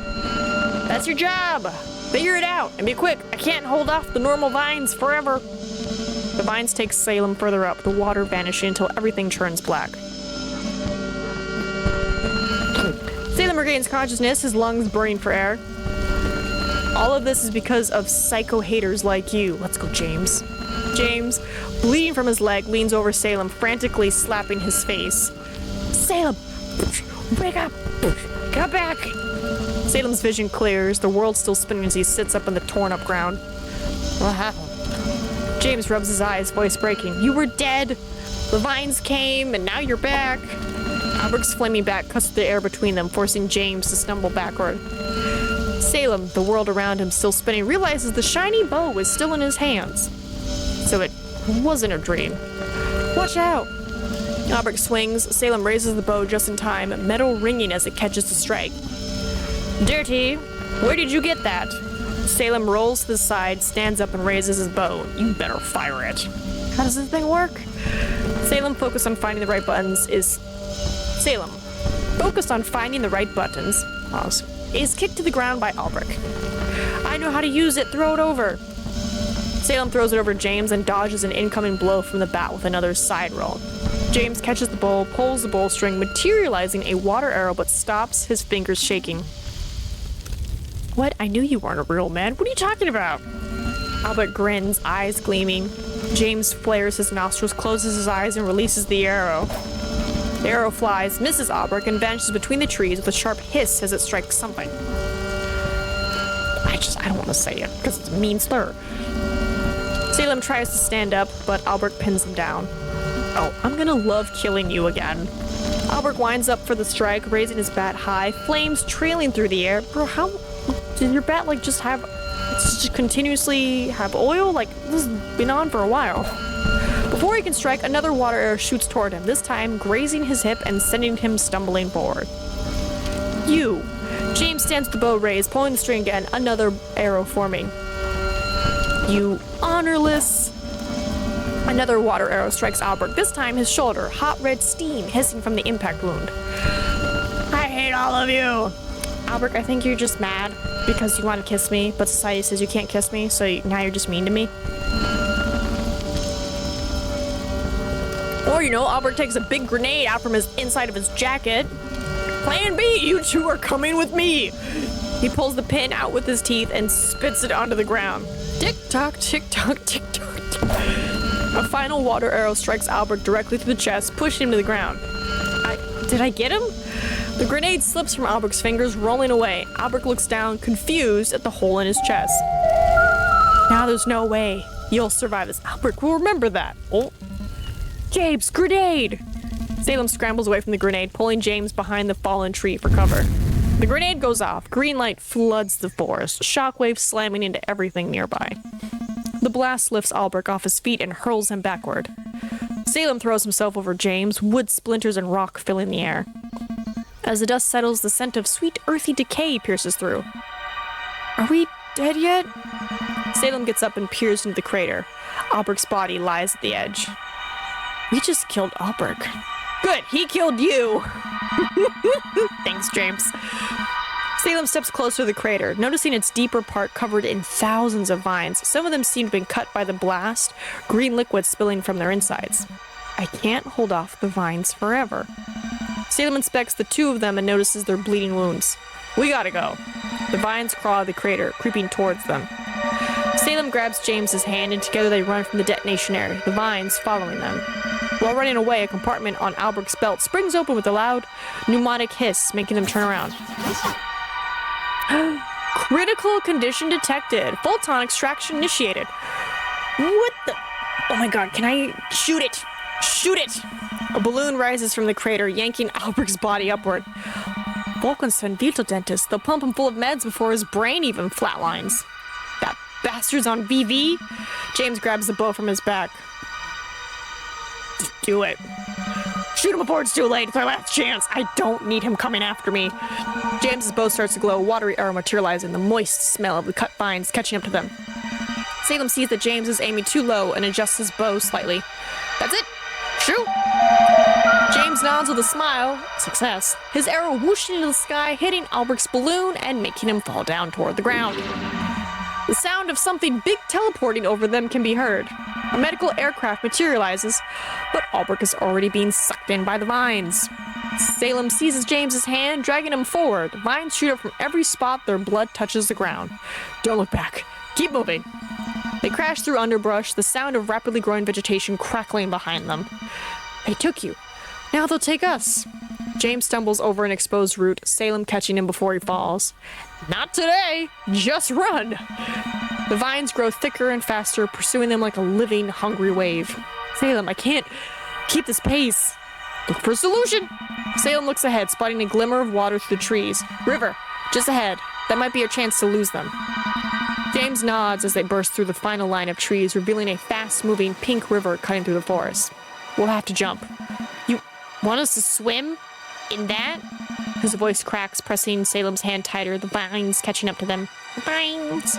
That's your job! Figure it out, and be quick. I can't hold off the normal vines forever. The vines take Salem further up, the water vanishing until everything turns black. Salem regains consciousness, his lungs burning for air. All of this is because of psycho haters like you. Let's go, James. James, bleeding from his leg, leans over Salem, frantically slapping his face. Salem! Wake up! Come back! Salem's vision clears, the world still spinning as he sits up on the torn up ground. What happened? James rubs his eyes, voice breaking. You were dead! The vines came, and now you're back! Albrecht's flaming bat cuts through the air between them, forcing James to stumble backward. Salem, the world around him still spinning, realizes the shiny bow is still in his hands. So it wasn't a dream. Watch out! Albrecht swings, Salem raises the bow just in time, metal ringing as it catches the strike. Dirty, where did you get that? Salem rolls to the side, stands up, and raises his bow. You better fire it. How does this thing work? Salem, focused on finding the right buttons, is kicked to the ground by Albrecht. I know how to use it. Throw it over. Salem throws it over James and dodges an incoming blow from the bat with another side roll. James catches the bow, pulls the bowstring, materializing a water arrow, but stops, his fingers shaking. What? I knew you weren't a real man. What are you talking about? Albert grins, eyes gleaming. James flares his nostrils, closes his eyes, and releases the arrow. The arrow flies, misses Albrecht, and vanishes between the trees with a sharp hiss as it strikes something. I don't want to say it, because it's a mean slur. Salem tries to stand up, but Albrecht pins him down. Oh, I'm gonna love killing you again. Albrecht winds up for the strike, raising his bat high, flames trailing through the air. Bro, how did your bat just continuously have oil? Like, this has been on for a while. Before he can strike, another water arrow shoots toward him, this time grazing his hip and sending him stumbling forward. You! James stands with the bow raised, pulling the string again, another arrow forming. You honorless! Another water arrow strikes Albrecht, this time his shoulder, hot red steam hissing from the impact wound. I hate all of you! Albrecht, I think you're just mad because you want to kiss me, but society says you can't kiss me, so now you're just mean to me. Or, Albrecht takes a big grenade out from inside of his jacket. Plan B, you two are coming with me. He pulls the pin out with his teeth and spits it onto the ground. Tick-tock, tick-tock, tick-tock. A final water arrow strikes Albrecht directly through the chest, pushing him to the ground. Did I get him? The grenade slips from Albrecht's fingers, rolling away. Albrecht looks down, confused at the hole in his chest. Now there's no way you'll survive this. Albrecht will remember that. Oh. James, grenade! Salem scrambles away from the grenade, pulling James behind the fallen tree for cover. The grenade goes off. Green light floods the forest, shockwaves slamming into everything nearby. The blast lifts Albrecht off his feet and hurls him backward. Salem throws himself over James, wood splinters and rock filling the air. As the dust settles, the scent of sweet, earthy decay pierces through. Are we dead yet? Salem gets up and peers into the crater. Albrecht's body lies at the edge. We just killed Albrecht. Good, he killed you! Thanks, James. Salem steps closer to the crater, noticing its deeper part covered in thousands of vines. Some of them seem to have been cut by the blast, green liquid spilling from their insides. I can't hold off the vines forever. Salem inspects the two of them and notices their bleeding wounds. We gotta go. The vines crawl out of the crater, creeping towards them. Salem grabs James's hand and together they run from the detonation area, the vines following them. While running away, a compartment on Albrecht's belt springs open with a loud pneumatic hiss, making them turn around. Critical condition detected. Photon extraction initiated. What the? Oh my god, can I shoot it? Shoot it! A balloon rises from the crater, yanking Albrecht's body upward. Volkenson Vito dentist. They'll pump him full of meds before his brain even flatlines. That bastard's on VV. James grabs the bow from his back. Do it. Shoot him before it's too late. It's our last chance. I don't need him coming after me. James's bow starts to glow, watery arrow materializing, the moist smell of the cut vines catching up to them. Salem sees that James is aiming too low and adjusts his bow slightly. That's it. Shoot. James nods with a smile. Success. His arrow whooshing into the sky, hitting Albrecht's balloon and making him fall down toward the ground. The sound of something big teleporting over them can be heard. A medical aircraft materializes, but Albrecht is already being sucked in by the vines. Salem seizes James's hand, dragging him forward. Vines shoot up from every spot their blood touches the ground. Don't look back. Keep moving. They crash through underbrush, the sound of rapidly growing vegetation crackling behind them. They took you. Now they'll take us. James stumbles over an exposed root, Salem catching him before he falls. Not today! Just run! The vines grow thicker and faster, pursuing them like a living, hungry wave. Salem, I can't keep this pace. Look for a solution! Salem looks ahead, spotting a glimmer of water through the trees. River, just ahead. That might be our chance to lose them. James nods as they burst through the final line of trees, revealing a fast-moving pink river cutting through the forest. We'll have to jump. You want us to swim? In that? His voice cracks, pressing Salem's hand tighter, the vines catching up to them. Vines!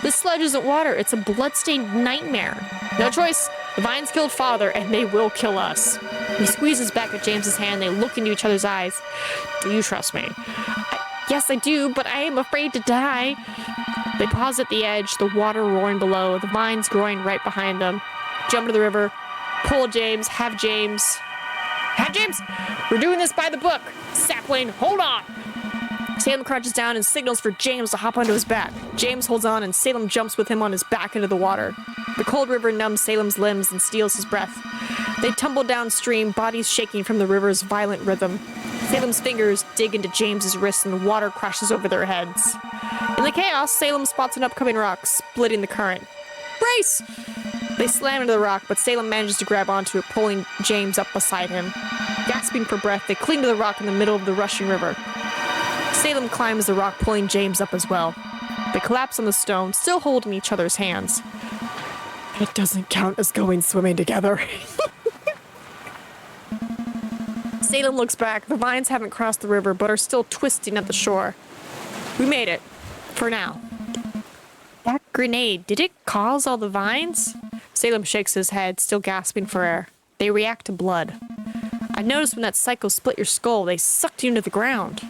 This sludge isn't water, it's a bloodstained nightmare. No choice. The vines killed Father, and they will kill us. He squeezes back at James's hand. They look into each other's eyes. Do you trust me? Yes, I do, but I am afraid to die. They pause at the edge, the water roaring below, the vines growing right behind them. Jump into the river, pull James, have James. Have James! We're doing this by the book! Sapling, hold on! Salem crouches down and signals for James to hop onto his back. James holds on and Salem jumps with him on his back into the water. The cold river numbs Salem's limbs and steals his breath. They tumble downstream, bodies shaking from the river's violent rhythm. Salem's fingers dig into James's wrists and the water crashes over their heads. In the chaos, Salem spots an upcoming rock, splitting the current. Brace! They slam into the rock, but Salem manages to grab onto it, pulling James up beside him. Gasping for breath, they cling to the rock in the middle of the rushing river. Salem climbs the rock, pulling James up as well. They collapse on the stone, still holding each other's hands. It doesn't count as going swimming together. Salem looks back. The vines haven't crossed the river, but are still twisting at the shore. We made it. For now. That grenade, did it cause all the vines? Salem shakes his head, still gasping for air. They react to blood. I noticed when that psycho split your skull, they sucked you into the ground.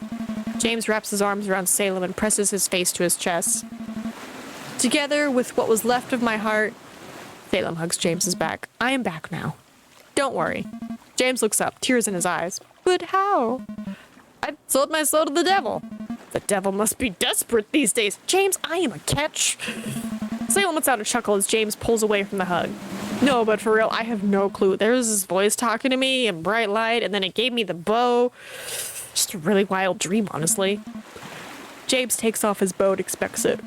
James wraps his arms around Salem and presses his face to his chest. Together with what was left of my heart, Salem hugs James's back. I am back now. Don't worry. James looks up, tears in his eyes. But how? I sold my soul to the devil. The devil must be desperate these days. James, I am a catch. Salem lets out a chuckle as James pulls away from the hug. No, but for real, I have no clue. There was this voice talking to me in bright light, and then it gave me the bow. Just a really wild dream, honestly. James takes off his bow and expects it.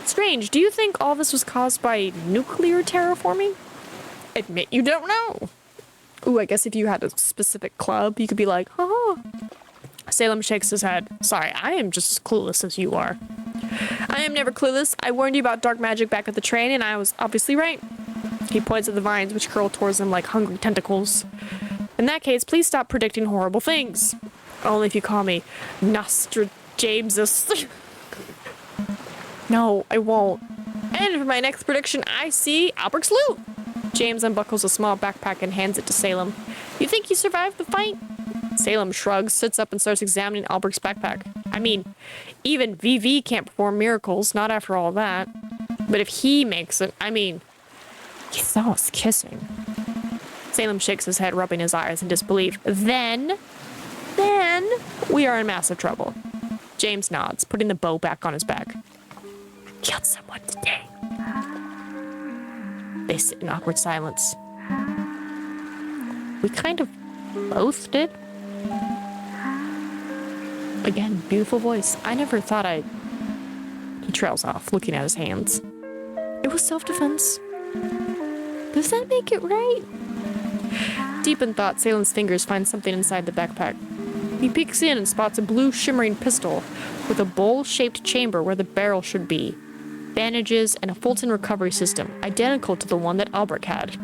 Strange, do you think all this was caused by nuclear terraforming? Admit you don't know. Ooh, I guess if you had a specific club, you could be like, huh. Salem shakes his head. Sorry, I am just as clueless as you are. I am never clueless. I warned you about dark magic back at the train, and I was obviously right. He points at the vines, which curl towards him like hungry tentacles. In that case, please stop predicting horrible things. Only if you call me Nostradamus. No, I won't. And for my next prediction, I see Albert's loot. James unbuckles a small backpack and hands it to Salem. You think you survived the fight? Salem shrugs, sits up, and starts examining Albert's backpack. I mean, even VV can't perform miracles, not after all that. But if he makes it, I mean, he saw us kissing. Salem shakes his head, rubbing his eyes in disbelief. Then we are in massive trouble. James nods, putting the bow back on his back. Killed someone today. They sit in awkward silence. We kind of both did. Again, beautiful voice. I never thought I'd... He trails off, looking at his hands. It was self-defense. Does that make it right? Deep in thought, Salem's fingers find something inside the backpack. He peeks in and spots a blue shimmering pistol with a bowl-shaped chamber where the barrel should be. Bandages and a Fulton recovery system, identical to the one that Albert had.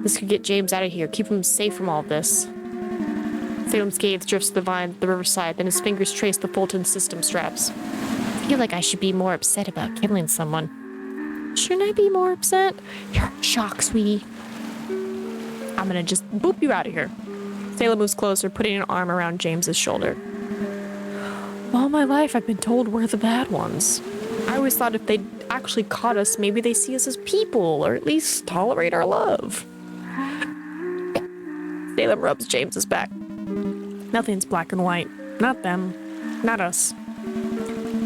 This could get James out of here, keep him safe from all this. Salem's gaze drifts to the vine at the riverside, then his fingers trace the Fulton system straps. I feel like I should be more upset about killing someone. Shouldn't I be more upset? You're in shock, sweetie. I'm gonna just boop you out of here. Salem moves closer, putting an arm around James's shoulder. All my life I've been told we're the bad ones. I always thought if they actually caught us, maybe they see us as people, or at least tolerate our love. Salem rubs James's back. Nothing's black and white. Not them. Not us.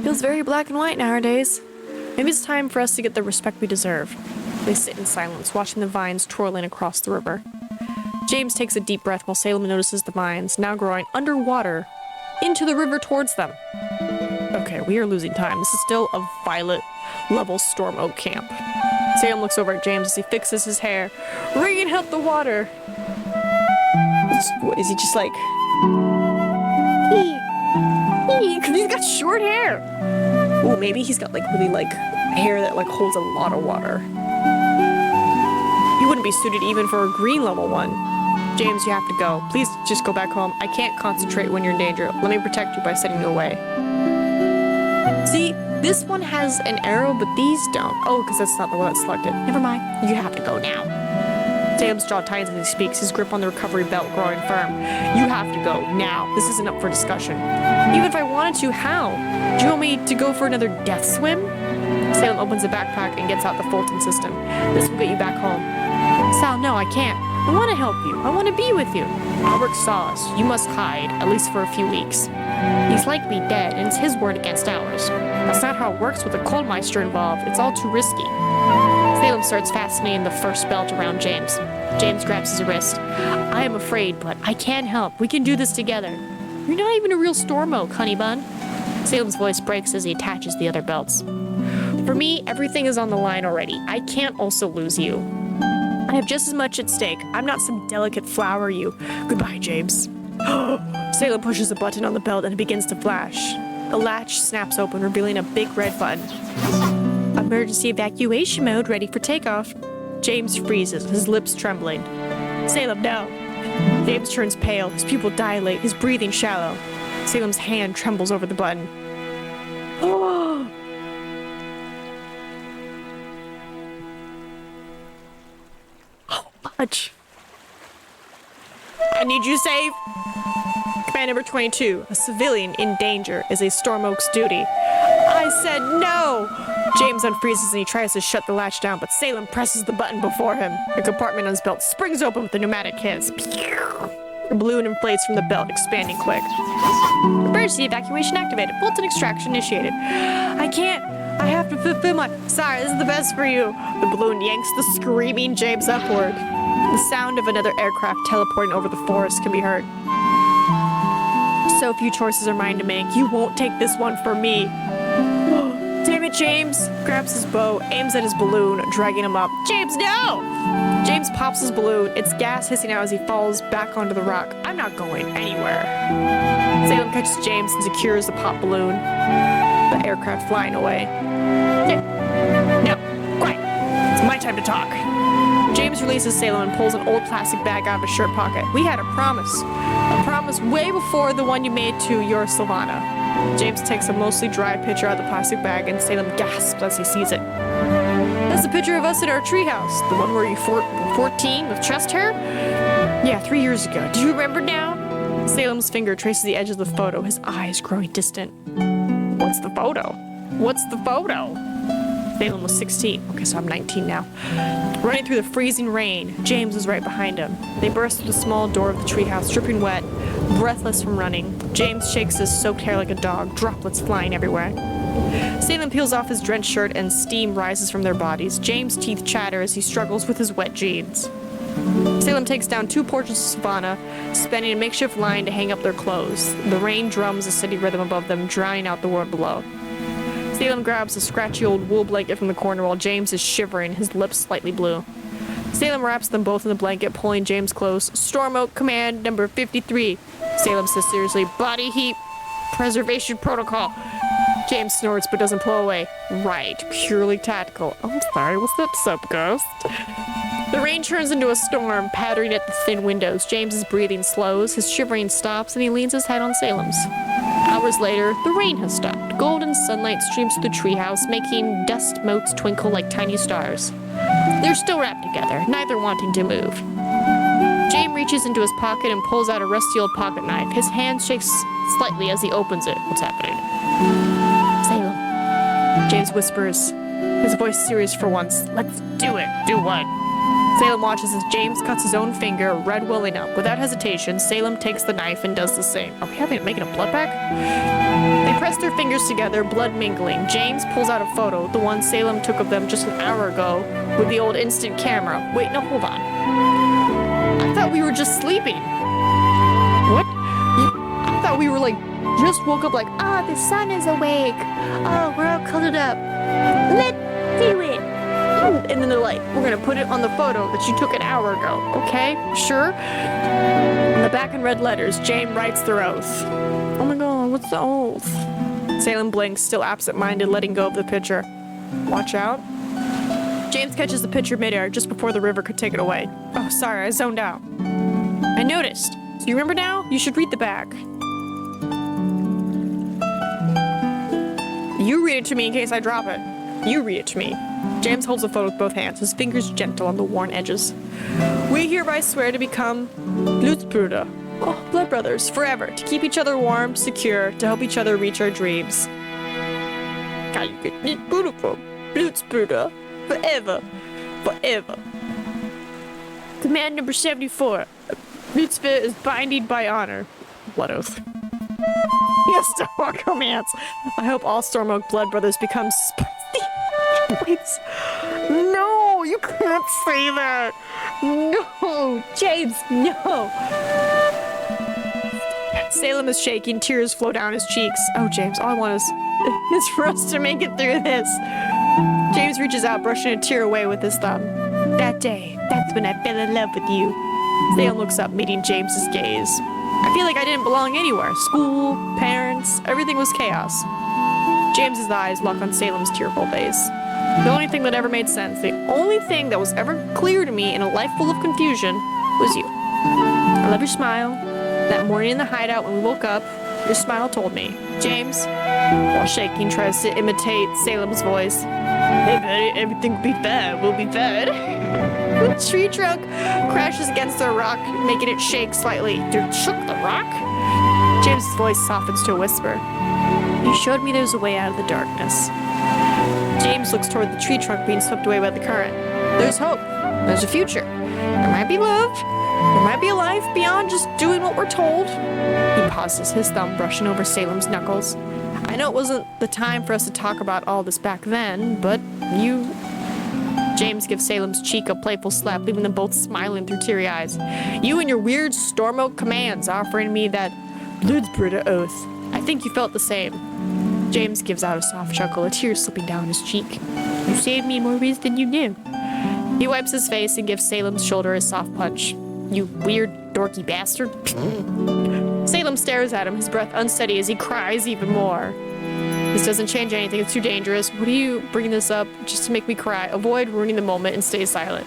Feels very black and white nowadays. Maybe it's time for us to get the respect we deserve. They sit in silence, watching the vines twirling across the river. James takes a deep breath while Salem notices the vines, now growing underwater, into the river towards them. Okay, we are losing time. This is still a violet-level Storm Oak camp. Salem looks over at James as he fixes his hair, wringing out the water. What, is he just like... Because he's got short hair. Ooh, maybe he's got like really like hair that like holds a lot of water. He wouldn't be suited even for a green level one. James, you have to go. Please just go back home. I can't concentrate when you're in danger. Let me protect you by setting you away. See, this one has an arrow, but these don't. Oh, because that's not the one that's selected. Never mind. You have to go now. Salem's jaw tightens as he speaks, his grip on the recovery belt growing firm. You have to go now. This isn't up for discussion. Even if I wanted to, how? Do you want me to go for another death swim? Salem opens the backpack and gets out the Fulton system. This will get you back home. Sal, no, I can't. I want to help you. I want to be with you. Albert saw us. You must hide, at least for a few weeks. He's likely dead, and it's his word against ours. That's not how it works with a coal meister involved. It's all too risky. Salem starts fastening the first belt around James. James grabs his wrist. I am afraid, but I can help. We can do this together. You're not even a real storm oak, honey bun. Salem's voice breaks as he attaches the other belts. For me, everything is on the line already. I can't also lose you. I have just as much at stake. I'm not some delicate flower you. Goodbye, James. Salem pushes a button on the belt and it begins to flash. A latch snaps open, revealing a big red button. Emergency evacuation mode ready for takeoff. James freezes, his lips trembling. Salem, no. James turns pale, his pupil dilate, his breathing shallow. Salem's hand trembles over the button. Oh! Much. I need you safe. Command number 22. A civilian in danger is a Storm Oak's duty. I said no! James unfreezes and he tries to shut the latch down, but Salem presses the button before him. The compartment on his belt springs open with a pneumatic hiss. The balloon inflates from the belt, expanding quick. Emergency evacuation activated. Fulton extraction initiated. I can't. I have to fulfill my... Sorry, this is the best for you. The balloon yanks the screaming James upward. The sound of another aircraft teleporting over the forest can be heard. So few choices are mine to make. You won't take this one for me. Damn it, James. Grabs his bow, aims at his balloon, dragging him up. James, no! James pops his balloon, its gas hissing out as he falls back onto the rock. I'm not going anywhere. Salem catches James and secures the pop balloon. The aircraft flying away. No, quiet. It's my time to talk. James releases Salem and pulls an old plastic bag out of his shirt pocket. We had a promise. A promise way before the one you made to your Sylvana. James takes a mostly dry picture out of the plastic bag and Salem gasps as he sees it. That's the picture of us at our treehouse. The one where you 14 with chest hair? Yeah, 3 years ago. Do you remember now? Salem's finger traces the edge of the photo, his eyes growing distant. What's the photo? What's the photo? Salem was 16. Okay, so I'm 19 now. Running through the freezing rain, James was right behind him. They burst through the small door of the treehouse, dripping wet, breathless from running. James shakes his soaked hair like a dog, droplets flying everywhere. Salem peels off his drenched shirt and steam rises from their bodies. James' teeth chatter as he struggles with his wet jeans. Salem takes down 2 portraits of Savannah, spanning a makeshift line to hang up their clothes. The rain drums a steady rhythm above them, drowning out the world below. Salem grabs a scratchy old wool blanket from the corner while James is shivering, his lips slightly blue. Salem wraps them both in the blanket, pulling James close. Storm Oak Command number 53. Salem says seriously, body heat preservation protocol. James snorts but doesn't pull away. Right, purely tactical. I'm sorry, what's up, ghost? The rain turns into a storm, pattering at the thin windows. James's breathing slows, his shivering stops, and he leans his head on Salem's. Hours later, the rain has stopped. Golden sunlight streams through the treehouse, making dust motes twinkle like tiny stars. They're still wrapped together, neither wanting to move. James reaches into his pocket and pulls out a rusty old pocket knife. His hand shakes slightly as he opens it. What's happening? Salem. James whispers, his voice serious for once. Let's do it. Do what? Salem watches as James cuts his own finger, red welling up. Without hesitation, Salem takes the knife and does the same. Are we making a blood pact? They press their fingers together, blood mingling. James pulls out a photo, the one Salem took of them just an hour ago, with the old instant camera. Wait, no, hold on. I thought we were just sleeping. What? I thought we were just woke up The sun is awake. Oh, we're all cuddled up. Let's do it. and then they're like, we're gonna put it on the photo that you took an hour ago. Okay, sure? On the back in red letters, James writes their oath. Oh my god, what's the oath? Salem blinks, still absent-minded, letting go of the picture. Watch out. James catches the picture midair just before the river could take it away. Oh, sorry, I zoned out. noticed. So you remember now? You should read the back. You read it to me in case I drop it. You read it to me. James holds the photo with both hands, his fingers gentle on the worn edges. We hereby swear to become Blutsbruder, blood brothers, forever, to keep each other warm, secure, to help each other reach our dreams. God, you beautiful. Blutsbruder, forever, forever. Command number 74. Blutsbruder is binding by honor. Blood oath. Yes, Storm commands. I hope all Storm Oak blood brothers become Please. No, you can't say that. No, James, no. Salem is shaking, tears flow down his cheeks. Oh, James, all I want is for us to make it through this. James reaches out, brushing a tear away with his thumb. That day, that's when I fell in love with you. Salem looks up, meeting James's gaze. I feel like I didn't belong anywhere. School, parents, everything was chaos. James's eyes lock on Salem's tearful face. The only thing that ever made sense, the only thing that was ever clear to me in a life full of confusion was you. I love your smile. That morning in the hideout when we woke up, your smile told me. James, while shaking, tries to imitate Salem's voice. Hey, buddy, everything will be fine. We'll be fine. The tree trunk crashes against the rock, making it shake slightly. You shook the rock? James's voice softens to a whisper. You showed me there's a way out of the darkness. James looks toward the tree trunk being swept away by the current. There's hope. There's a future. There might be love. There might be a life beyond just doing what we're told. He pauses, his thumb brushing over Salem's knuckles. I know it wasn't the time for us to talk about all this back then, but you... James gives Salem's cheek a playful slap, leaving them both smiling through teary eyes. You and your weird Storm Oak commands offering me that Blutsbruder oath. I think you felt the same. James gives out a soft chuckle, a tear slipping down his cheek. You saved me in more ways than you knew. He wipes his face and gives Salem's shoulder a soft punch. You weird, dorky bastard. Salem stares at him, his breath unsteady as he cries even more. This doesn't change anything, it's too dangerous. What are you bringing this up just to make me cry? Avoid ruining the moment and stay silent.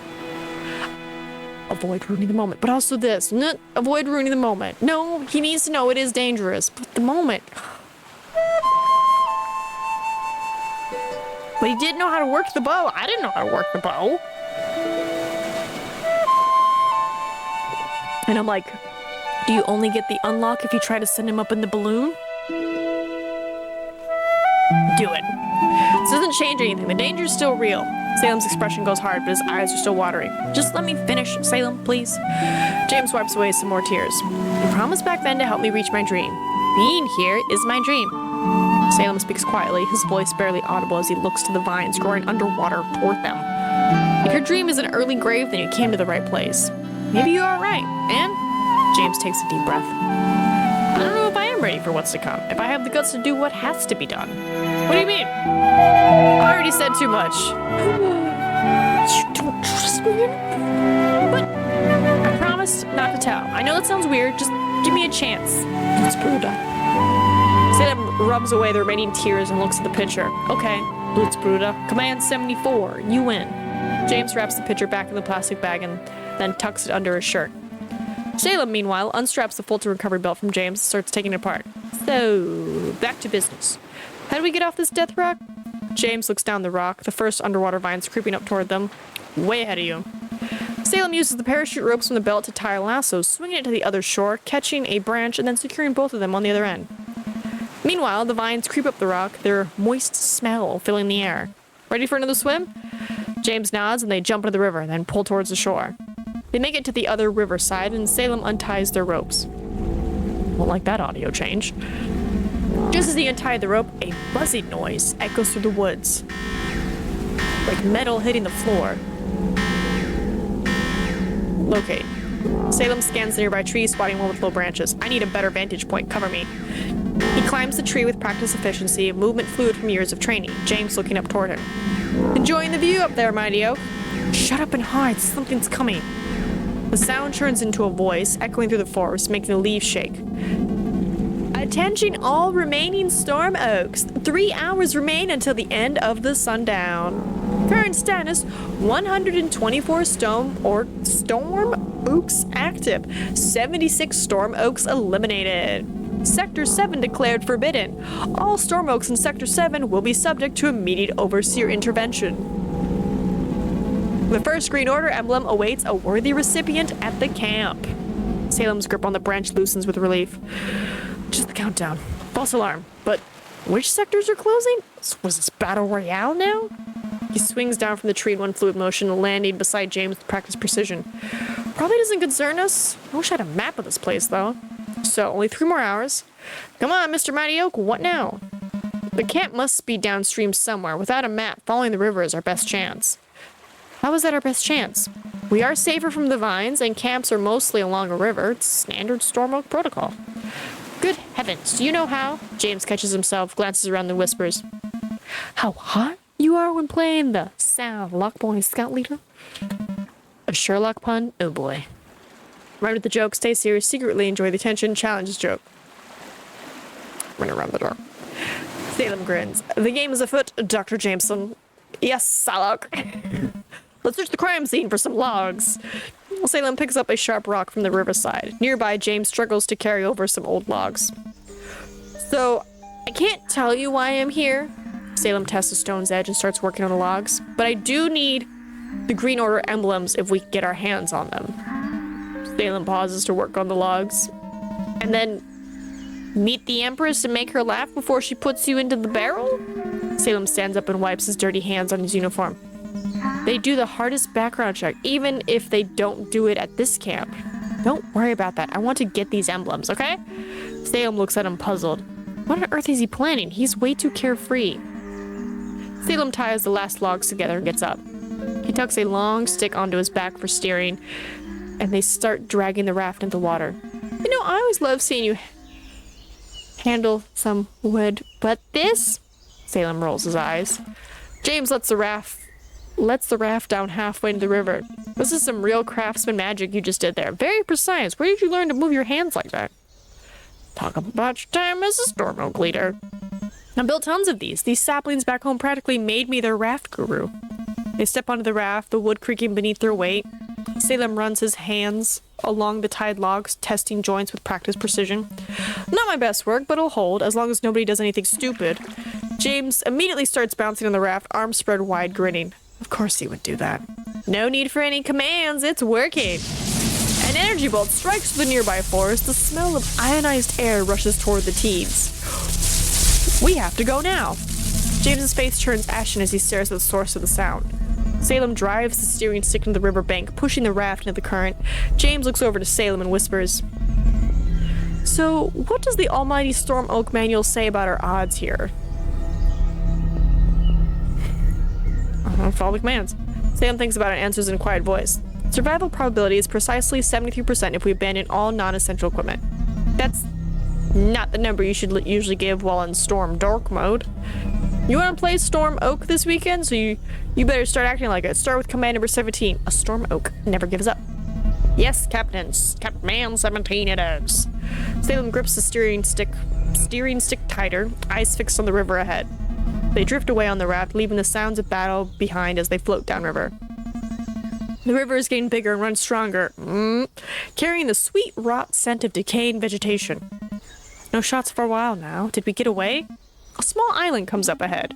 Avoid ruining the moment, but also this. Avoid ruining the moment. No, he needs to know it is dangerous, but the moment... But he did know how to work the bow. I didn't know how to work the bow. And I'm like, do you only get the unlock if you try to send him up in the balloon? Do it. This doesn't change anything. The danger's still real. Salem's expression goes hard, but his eyes are still watering. Just let me finish, Salem, please. James wipes away some more tears. You promised back then to help me reach my dream. Being here is my dream. Salem speaks quietly, his voice barely audible as he looks to the vines growing underwater toward them. If your dream is an early grave, then you came to the right place. Maybe you are right. And James takes a deep breath. I don't know if I am ready for what's to come, if I have the guts to do what has to be done. What do you mean? I already said too much. You don't trust me? But I promised not to tell. I know that sounds weird, just give me a chance. It's Bruda. Salem rubs away the remaining tears and looks at the picture. Okay, Blutsbruder. Command 74. You win. James wraps the picture back in the plastic bag and then tucks it under his shirt. Salem, meanwhile, unstraps the Fulton recovery belt from James and starts taking it apart. So, back to business. How do we get off this death rock? James looks down the rock, the first underwater vines creeping up toward them. Way ahead of you. Salem uses the parachute ropes from the belt to tie a lasso, swinging it to the other shore, catching a branch, and then securing both of them on the other end. Meanwhile, the vines creep up the rock, their moist smell filling the air. Ready for another swim? James nods and they jump into the river, then pull towards the shore. They make it to the other riverside and Salem unties their ropes. Won't like that audio change. Just as he untied the rope, a buzzing noise echoes through the woods. Like metal hitting the floor. Locate. Salem scans the nearby tree, spotting one with low branches. I need a better vantage point. Cover me. He climbs the tree with practiced efficiency, movement fluid from years of training. James looking up toward him. Enjoying the view up there, Mighty Oak? Shut up and hide. Something's coming. The sound turns into a voice, echoing through the forest, making the leaves shake. Attention all remaining Storm Oaks. 3 hours remain until the end of the sundown. Current status, 124 storm oaks active. 76 storm oaks eliminated. Sector 7 declared forbidden. All storm oaks in Sector 7 will be subject to immediate overseer intervention. The first Green Order emblem awaits a worthy recipient at the camp. Salem's grip on the branch loosens with relief. Just the countdown. False alarm. But which sectors are closing? Was this battle royale now? He swings down from the tree in one fluid motion, landing beside James with practiced precision. Probably doesn't concern us. I wish I had a map of this place, though. So, only 3 more hours. Come on, Mr. Mighty Oak, what now? The camp must be downstream somewhere. Without a map, following the river is our best chance. How is that our best chance? We are safer from the vines, and camps are mostly along a river. It's standard Storm Oak protocol. Good heavens, do you know how? James catches himself, glances around and whispers. How hot you are when playing the Sound Lockboy Scout Leader? A Sherlock pun? Oh boy. Run with the joke, stay serious, secretly enjoy the tension, challenge this joke. Run around the door. Salem grins. The game is afoot, Dr. Jameson. Yes, Salak. Let's search the crime scene for some logs. Salem picks up a sharp rock from the riverside. Nearby, James struggles to carry over some old logs. So, I can't tell you why I'm here. Salem tests the stone's edge and starts working on the logs. But I do need the Green Order emblems if we get our hands on them. Salem pauses to work on the logs. And then meet the Empress and make her laugh before she puts you into the barrel? Salem stands up and wipes his dirty hands on his uniform. They do the hardest background check, even if they don't do it at this camp. Don't worry about that. I want to get these emblems, okay? Salem looks at him puzzled. What on earth is he planning? He's way too carefree. Salem ties the last logs together and gets up. He tucks a long stick onto his back for steering, and they start dragging the raft into the water. You know, I always love seeing you handle some wood, but this? Salem rolls his eyes. James lets the raft down halfway into the river. This is some real craftsman magic you just did there. Very precise. Where did you learn to move your hands like that? Talk about your time as a Storm Oak leader. I built tons of these. These saplings back home practically made me their raft guru. They step onto the raft, the wood creaking beneath their weight. Salem runs his hands along the tied logs, testing joints with practiced precision. Not my best work, but it'll hold, as long as nobody does anything stupid. James immediately starts bouncing on the raft, arms spread wide, grinning. Of course he would do that. No need for any commands, it's working. An energy bolt strikes the nearby forest. The smell of ionized air rushes toward the teens. We have to go now. James's face turns ashen as he stares at the source of the sound. Salem drives the steering stick into the riverbank, pushing the raft into the current. James looks over to Salem and whispers, So, what does the almighty Storm Oak manual say about our odds here? Follow the commands. Salem thinks about it and answers in a quiet voice. Survival probability is precisely 73% if we abandon all non-essential equipment. That's not the number you should usually give while in Storm Dark mode. You want to play Storm Oak this weekend? So you better start acting like it. Start with command number 17. A Storm Oak never gives up. Yes, Captain. Captain 17 it is. Salem grips the steering stick tighter, eyes fixed on the river ahead. They drift away on the raft, leaving the sounds of battle behind as they float downriver. The river is getting bigger and runs stronger, carrying the sweet rot scent of decaying vegetation. No shots for a while now. Did we get away? A small island comes up ahead.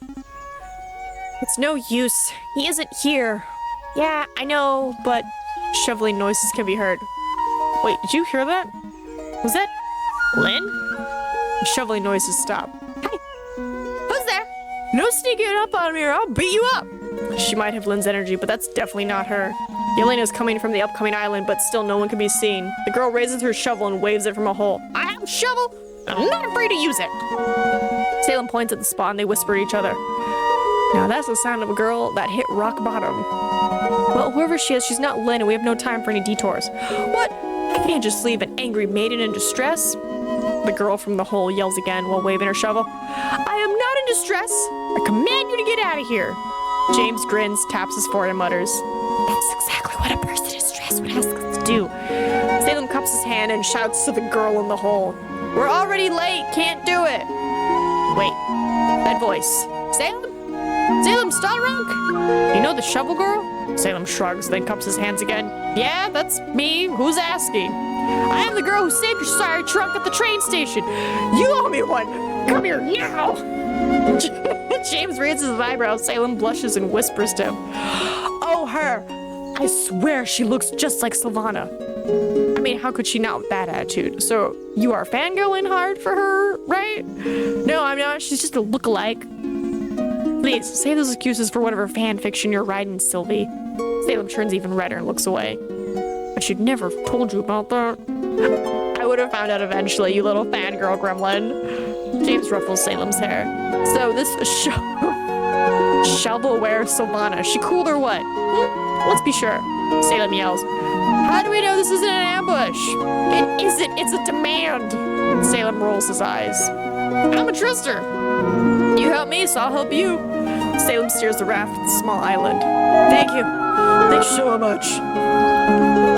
It's no use. He isn't here. Yeah, I know, but shoveling noises can be heard. Wait, did you hear that? Was that Lynn? The shoveling noises stop. Hi. Who's there? No sneaking up on me or I'll beat you up. She might have Lynn's energy, but that's definitely not her. Yelena's coming from the upcoming island, but still no one can be seen. The girl raises her shovel and waves it from a hole. I have a shovel. I'm not afraid to use it. Salem points at the spot and they whisper to each other. Now that's the sound of a girl that hit rock bottom. Well, whoever she is, she's not Lynn and we have no time for any detours. What? I can't just leave an angry maiden in distress. The girl from the hole yells again while waving her shovel. I am not in distress. I command you to get out of here. James grins, taps his forehead and mutters. That's exactly what a person in distress would ask us to do. Salem cups his hand and shouts to the girl in the hole. We're already late, can't do it. Wait, that voice. Salem? Salem Stallrunk? You know the shovel girl? Salem shrugs, then cups his hands again. Yeah, that's me. Who's asking? I am the girl who saved your sorry trunk at the train station. You owe me one. Come here now. James raises his eyebrows. Salem blushes and whispers to him. Oh, her. I swear she looks just like Sylvana. I mean, how could she not with that attitude? So, you are fangirling hard for her, right? No, I'm not. She's just a lookalike. Please, save those excuses for whatever fan fiction you're writing, Sylvie. Salem turns even redder and looks away. I should never have told you about that. I would have found out eventually, you little fangirl gremlin. James ruffles Salem's hair. So this shovelware Sylvana, she cool or what? Let's be sure. Salem yells. How do we know this isn't an ambush? It isn't, it's a demand. Salem rolls his eyes. I'm a truster. You help me, so I'll help you. Salem steers the raft to the small island. Thank you. Thanks so much.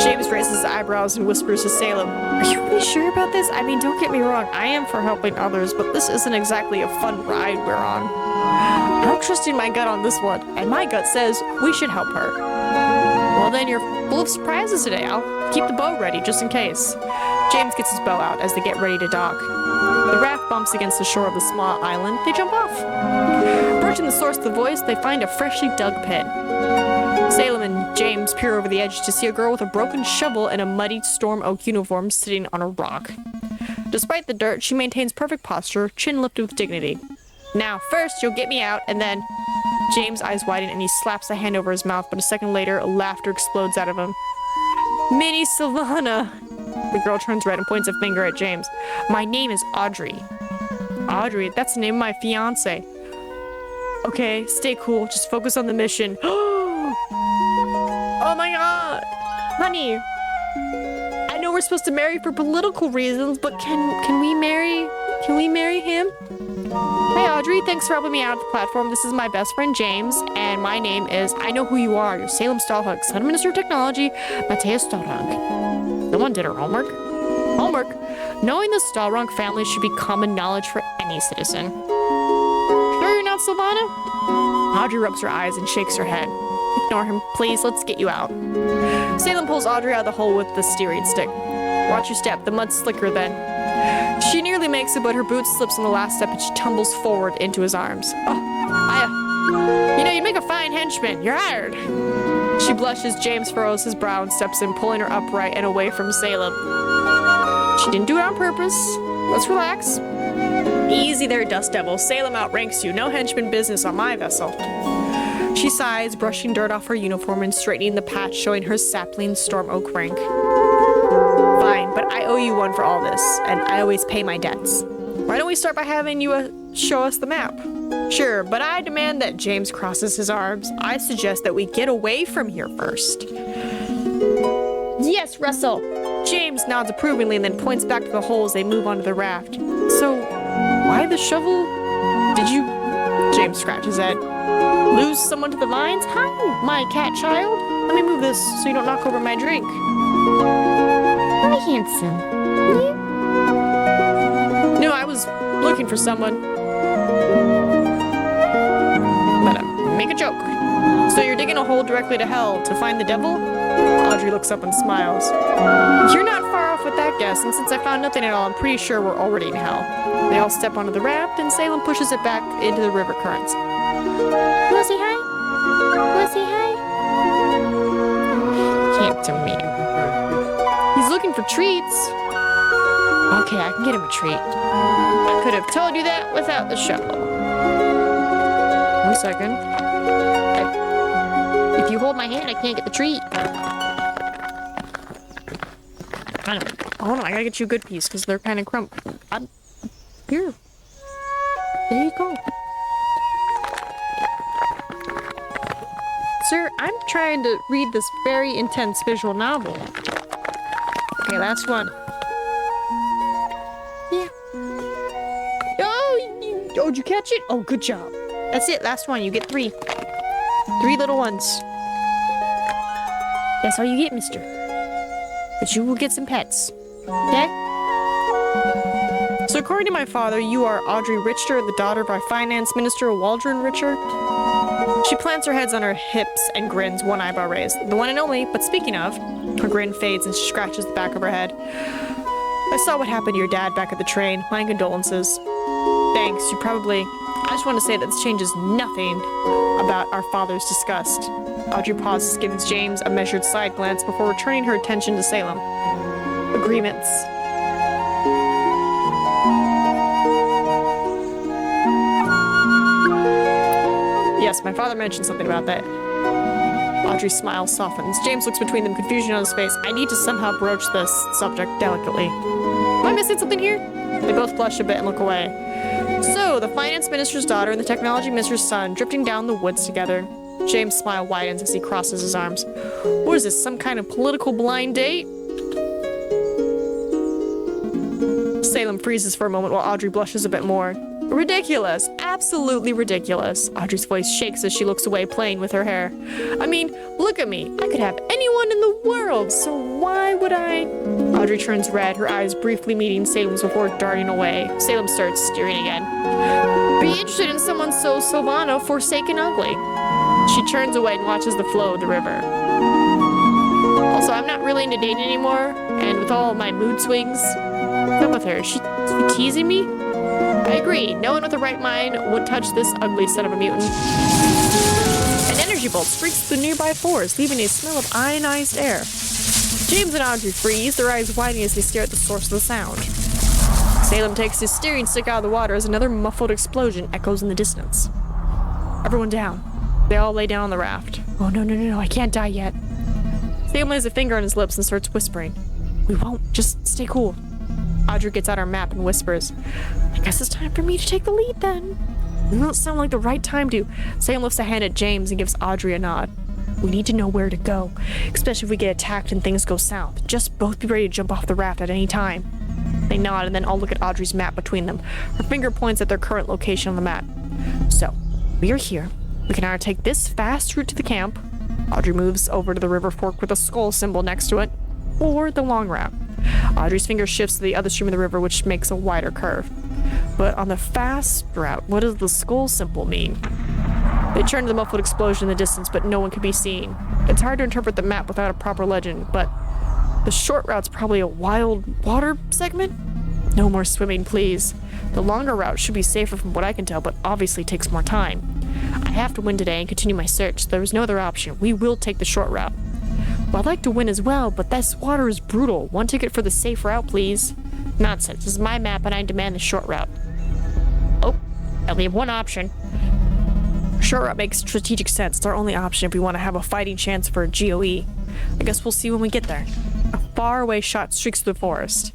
James raises his eyebrows and whispers to Salem, are you really sure about this? I mean, don't get me wrong, I am for helping others, but this isn't exactly a fun ride we're on. I'm trusting my gut on this one, and my gut says we should help her. Well, then you're full of surprises today. I'll keep the bow ready, just in case. James gets his bow out as they get ready to dock. The raft bumps against the shore of the small island. They jump off. Approaching the source of the voice, they find a freshly dug pit. Salem and James peer over the edge to see a girl with a broken shovel and a muddy storm oak uniform sitting on a rock. Despite the dirt, she maintains perfect posture, chin lifted with dignity. Now, first, you'll get me out, and then... James' eyes widen and he slaps a hand over his mouth, but a second later, laughter explodes out of him. Mini Sylvana! The girl turns red and points a finger at James. My name is Audrey. Audrey, that's the name of my fiance. Okay, stay cool. Just focus on the mission. Oh my god! Honey, I know we're supposed to marry for political reasons, but can we marry him? Hey Audrey, thanks for helping me out at the platform. This is my best friend James, and my name is, I know who you are, you're Salem Stallhug, Son of Minister of Technology, Matthias Stallhug. Someone did her homework. Homework? Knowing the Stallrunk family should be common knowledge for any citizen. Sure you're not Sylvana? Audrey rubs her eyes and shakes her head. Ignore him, please, let's get you out. Salem pulls Audrey out of the hole with the steering stick. Watch your step, the mud's slicker then. She nearly makes it, but her boot slips on the last step and she tumbles forward into his arms. You make a fine henchman. You're hired. She blushes, James furrows his brow and steps in, pulling her upright and away from Salem. She didn't do it on purpose. Let's relax. Easy there, Dust Devil. Salem outranks you. No henchman business on my vessel. She sighs, brushing dirt off her uniform and straightening the patch showing her sapling storm oak rank. Fine, but I owe you one for all this, and I always pay my debts. Why don't we start by having you show us the map? Sure, but I demand that James crosses his arms. I suggest that we get away from here first. Yes, Russell. James nods approvingly and then points back to the hole as they move onto the raft. So, why the shovel? Did you... James scratches his head. Lose someone to the vines? Hi, my cat child. Let me move this so you don't knock over my drink. Hi, handsome. No, I was looking for someone. But make a joke. So you're digging a hole directly to hell to find the devil? Audrey looks up and smiles. You're not far off with that guess, and since I found nothing at all, I'm pretty sure we're already in hell. They all step onto the raft, and Salem pushes it back into the river currents. Wanna say hi? Wanna say hi? Handsome man. He's looking for treats. Okay, I can get him a treat. I could have told you that without the shovel. 1 second. If you hold my hand, I can't get the treat. Hold on, I gotta get you a good piece because they're kind of Here. There you go. Sir, I'm trying to read this very intense visual novel. Okay, last one. Yeah. Oh, did you catch it? Oh, good job. That's it, last one. You get 3. 3 little ones. That's all you get, mister. But you will get some pets. Okay? So according to my father, you are Audrey Richter, the daughter of our finance minister, Waldron Richter. She plants her heads on her hips and grins, one eyebrow raised. The one and only, but speaking of, her grin fades and she scratches the back of her head. I saw what happened to your dad back at the train. My condolences. Thanks, you probably... I just want to say that this changes nothing about our father's disgust. Audrey pauses, giving James a measured side glance before returning her attention to Salem. Agreements. Yes, my father mentioned something about that. Audrey's smile softens. James looks between them, confusion on his face. I need to somehow broach this subject delicately. Am I missing something here? They both blush a bit and look away. So, the finance minister's daughter and the technology minister's son drifting down the woods together. James' smile widens as he crosses his arms. What is this, some kind of political blind date? Salem freezes for a moment while Audrey blushes a bit more. Ridiculous. Absolutely ridiculous. Audrey's voice shakes as she looks away, playing with her hair. I mean, look at me. I could have anyone in the world, so why would I? Audrey turns red, her eyes briefly meeting Salem's before darting away. Salem starts steering again. Be interested in someone so Silvano, forsaken ugly. She turns away and watches the flow of the river. Also, I'm not really into dating anymore, and with all my mood swings, what's up with her? Is she teasing me? I agree. No one with the right mind would touch this ugly son of a mutant. An energy bolt streaks through the nearby forest, leaving a smell of ionized air. James and Audrey freeze, their eyes widening as they stare at the source of the sound. Salem takes his steering stick out of the water as another muffled explosion echoes in the distance. Everyone down. They all lay down on the raft. Oh, no, I can't die yet. Salem lays a finger on his lips and starts whispering. We won't. Just stay cool. Audrey gets out her map and whispers, I guess it's time for me to take the lead then. Doesn't that sound like the right time to? Salem lifts a hand at James and gives Audrey a nod. We need to know where to go, especially if we get attacked and things go south. Just both be ready to jump off the raft at any time. They nod and then all look at Audrey's map between them. Her finger points at their current location on the map. So, we are here. We can either take this fast route to the camp. Audrey moves over to the river fork with a skull symbol next to it, or the long route. Audrey's finger shifts to the other stream of the river, which makes a wider curve. But on the fast route, what does the skull symbol mean? They turn to the muffled explosion in the distance, but no one can be seen. It's hard to interpret the map without a proper legend, but the short route's probably a wild water segment? No more swimming, please. The longer route should be safer from what I can tell, but obviously takes more time. I have to win today and continue my search. There is no other option. We will take the short route. Well, I'd like to win as well, but this water is brutal. One ticket for the safe route, please. Nonsense. This is my map and I demand the short route. Oh, I only have one option. Short route makes strategic sense. It's our only option if we want to have a fighting chance for a GOE. I guess we'll see when we get there. A faraway shot streaks through the forest.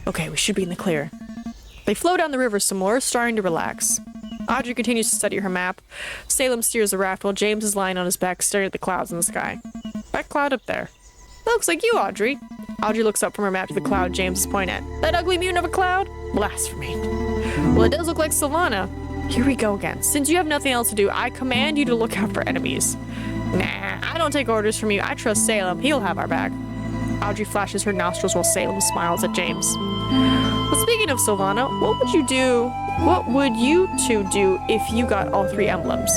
Okay, we should be in the clear. They flow down the river some more, starting to relax. Audrey continues to study her map. Salem steers the raft while James is lying on his back staring at the clouds in the sky. That cloud up there. That looks like you, Audrey. Audrey looks up from her map to the cloud James is pointing at. That ugly mutant of a cloud? Blasphemy. Well, it does look like Silvana. Here we go again. Since you have nothing else to do, I command you to look out for enemies. Nah, I don't take orders from you. I trust Salem. He'll have our back. Audrey flashes her nostrils while Salem smiles at James. But speaking of Silvana, what would you two do if you got all three emblems?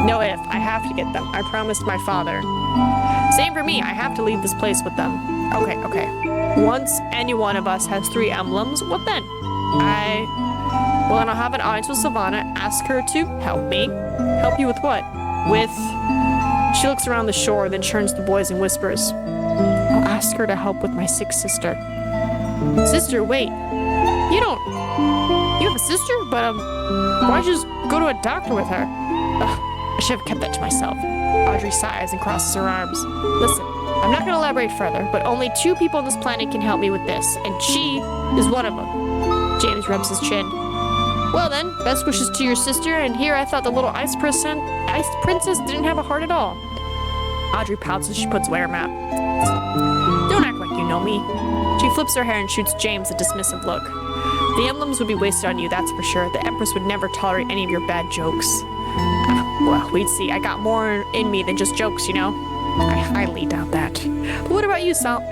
No if. I have to get them. I promised my father. Same for me. I have to leave this place with them. Okay. Once any one of us has 3 emblems, what then? Well, then I'll have an audience with Silvana, ask her to help me. Help you with what? She looks around the shore, then turns to the boys and whispers. I'll ask her to help with my sick sister. Sister, wait. You have a sister? But, why'd you just go to a doctor with her? Ugh, I should have kept that to myself. Audrey sighs and crosses her arms. Listen, I'm not going to elaborate further, but only 2 people on this planet can help me with this, and she is one of them. James rubs his chin. Well then, best wishes to your sister, and here I thought the little ice princess didn't have a heart at all. Audrey pouts as she puts away her map. Don't act like you know me. She flips her hair and shoots James a dismissive look. The emblems would be wasted on you, that's for sure. The Empress would never tolerate any of your bad jokes. Well, we'd see. I got more in me than just jokes, you know? I highly doubt that. But what about you, Salem?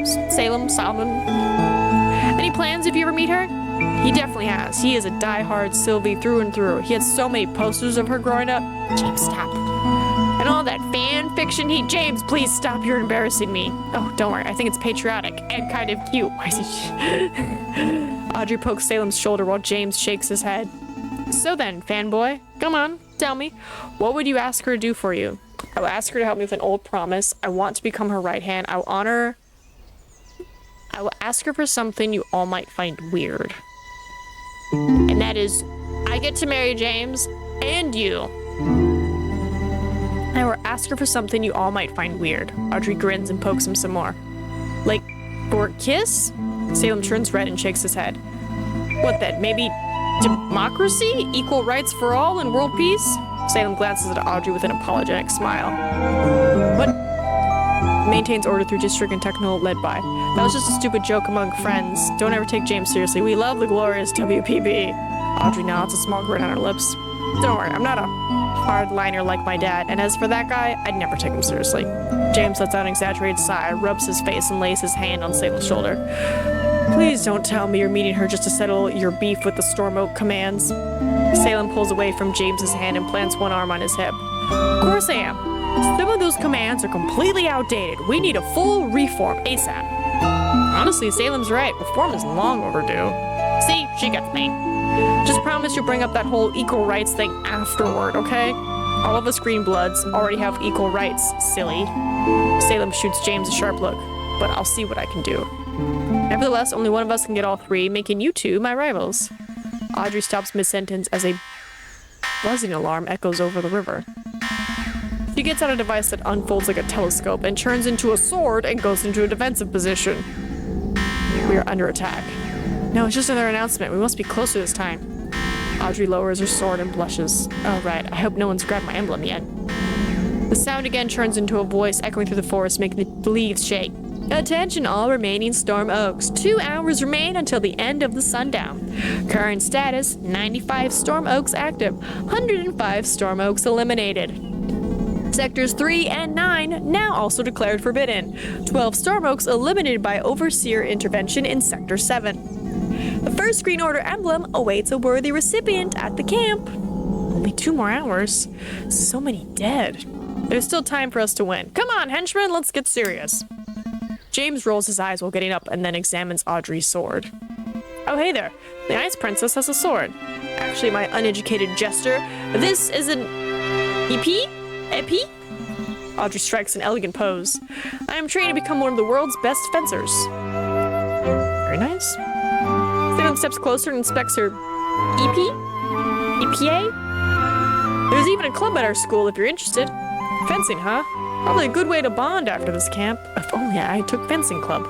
Any plans if you ever meet her? He definitely has. He is a die-hard Sylvie through and through. He had so many posters of her growing up. James, stop. all that fan fiction heat. James, please stop. You're embarrassing me. Oh, don't worry. I think it's patriotic and kind of cute. Why is he... Audrey pokes Salem's shoulder while James shakes his head. So then, fanboy, come on, tell me. What would you ask her to do for you? I will ask her to help me with an old promise. I want to become her right hand. I will ask her for something you all might find weird. And that is, I get to marry James and you. I will ask her for something you all might find weird. Audrey grins and pokes him some more. Like, for a kiss? Salem turns red and shakes his head. What then? Maybe democracy? Equal rights for all and world peace? Salem glances at Audrey with an apologetic smile. What? Maintains order through district and technical led by. That was just a stupid joke among friends. Don't ever take James seriously. We love the glorious WPB. Audrey nods, a small grin on her lips. Don't worry, I'm not a hardliner like my dad, and as for that guy, I'd never take him seriously. James lets out an exaggerated sigh, rubs his face, and lays his hand on Salem's shoulder. Please don't tell me you're meeting her just to settle your beef with the Storm Oak commands. Salem pulls away from James's hand and plants one arm on his hip. Of course I am. Some of those commands are completely outdated. We need a full reform ASAP. Honestly, Salem's right. Reform is long overdue. See, she gets me. Just promise you'll bring up that whole equal rights thing afterward, okay? All of us Greenbloods already have equal rights, silly. Salem shoots James a sharp look, but I'll see what I can do. Nevertheless, only one of us can get all three, making you two my rivals. Audrey stops mid-sentence as a buzzing alarm echoes over the river. She gets out a device that unfolds like a telescope and turns into a sword and goes into a defensive position. We are under attack. No, it's just another announcement. We must be closer this time. Audrey lowers her sword and blushes. Oh, right. I hope no one's grabbed my emblem yet. The sound again turns into a voice echoing through the forest, making the leaves shake. Attention all remaining Storm Oaks. 2 hours remain until the end of the sundown. Current status, 95 Storm Oaks active, 105 Storm Oaks eliminated. Sectors 3 and 9 now also declared forbidden. 12 Storm Oaks eliminated by Overseer intervention in Sector 7. The first Green Order emblem awaits a worthy recipient at the camp. Only 2 more hours. So many dead. There's still time for us to win. Come on, henchmen, let's get serious. James rolls his eyes while getting up and then examines Audrey's sword. Oh, hey there. The Ice Princess has a sword. Actually, my uneducated jester, this is an EP? Epi? Audrey strikes an elegant pose. I am trained to become one of the world's best fencers. Very nice. Salem steps closer and inspects her EP? EPA? There's even a club at our school if you're interested. Fencing, huh? Probably a good way to bond after this camp. If only I took fencing club.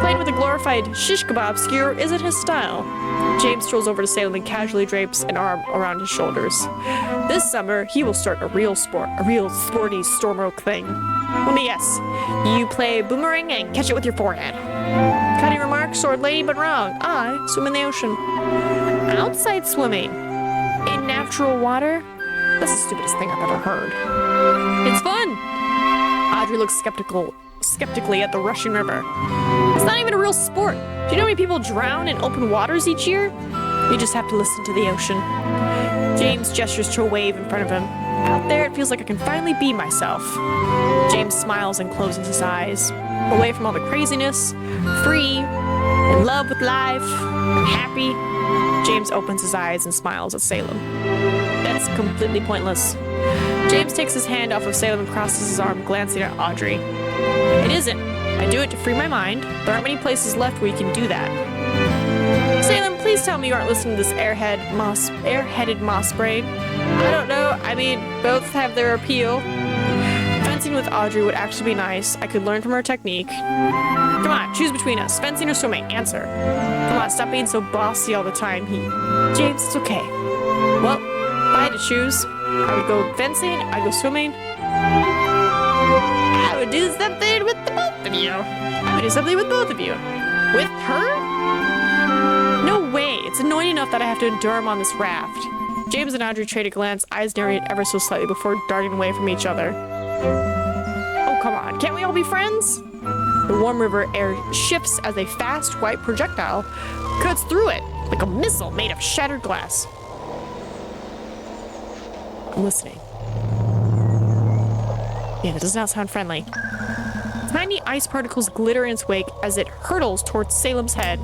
Playing with a glorified shish kebab skewer isn't his style. James strolls over to Salem and casually drapes an arm around his shoulders. This summer, he will start a real sporty Storm Oak thing. Let me guess. You play boomerang and catch it with your forehand. Cutting remark, sword lady, but wrong. I swim in the ocean. Outside swimming. In natural water? That's the stupidest thing I've ever heard. It's fun! Audrey looks skeptically at the rushing river. It's not even a real sport. Do you know how many people drown in open waters each year? You just have to listen to the ocean. James gestures to a wave in front of him. Out there, it feels like I can finally be myself. James smiles and closes his eyes. Away from all the craziness, free, in love with life, and happy. James opens his eyes and smiles at Salem. That's completely pointless. James takes his hand off of Salem and crosses his arm, glancing at Audrey. It isn't. I do it to free my mind. There aren't many places left where you can do that. Salem, please tell me you aren't listening to this airheaded moss brain. I don't know. I mean, both have their appeal. Fencing with Audrey would actually be nice. I could learn from her technique. Come on, choose between us. Fencing or swimming? Answer. Come on, stop being so bossy all the time. James, it's okay. Well, if I had to choose, I would go fencing, I'd go swimming. I would do something with the both of you. I would do something with both of you. With her? No way. It's annoying enough that I have to endure him on this raft. James and Audrey trade a glance, eyes narrowed ever so slightly before darting away from each other. Oh, come on. Can't we all be friends? The warm river air shifts as a fast white projectile cuts through it like a missile made of shattered glass. I'm listening. Yeah, that does not sound friendly. Tiny ice particles glitter in its wake as it hurtles towards Salem's head.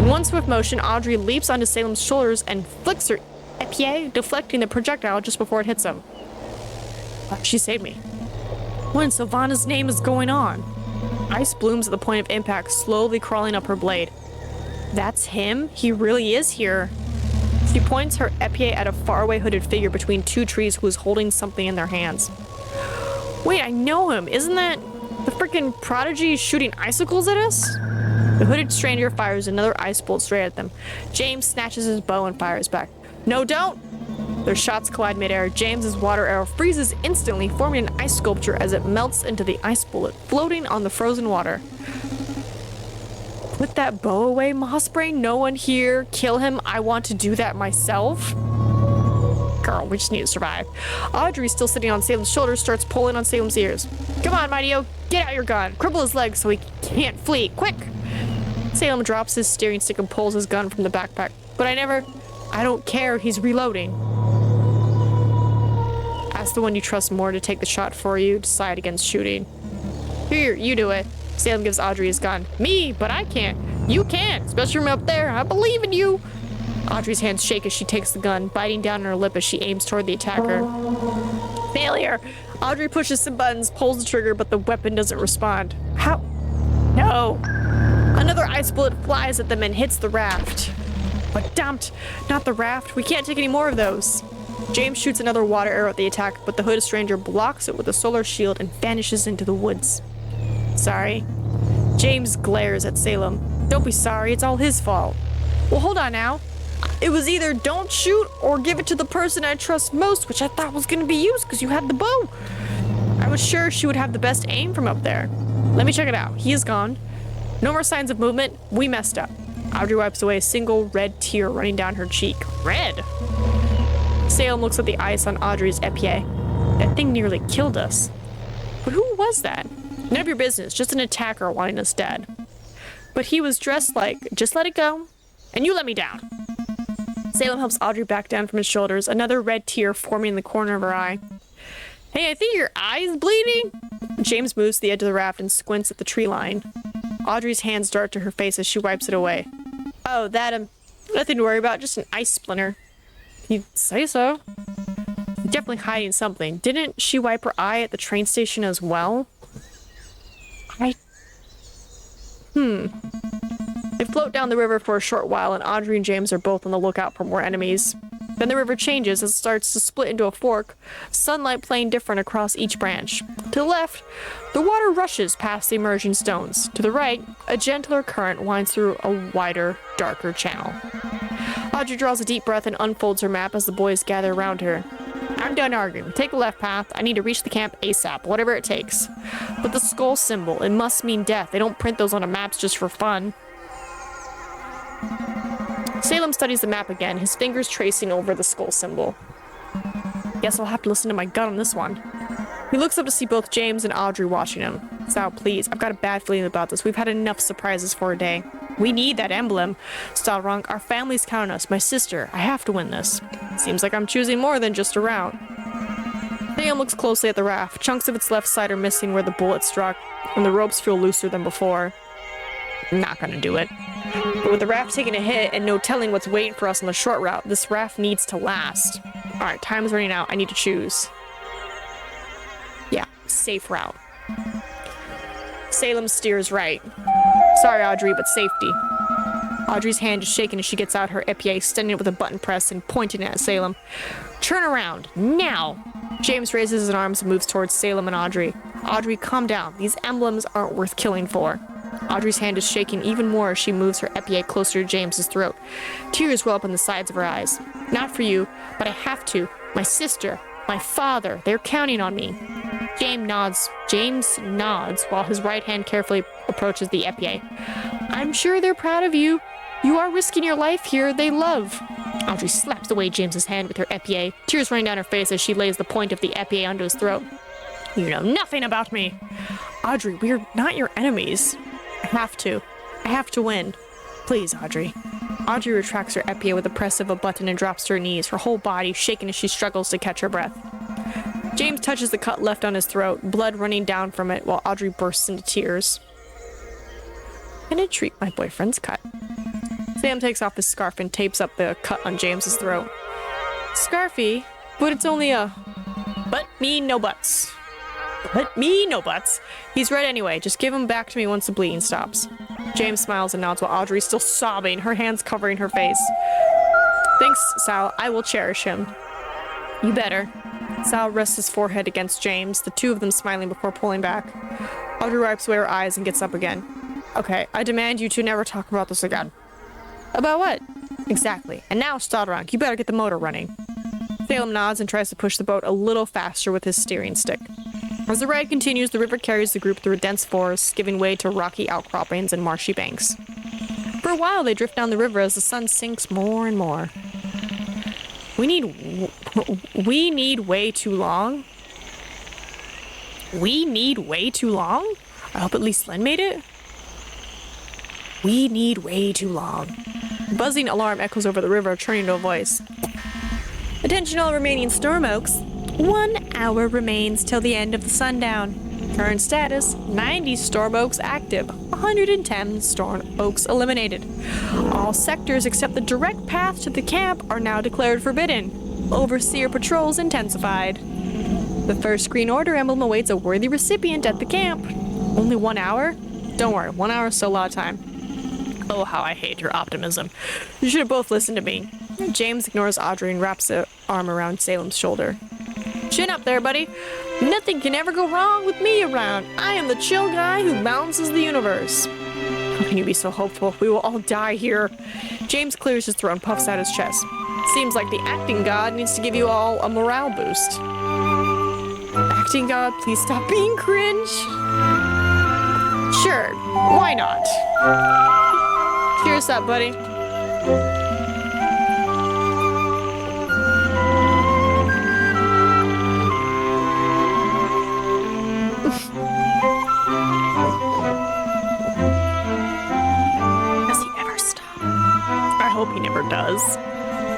In one swift motion, Audrey leaps onto Salem's shoulders and flicks her épée, deflecting the projectile just before it hits him. She saved me. What in Sylvana's name is going on? Ice blooms at the point of impact, slowly crawling up her blade. That's him? He really is here. She points her épée at a faraway hooded figure between two trees who is holding something in their hands. Wait, I know him. Isn't that the freaking prodigy shooting icicles at us? The hooded stranger fires another ice bolt straight at them. James snatches his bow and fires back. No, don't! Their shots collide midair. James's water arrow freezes instantly, forming an ice sculpture as it melts into the ice bullet, floating on the frozen water. Put that bow away, Mossbrain. No one here. Kill him. I want to do that myself. Girl, we just need to survive. Audrey, still sitting on Salem's shoulders, starts pulling on Salem's ears. Come on, Mighty-O. Get out your gun. Cripple his legs so he can't flee. Quick! Salem drops his steering stick and pulls his gun from the backpack. But I don't care. He's reloading. Ask the one you trust more to take the shot for you. Decide against shooting. Here, you do it. Salem gives Audrey his gun. Me, but I can't. You can, especially from up there. I believe in you. Audrey's hands shake as she takes the gun, biting down on her lip as she aims toward the attacker. Failure! Audrey pushes some buttons, pulls the trigger, but the weapon doesn't respond. How? No! Another ice bullet flies at them and hits the raft. But dumped! Not the raft. We can't take any more of those. James shoots another water arrow at the attack, but the hooded stranger blocks it with a solar shield and vanishes into the woods. Sorry. James glares at Salem. Don't be sorry, it's all his fault. Well, hold on now. It was either don't shoot or give it to the person I trust most, which I thought was going to be used because you had the bow. I was sure she would have the best aim from up there. Let me check it out. He is gone. No more signs of movement. We messed up. Audrey wipes away a single red tear running down her cheek. Red! Salem looks at the ice on Audrey's épée. That thing nearly killed us. But who was that? None of your business, just an attacker wanting us dead. But he was dressed like, just let it go, and you let me down. Salem helps Audrey back down from his shoulders, another red tear forming in the corner of her eye. Hey, I think your eye's bleeding? James moves to the edge of the raft and squints at the tree line. Audrey's hands dart to her face as she wipes it away. Oh, that, nothing to worry about, just an ice splinter. You'd say so. Definitely hiding something. Didn't she wipe her eye at the train station as well? They float down the river for a short while, and Audrey and James are both on the lookout for more enemies. Then the river changes as it starts to split into a fork, sunlight playing different across each branch. To the left, the water rushes past the emerging stones. To the right, a gentler current winds through a wider, darker channel. Audrey draws a deep breath and unfolds her map as the boys gather around her. I'm done arguing. Take the left path. I need to reach the camp ASAP, whatever it takes. But the skull symbol, it must mean death. They don't print those on the maps just for fun. Salem studies the map again, his fingers tracing over the skull symbol. Guess I'll have to listen to my gut on this one. He looks up to see both James and Audrey watching him. Sal, please, I've got a bad feeling about this. We've had enough surprises for a day. We need that emblem. Stalrong, our family's counting us. My sister, I have to win this. Seems like I'm choosing more than just a route. Salem looks closely at the raft. Chunks of its left side are missing where the bullet struck, and the ropes feel looser than before. Not gonna do it. But with the raft taking a hit and no telling what's waiting for us on the short route, this raft needs to last. Alright, time's running out. I need to choose. Yeah, safe route. Salem steers right. Sorry, Audrey, but safety. Audrey's hand is shaking as she gets out her épée, extending it with a button press and pointing it at Salem. Turn around, now! James raises his arms and moves towards Salem and Audrey. Audrey, calm down. These emblems aren't worth killing for. Audrey's hand is shaking even more as she moves her épée closer to James's throat. Tears well up in the sides of her eyes. Not for you, but I have to. My sister, my father, they're counting on me. James nods while his right hand carefully approaches the épée. I'm sure they're proud of you. You are risking your life here. They love. Audrey slaps away James's hand with her épée, tears running down her face as she lays the point of the épée onto his throat. You know nothing about me. Audrey, we're not your enemies. I have to win. Please, Audrey. Audrey retracts her épée with a press of a button and drops to her knees, her whole body shaking as she struggles to catch her breath. James touches the cut left on his throat, blood running down from it while Audrey bursts into tears. I'm gonna treat my boyfriend's cut. Sam takes off his scarf and tapes up the cut on James's throat. Scarfy, but it's only a... But me no buts. But me no buts. He's red anyway, just give him back to me once the bleeding stops. James smiles and nods while Audrey's still sobbing, her hands covering her face. Thanks, Sal, I will cherish him. You better. Sal rests his forehead against James, the two of them smiling before pulling back. Audrey wipes away her eyes and gets up again. Okay, I demand you two never talk about this again. About what? Exactly. And now, Stodronk, you better get the motor running. Salem nods and tries to push the boat a little faster with his steering stick. As the ride continues, the river carries the group through a dense forest, giving way to rocky outcroppings and marshy banks. For a while, they drift down the river as the sun sinks more and more. We need way too long? We need way too long? I hope at least Len made it. We need way too long. A buzzing alarm echoes over the river, turning to a voice. Attention all remaining storm oaks. 1 hour remains till the end of the sundown. Current status, 90 storm oaks active, 110 storm oaks eliminated. All sectors except the direct path to the camp are now declared forbidden. Overseer patrols intensified. The first green order emblem awaits a worthy recipient at the camp. Only 1 hour? Don't worry, 1 hour is still a lot of time. Oh, how I hate your optimism. You should have both listened to me. James ignores Audrey and wraps an arm around Salem's shoulder. Chin up there, buddy. Nothing can ever go wrong with me around. I am the chill guy who balances the universe. How can you be so hopeful? We will all die here. James clears his throat and puffs out his chest. Seems like the acting god needs to give you all a morale boost. Acting god, please stop being cringe. Sure, why not? Cheers up, buddy. Does he ever stop? I hope he never does.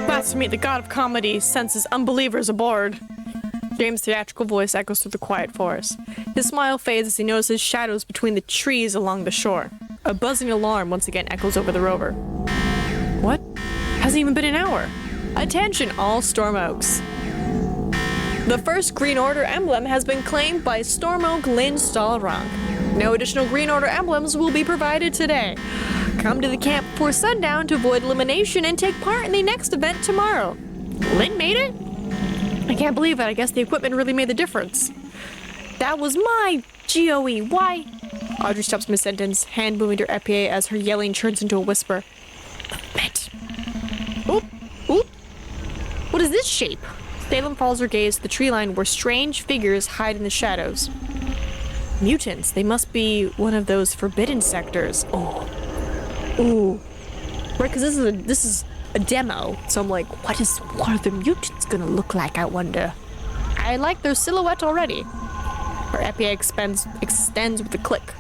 Blasphemy, the god of comedy, senses unbelievers aboard. James' theatrical voice echoes through the quiet forest. His smile fades as he notices shadows between the trees along the shore. A buzzing alarm once again echoes over the rover. What? Hasn't even been an hour. Attention, all Storm Oaks. The first Green Order emblem has been claimed by Storm Oak Lynn Stallronk. No additional Green Order emblems will be provided today. Come to the camp before sundown to avoid elimination and take part in the next event tomorrow. Lynn made it? I can't believe it. I guess the equipment really made the difference. That was my GOE. Why? Audrey stops mid-sentence, hand moving to her épée as her yelling turns into a whisper. Movement. Oop. Oop. What is this shape? Salem follows her gaze to the tree line where strange figures hide in the shadows. Mutants. They must be one of those forbidden sectors. Oh. Ooh. Right, because this is a demo. So I'm like, what are the mutants gonna look like, I wonder? I like their silhouette already. Her épée extends with a click.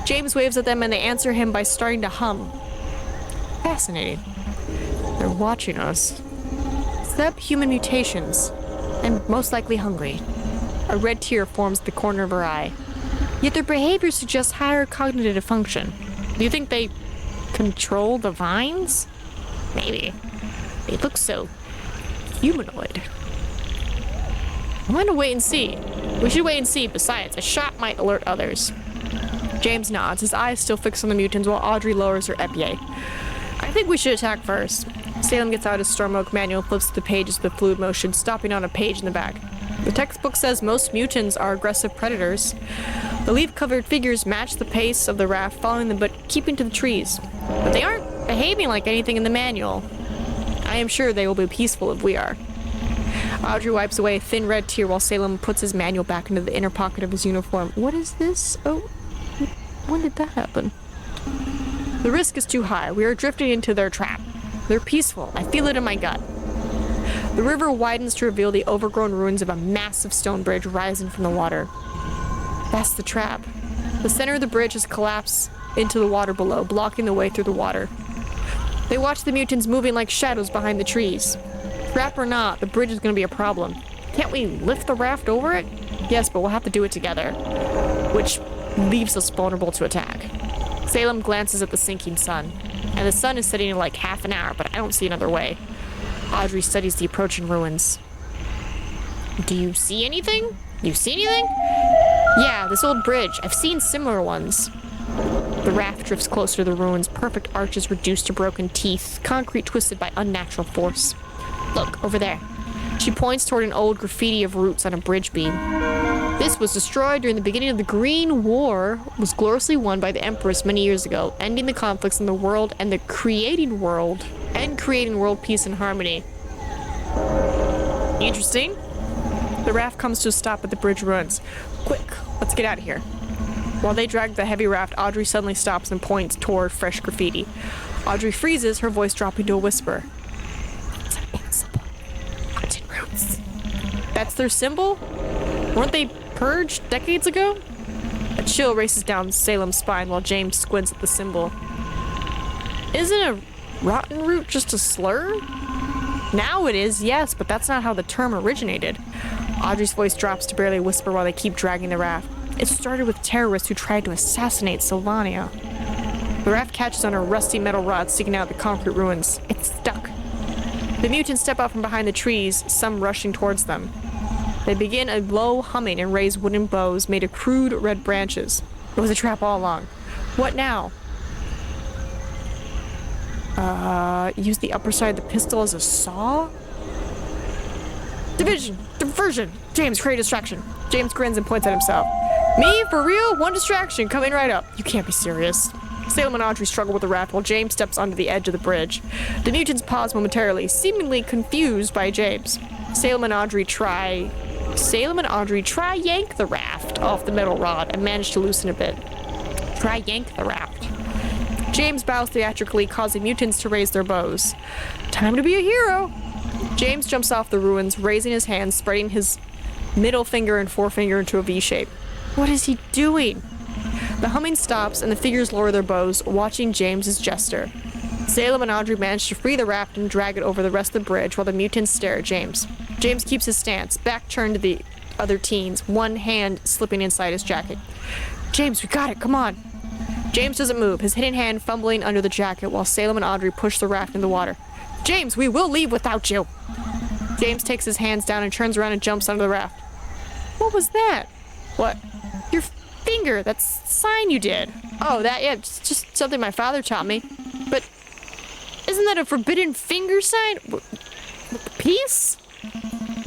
James waves at them and they answer him by starting to hum. Fascinating. They're watching us. Subhuman mutations. And most likely hungry. A red tear forms at the corner of her eye. Yet their behavior suggests higher cognitive function. Do you think they control the vines? Maybe. They look so humanoid. I'm gonna wait and see. We should wait and see. Besides, a shot might alert others. James nods, his eyes still fixed on the mutants while Audrey lowers her épée. I think we should attack first. Salem gets out his Storm Oak manual, flips through the pages with fluid motion, stopping on a page in the back. The textbook says most mutants are aggressive predators. The leaf-covered figures match the pace of the raft, following them but keeping to the trees. But they aren't behaving like anything in the manual. I am sure they will be peaceful if we are. Audrey wipes away a thin red tear while Salem puts his manual back into the inner pocket of his uniform. What is this? Oh, when did that happen? The risk is too high. We are drifting into their trap. They're peaceful. I feel it in my gut. The river widens to reveal the overgrown ruins of a massive stone bridge rising from the water. That's the trap. The center of the bridge has collapsed into the water below, blocking the way through the water. They watch the mutants moving like shadows behind the trees. Trap or not, the bridge is going to be a problem. Can't we lift the raft over it? Yes, but we'll have to do it together, which leaves us vulnerable to attack. Salem glances at the sinking sun, and the sun is setting in like half an hour, but I don't see another way. Audrey studies the approaching ruins. Do you see anything? You see anything? Yeah, this old bridge. I've seen similar ones. The raft drifts closer to the ruins, perfect arches reduced to broken teeth, concrete twisted by unnatural force. Look, over there. She points toward an old graffiti of roots on a bridge beam. This was destroyed during the beginning of the Green War, was gloriously won by the Empress many years ago, ending the conflicts in the world and creating world peace and harmony. Interesting. The raft comes to a stop at the bridge ruins. Quick, let's get out of here. While they drag the heavy raft, Audrey suddenly stops and points toward fresh graffiti. Audrey freezes, her voice dropping to a whisper. It's a big symbol. Rottenroots. That's their symbol? Weren't they purged decades ago? A chill races down Salem's spine while James squints at the symbol. Isn't a Rottenroot just a slur? Now it is, yes, but that's not how the term originated. Audrey's voice drops to barely a whisper while they keep dragging the raft. It started with terrorists who tried to assassinate Sylvania. The raft catches on a rusty metal rod sticking out of the concrete ruins. It's stuck. The mutants step out from behind the trees, some rushing towards them. They begin a low humming and raise wooden bows made of crude red branches. It was a trap all along. What now? Use the upper side of the pistol as a saw? Diversion! James, create a distraction. James grins and points at himself. Me? For real? One distraction, coming right up. You can't be serious. Salem and Audrey struggle with the raft while James steps onto the edge of the bridge. The mutants pause momentarily, seemingly confused by James. Salem and Audrey try yank the raft off the metal rod and manage to loosen a bit. Try yank the raft. James bows theatrically, causing mutants to raise their bows. Time to be a hero! James jumps off the ruins, raising his hands, spreading his middle finger and forefinger into a V shape. What is he doing? The humming stops and the figures lower their bows, watching James's gesture. Salem and Audrey manage to free the raft and drag it over the rest of the bridge while the mutants stare at James. James keeps his stance, back turned to the other teens, one hand slipping inside his jacket. James, we got it, come on. James doesn't move, his hidden hand fumbling under the jacket while Salem and Audrey push the raft in the water. James, we will leave without you. James takes his hands down and turns around and jumps under the raft. What was that? What? Your finger, that sign you did. Oh, that, yeah, it's just something my father taught me. But isn't that a forbidden finger sign? With the peace?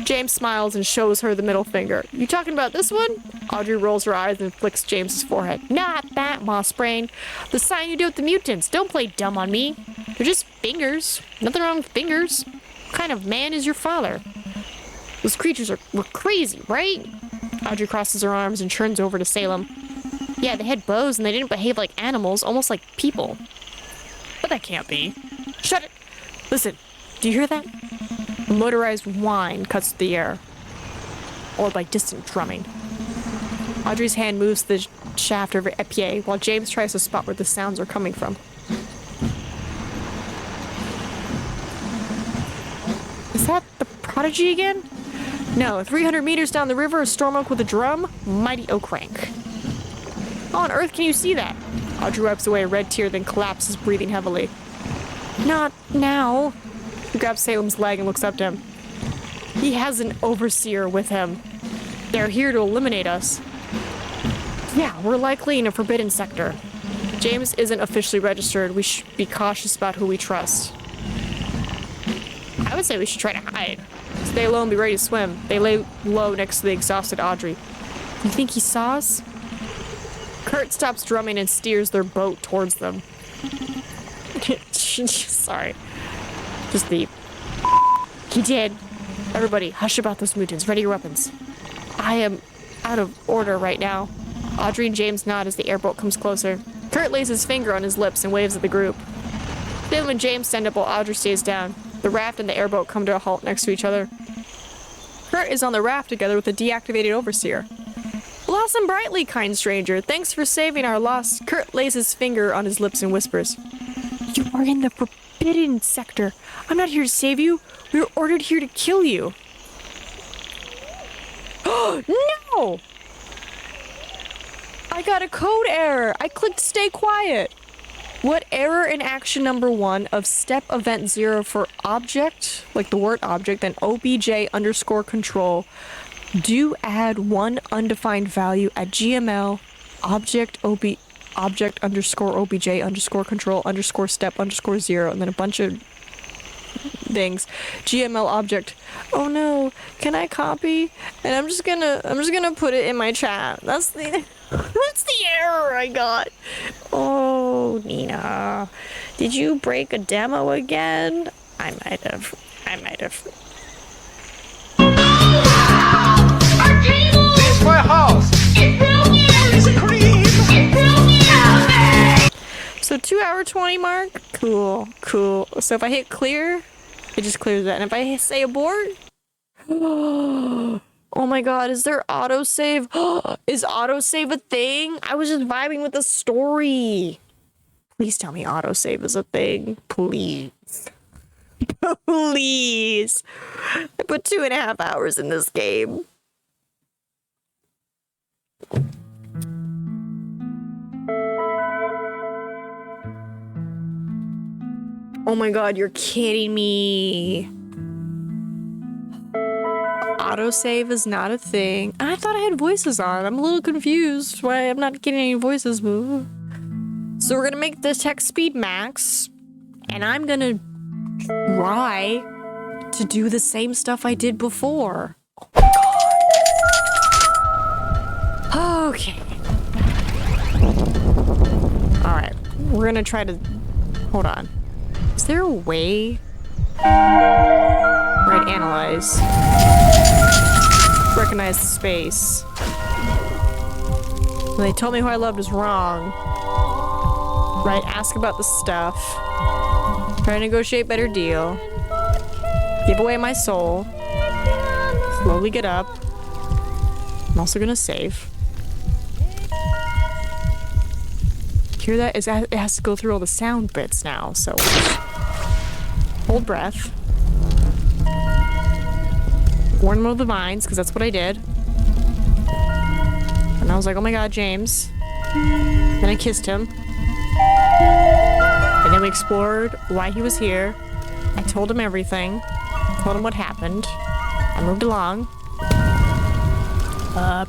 James smiles and shows her the middle finger. You talking about this one? Audrey rolls her eyes and flicks James's forehead. Not that, moss brain. The sign you do with the mutants. Don't play dumb on me. They're just fingers. Nothing wrong with fingers. What kind of man is your father? Those creatures were crazy, right? Audrey crosses her arms and turns over to Salem. Yeah, they had bows and they didn't behave like animals, almost like people. But that can't be. Shut it! Listen, do you hear that? A motorized whine cuts through the air, or by distant drumming. Audrey's hand moves to the shaft of her épée while James tries to spot where the sounds are coming from. Is that the Prodigy again? No, 300 meters down the river, a storm oak with a drum? Mighty oak rank. How on earth can you see that? Audrey wipes away a red tear, then collapses, breathing heavily. Not now. He grabs Salem's leg and looks up to him. He has an overseer with him. They're here to eliminate us. Yeah, we're likely in a forbidden sector. James isn't officially registered. We should be cautious about who we trust. I would say we should try to hide. Stay low and be ready to swim. They lay low next to the exhausted Audrey. You think he saw us? Kurt stops drumming and steers their boat towards them. Sorry. Just the... He did. Everybody, hush about those mutants. Ready your weapons. I am out of order right now. Audrey and James nod as the airboat comes closer. Kurt lays his finger on his lips and waves at the group. Salem and James stand up while Audrey stays down. The raft and the airboat come to a halt next to each other. Kurt is on the raft together with the deactivated overseer. Blossom brightly, kind stranger. Thanks for saving our lost... Kurt lays his finger on his lips and whispers. You are in the forbidden sector. I'm not here to save you. We were ordered here to kill you. No! I got a code error. I clicked stay quiet. What error in action number 1 of step event 0 for object, like the word object, and obj_control, do add one undefined value at GML object_obj_control_step_0, and then a bunch of things. GML object. Oh no, can I copy? And I'm just gonna put it in my chat. That's the error I got. Oh, Nina, did you break a demo again? I might have. This my house. It's broken! It's a cream. It's broken! So 2-hour 20 mark? Cool. So if I hit clear, it just clears that. And if I say abort, oh my god, is there autosave? Is autosave a thing? I was just vibing with the story. Please tell me autosave is a thing. Please. Please. I put 2.5 hours in this game. Oh my god, you're kidding me. Autosave is not a thing. I thought I had voices on. I'm a little confused why I'm not getting any voices. So we're gonna make the text speed max, and I'm gonna try to do the same stuff I did before. Oh my god. Okay. Alright, we're gonna try to... Hold on. Is there a way? Right, analyze. Recognize the space. When they told me who I loved was wrong. Right, ask about the stuff. Try to negotiate better deal. Give away my soul. Slowly get up. I'm also gonna save. Hear that? It has to go through all the sound bits now, so... Hold breath. Warn them of the vines, because that's what I did. And I was like, oh my god, James. Then I kissed him. And then we explored why he was here. I told him everything. Told him what happened. I moved along.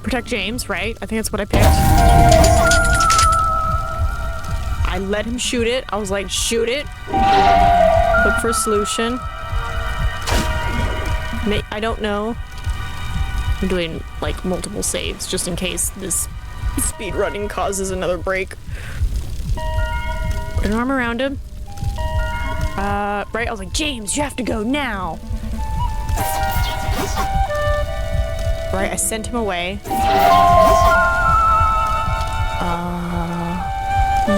Protect James, right? I think that's what I picked. I let him shoot it. I was like, shoot it. Look for a solution. I don't know. I'm doing like multiple saves just in case this speed running causes another break. Put an arm around him. Right? I was like, James, you have to go now. Right? I sent him away.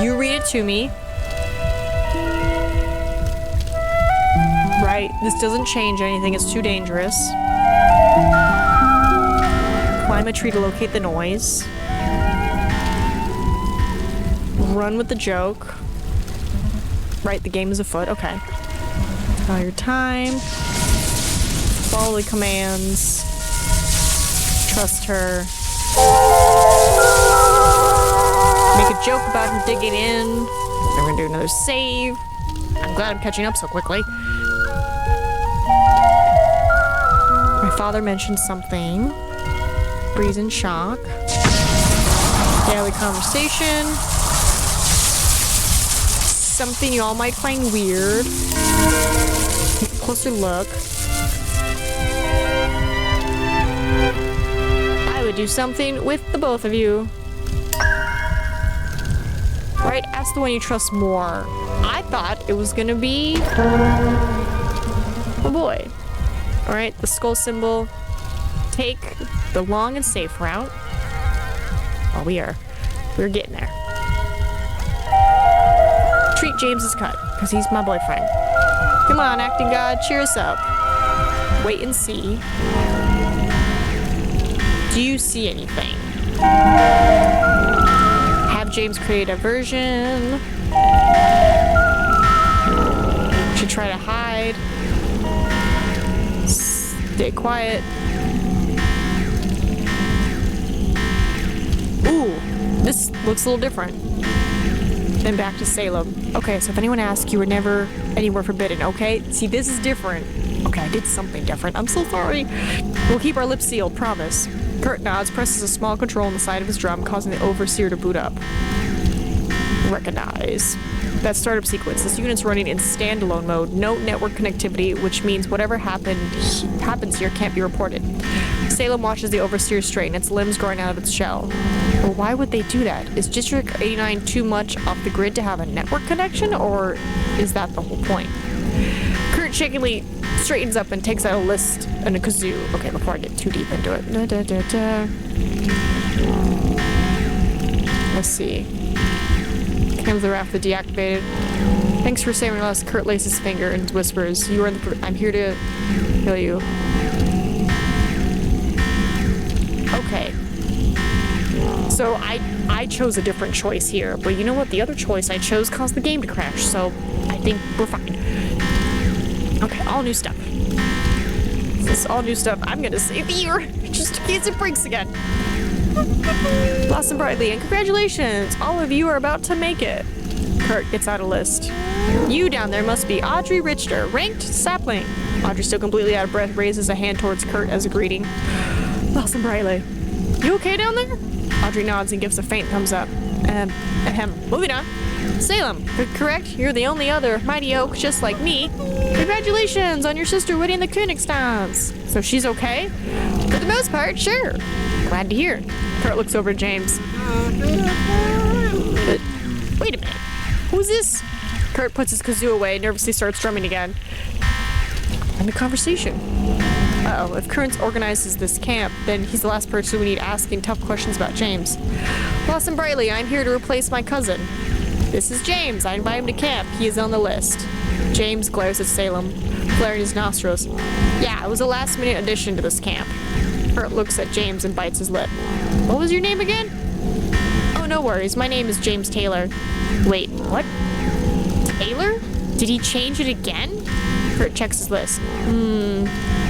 You read it to me. Right? This doesn't change anything. It's too dangerous. Climb a tree to locate the noise. Run with the joke. Right, the game is afoot. Okay. Tell your time. Follow the commands. Trust her. Make a joke about her digging in. Then we're gonna do another save. I'm glad I'm catching up so quickly. My father mentioned something. Bree's in shock. Daily conversation. Something you all might find weird. Take a closer look. I would do something with the both of you. Right? Ask the one you trust more. I thought it was gonna be a boy. Alright, the skull symbol. Take the long and safe route. Oh, we're getting there. Treat James as cut, because he's my boyfriend. Come on, acting god, cheer us up. Wait and see. Do you see anything? Have James create a version. Should try to hide. Stay quiet. Looks a little different. Then back to Salem. Okay, so if anyone asks, you were never anywhere forbidden, okay? See, this is different. Okay, I did something different. I'm so sorry. We'll keep our lips sealed, promise. Kurt nods, presses a small control on the side of his drum, causing the overseer to boot up. Recognize. That startup sequence. This unit's running in standalone mode. No network connectivity, which means whatever happens here can't be reported. Salem watches the overseer straighten, its limbs growing out of its shell. Well, why would they do that? Is District 89 too much off the grid to have a network connection, or is that the whole point? Kurt shakily straightens up and takes out a list and a kazoo. Okay, before I get too deep into it. Let's see. Cams the raft deactivated. Thanks for saving us. Kurt lays his finger and whispers, "You are the. I'm here to kill you." Okay. So I chose a different choice here, but you know what? The other choice I chose caused the game to crash, so I think we're fine. Okay, all new stuff. This is all new stuff. I'm gonna save the year just in case it breaks again. Blossom brightly, and congratulations! All of you are about to make it. Kurt gets out a list. You down there must be Audrey Richter, ranked sapling. Audrey, still completely out of breath, raises a hand towards Kurt as a greeting. Blossom brightly. You okay down there? Audrey nods and gives a faint thumbs up. Moving on. Salem, correct? You're the only other mighty oak just like me. Congratulations on your sister winning the Königstanz. So she's okay? For the most part, sure. Glad to hear. Kurt looks over at James. Wait a minute. Who's this? Kurt puts his kazoo away and nervously starts drumming again. And the conversation. Uh-oh, if Kurtz organizes this camp, then he's the last person we need asking tough questions about James. Blossom brightly, I'm here to replace my cousin. This is James. I invite him to camp. He is on the list. James glares at Salem, flaring his nostrils. Yeah, it was a last-minute addition to this camp. Kurt looks at James and bites his lip. What was your name again? Oh, no worries. My name is James Taylor. Wait, what? Taylor? Did he change it again? Kurt checks his list.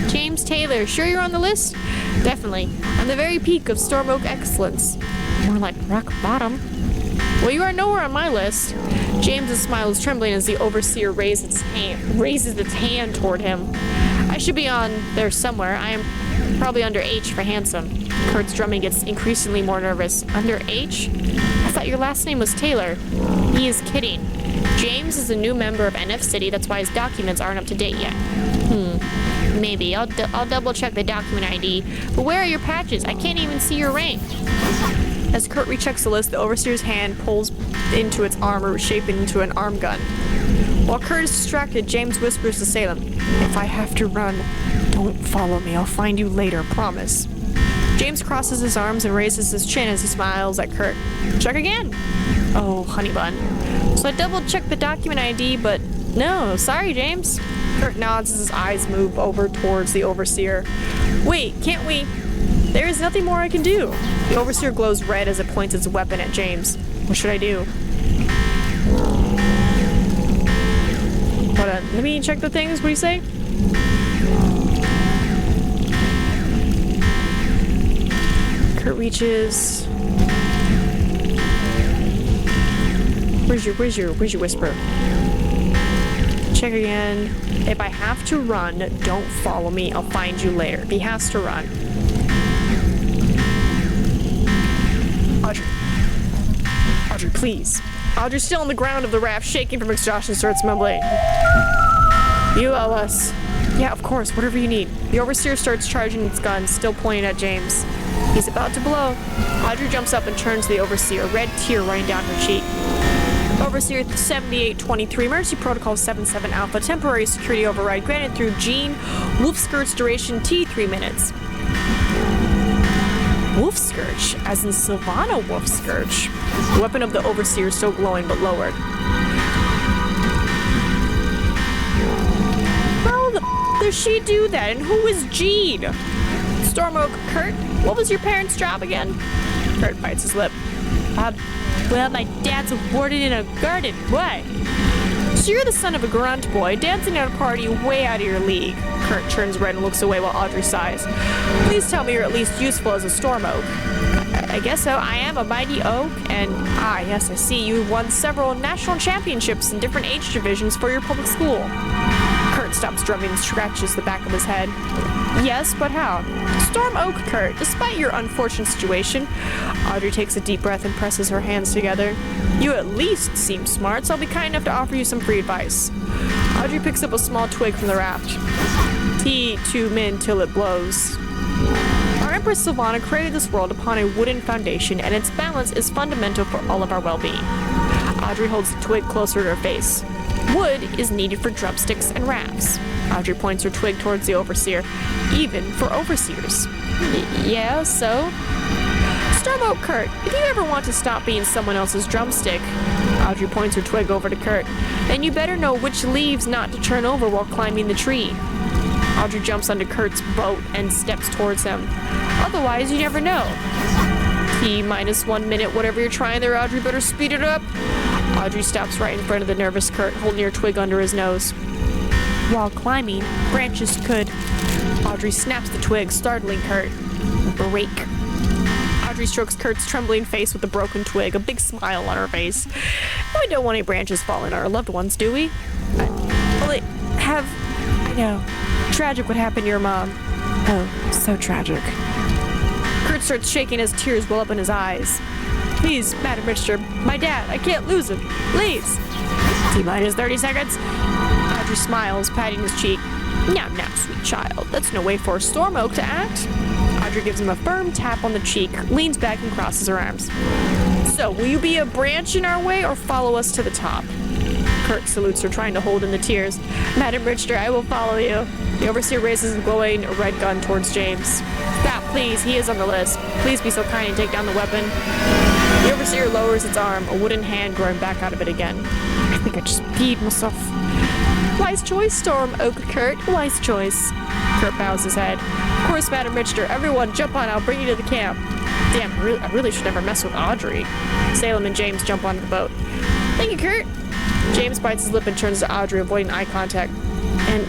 James Taylor, sure you're on the list? Definitely. On the very peak of Storm Oak excellence. More like rock bottom. Well, you are nowhere on my list. James's smile is trembling as the overseer raises its hand toward him. I should be on there somewhere. I am probably under H for handsome. Kurt's drumming gets increasingly more nervous. Under H? I thought your last name was Taylor. He is kidding. James is a new member of NF City, that's why his documents aren't up to date yet. Maybe. I'll double check the document ID. But where are your patches? I can't even see your rank. As Kurt rechecks the list, the overseer's hand pulls into its armor, shaping into an arm gun. While Kurt is distracted, James whispers to Salem, If I have to run, don't follow me. I'll find you later, promise. James crosses his arms and raises his chin as he smiles at Kurt. Check again. Oh, honey bun. So I double-checked the document ID, but no, sorry, James. Kurt nods as his eyes move over towards the overseer. Wait, can't we? There is nothing more I can do. The overseer glows red as it points its weapon at James. What should I do? Hold on, let me check the things. What do you say? Kurt reaches. Where's your whisper? Check again. If I have to run, don't follow me. I'll find you later. He has to run. Audrey, please. Audrey's still on the ground of the raft, shaking from exhaustion, starts mumbling. You owe us. Yeah, of course, whatever you need. The overseer starts charging its gun, still pointing at James. He's about to blow. Audrey jumps up and turns to the overseer, a red tear running down her cheek. Overseer 7823, Emergency Protocol 77 Alpha, temporary security override granted through Gene Wolfskirt's duration T 3 minutes. Wolfskirt, as in Sylvana Wolfskirt. The weapon of the overseer still glowing but lowered. How the does she do that? And who is Gene? Stormoak, Kurt, what was your parents' job again? Kurt bites his lip. Well, my dad's a warden in a garden. Why? So you're the son of a grunt boy, dancing at a party way out of your league. Kurt turns red and looks away while Audrey sighs. Please tell me you're at least useful as a storm oak. I guess so. I am a mighty oak, and yes, I see you've won several national championships in different age divisions for your public school. Kurt stops drumming and scratches the back of his head. Yes, but how? Storm Oak, Kurt, despite your unfortunate situation. Audrey takes a deep breath and presses her hands together. You at least seem smart, so I'll be kind enough to offer you some free advice. Audrey picks up a small twig from the raft. Tea to min till it blows. Our Empress Sylvana created this world upon a wooden foundation, and its balance is fundamental for all of our well-being. Audrey holds the twig closer to her face. Wood is needed for drumsticks and rafts. Audrey points her twig towards the overseer, even for overseers. Yeah, so? Storm Oak, Kurt, if you ever want to stop being someone else's drumstick, Audrey points her twig over to Kurt, then you better know which leaves not to turn over while climbing the tree. Audrey jumps onto Kurt's boat and steps towards him. Otherwise, you never know. T-1 minute, whatever you're trying there, Audrey, better speed it up. Audrey stops right in front of the nervous Kurt, holding her twig under his nose. While climbing, branches could... Audrey snaps the twig, startling Kurt. Break. Audrey strokes Kurt's trembling face with the broken twig, a big smile on her face. We don't want any branches falling on our loved ones, do we? I know. Tragic what happened to your mom. Oh, so tragic. Kurt starts shaking as tears well up in his eyes. Please, Madam Richter, my dad, I can't lose him. Please. T-minus 30 seconds. Audrey smiles, patting his cheek. Now, sweet child. That's no way for a Storm Oak to act. Audrey gives him a firm tap on the cheek, leans back and crosses her arms. So, will you be a branch in our way or follow us to the top? Kurt salutes her, trying to hold in the tears. Madam Richter, I will follow you. The overseer raises a glowing red gun towards James. Stop, please. He is on the list. Please be so kind and take down the weapon. The overseer lowers its arm, a wooden hand growing back out of it again. I think I just peed myself. Wise choice, Storm Oak, Kurt. Wise choice. Kurt bows his head. Of course, Madam Richter. Everyone, jump on. I'll bring you to the camp. Damn, I really should never mess with Audrey. Salem and James jump onto the boat. Thank you, Kurt. James bites his lip and turns to Audrey, avoiding eye contact. And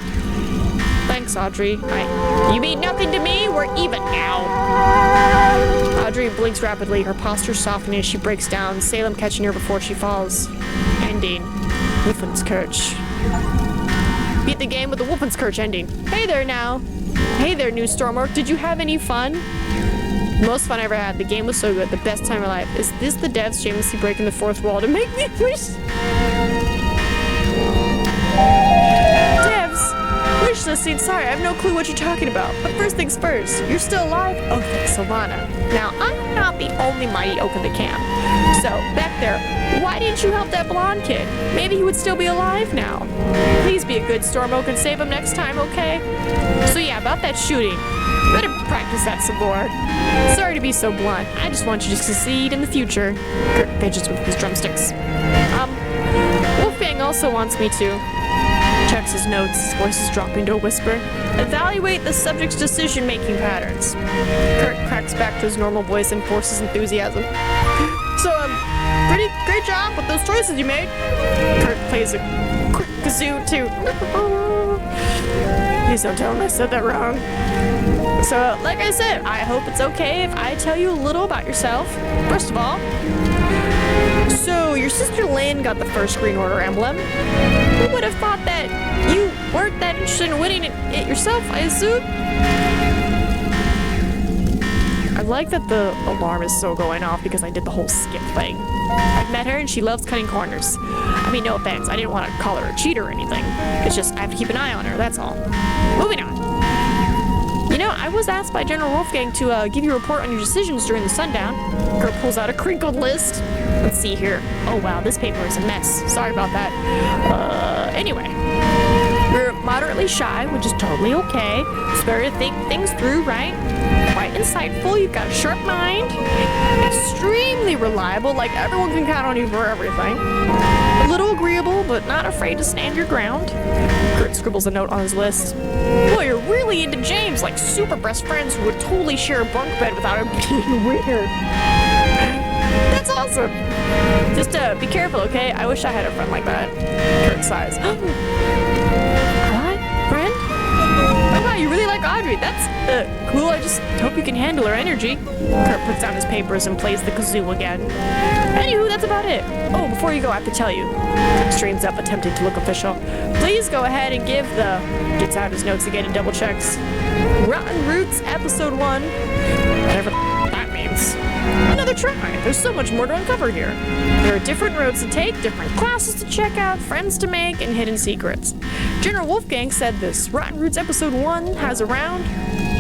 thanks, Audrey. You mean nothing to me? We're even now. Audrey blinks rapidly, her posture softening as she breaks down, Salem catching her before she falls. Ending. Wolfenskirch. Beat the game with the Wolfenskirch ending. Hey there now. Hey there, new Storm Oak. Did you have any fun? Most fun I ever had. The game was so good. The best time of my life. Is this the devs shamelessly breaking the fourth wall to make me wish? Devs! Wish listing. Sorry, I have no clue what you're talking about. But first things first. You're still alive? Oh, thanks, Sylvana. Now, I'm not the only mighty oak in the camp. So, back there, why didn't you help that blonde kid? Maybe he would still be alive now. Please be a good Storm Oak and save him next time, okay? So yeah, about that shooting. Better practice that some more. Sorry to be so blunt. I just want you to succeed in the future. Kurt fidgets with his drumsticks. Wolfgang also wants me to. Checks his notes, his voice is dropping to a whisper. Evaluate the subject's decision-making patterns. Kurt cracks back to his normal voice and forces enthusiasm. So, pretty great job with those choices you made. Kurt plays a quick kazoo too. Please don't tell him I said that wrong. So, like I said, I hope it's okay if I tell you a little about yourself. First of all, so your sister Lynn got the first Green Order emblem. Who would have thought that you weren't that interested in winning it yourself, I assume? I like that the alarm is still going off because I did the whole skip thing. I've met her and she loves cutting corners. I mean, no offense, I didn't want to call her a cheater or anything. It's just I have to keep an eye on her, that's all. Moving on. You know, I was asked by General Wolfgang to give you a report on your decisions during the sundown. Kurt pulls out a crinkled list. Let's see here. Oh wow, this paper is a mess. Sorry about that. Anyway. You're moderately shy, which is totally okay. Spare to think things through, right? Quite insightful, you've got a sharp mind. Extremely reliable, like everyone can count on you for everything. A little agreeable, but not afraid to stand your ground. Kurt scribbles a note on his list. Boy, you're really into James, like super best friends who would totally share a bunk bed without it being weird. That's awesome. Just be careful, okay? I wish I had a friend like that. Kurt sighs. What? Friend? Oh wow, you really like Audrey. That's cool. I just hope you can handle her energy. Kurt puts down his papers and plays the kazoo again. Anywho, that's about it. Oh, before you go, I have to tell you. Straightens up, attempting to look official. Please go ahead and give the... Gets out his notes again and double checks. Rottenroots episode 1. Whatever that means. Another try. There's so much more to uncover here. There are different roads to take, different classes to check out, friends to make, and hidden secrets. General Wolfgang said this Rottenroots episode 1 has around,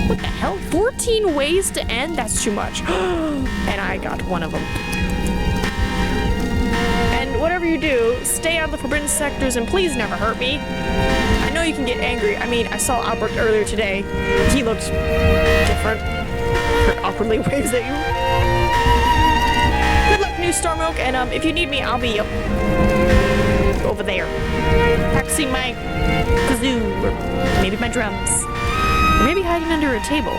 what the hell, 14 ways to end? That's too much. And I got one of them. And whatever you do, stay out of the forbidden sectors and please never hurt me. I know you can get angry. I mean, I saw Albert earlier today. He looked different. Awkwardly waves at you. Good luck, New Stormoak, and if you need me, I'll be over there. Practicing my kazoo, or maybe my drums. Or maybe hiding under a table.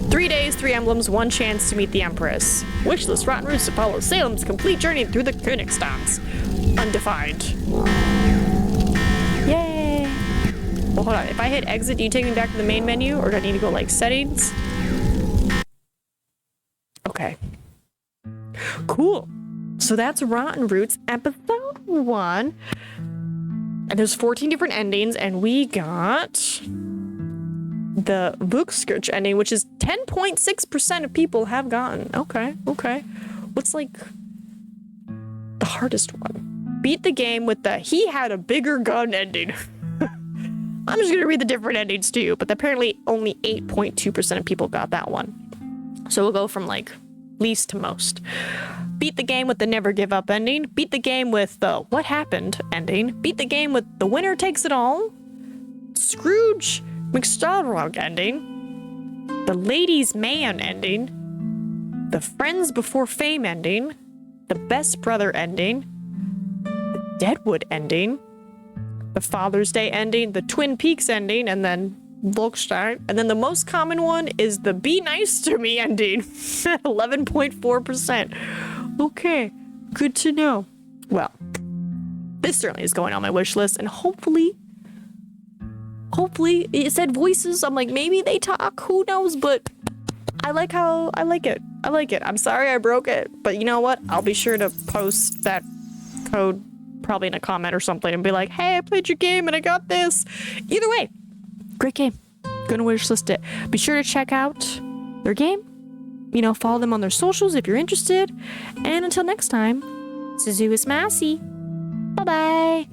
3 days, 3 emblems, 1 chance to meet the Empress. Wishlist Rottenroots to follow Salem's complete journey through the Königstands. Undefined. Yay! Well, hold on. If I hit exit, do you take me back to the main menu? Or do I need to go, like, settings? Okay. Cool. So that's Rottenroots episode 1. And there's 14 different endings, and we got the Bookskirch ending, which is 10.6% of people have gotten. Okay. What's, like, the hardest one? Beat the game with the he had a bigger gun ending. I'm just going to read the different endings to you, but apparently only 8.2% of people got that one. So we'll go from, like, least to most. Beat the game with the never give up ending. Beat the game with the what happened ending. Beat the game with the winner takes it all. Scrooge McStarrog ending. The ladies man ending. The friends before fame ending. The best brother ending. The Deadwood ending. The Father's Day ending. The Twin Peaks ending. And then Volkstein. And then the most common one is the Be Nice to Me ending. 11.4%. Okay, good to know. Well, this certainly is going on my wish list, and hopefully it said voices. I'm like, maybe they talk, who knows, but I like it. I'm sorry I broke it, but you know what? I'll be sure to post that code probably in a comment or something and be like, hey, I played your game and I got this. Either way, great game. Gonna wish list it. Be sure to check out their game. You know, follow them on their socials if you're interested. And until next time, Suzu is Massey. Bye-bye.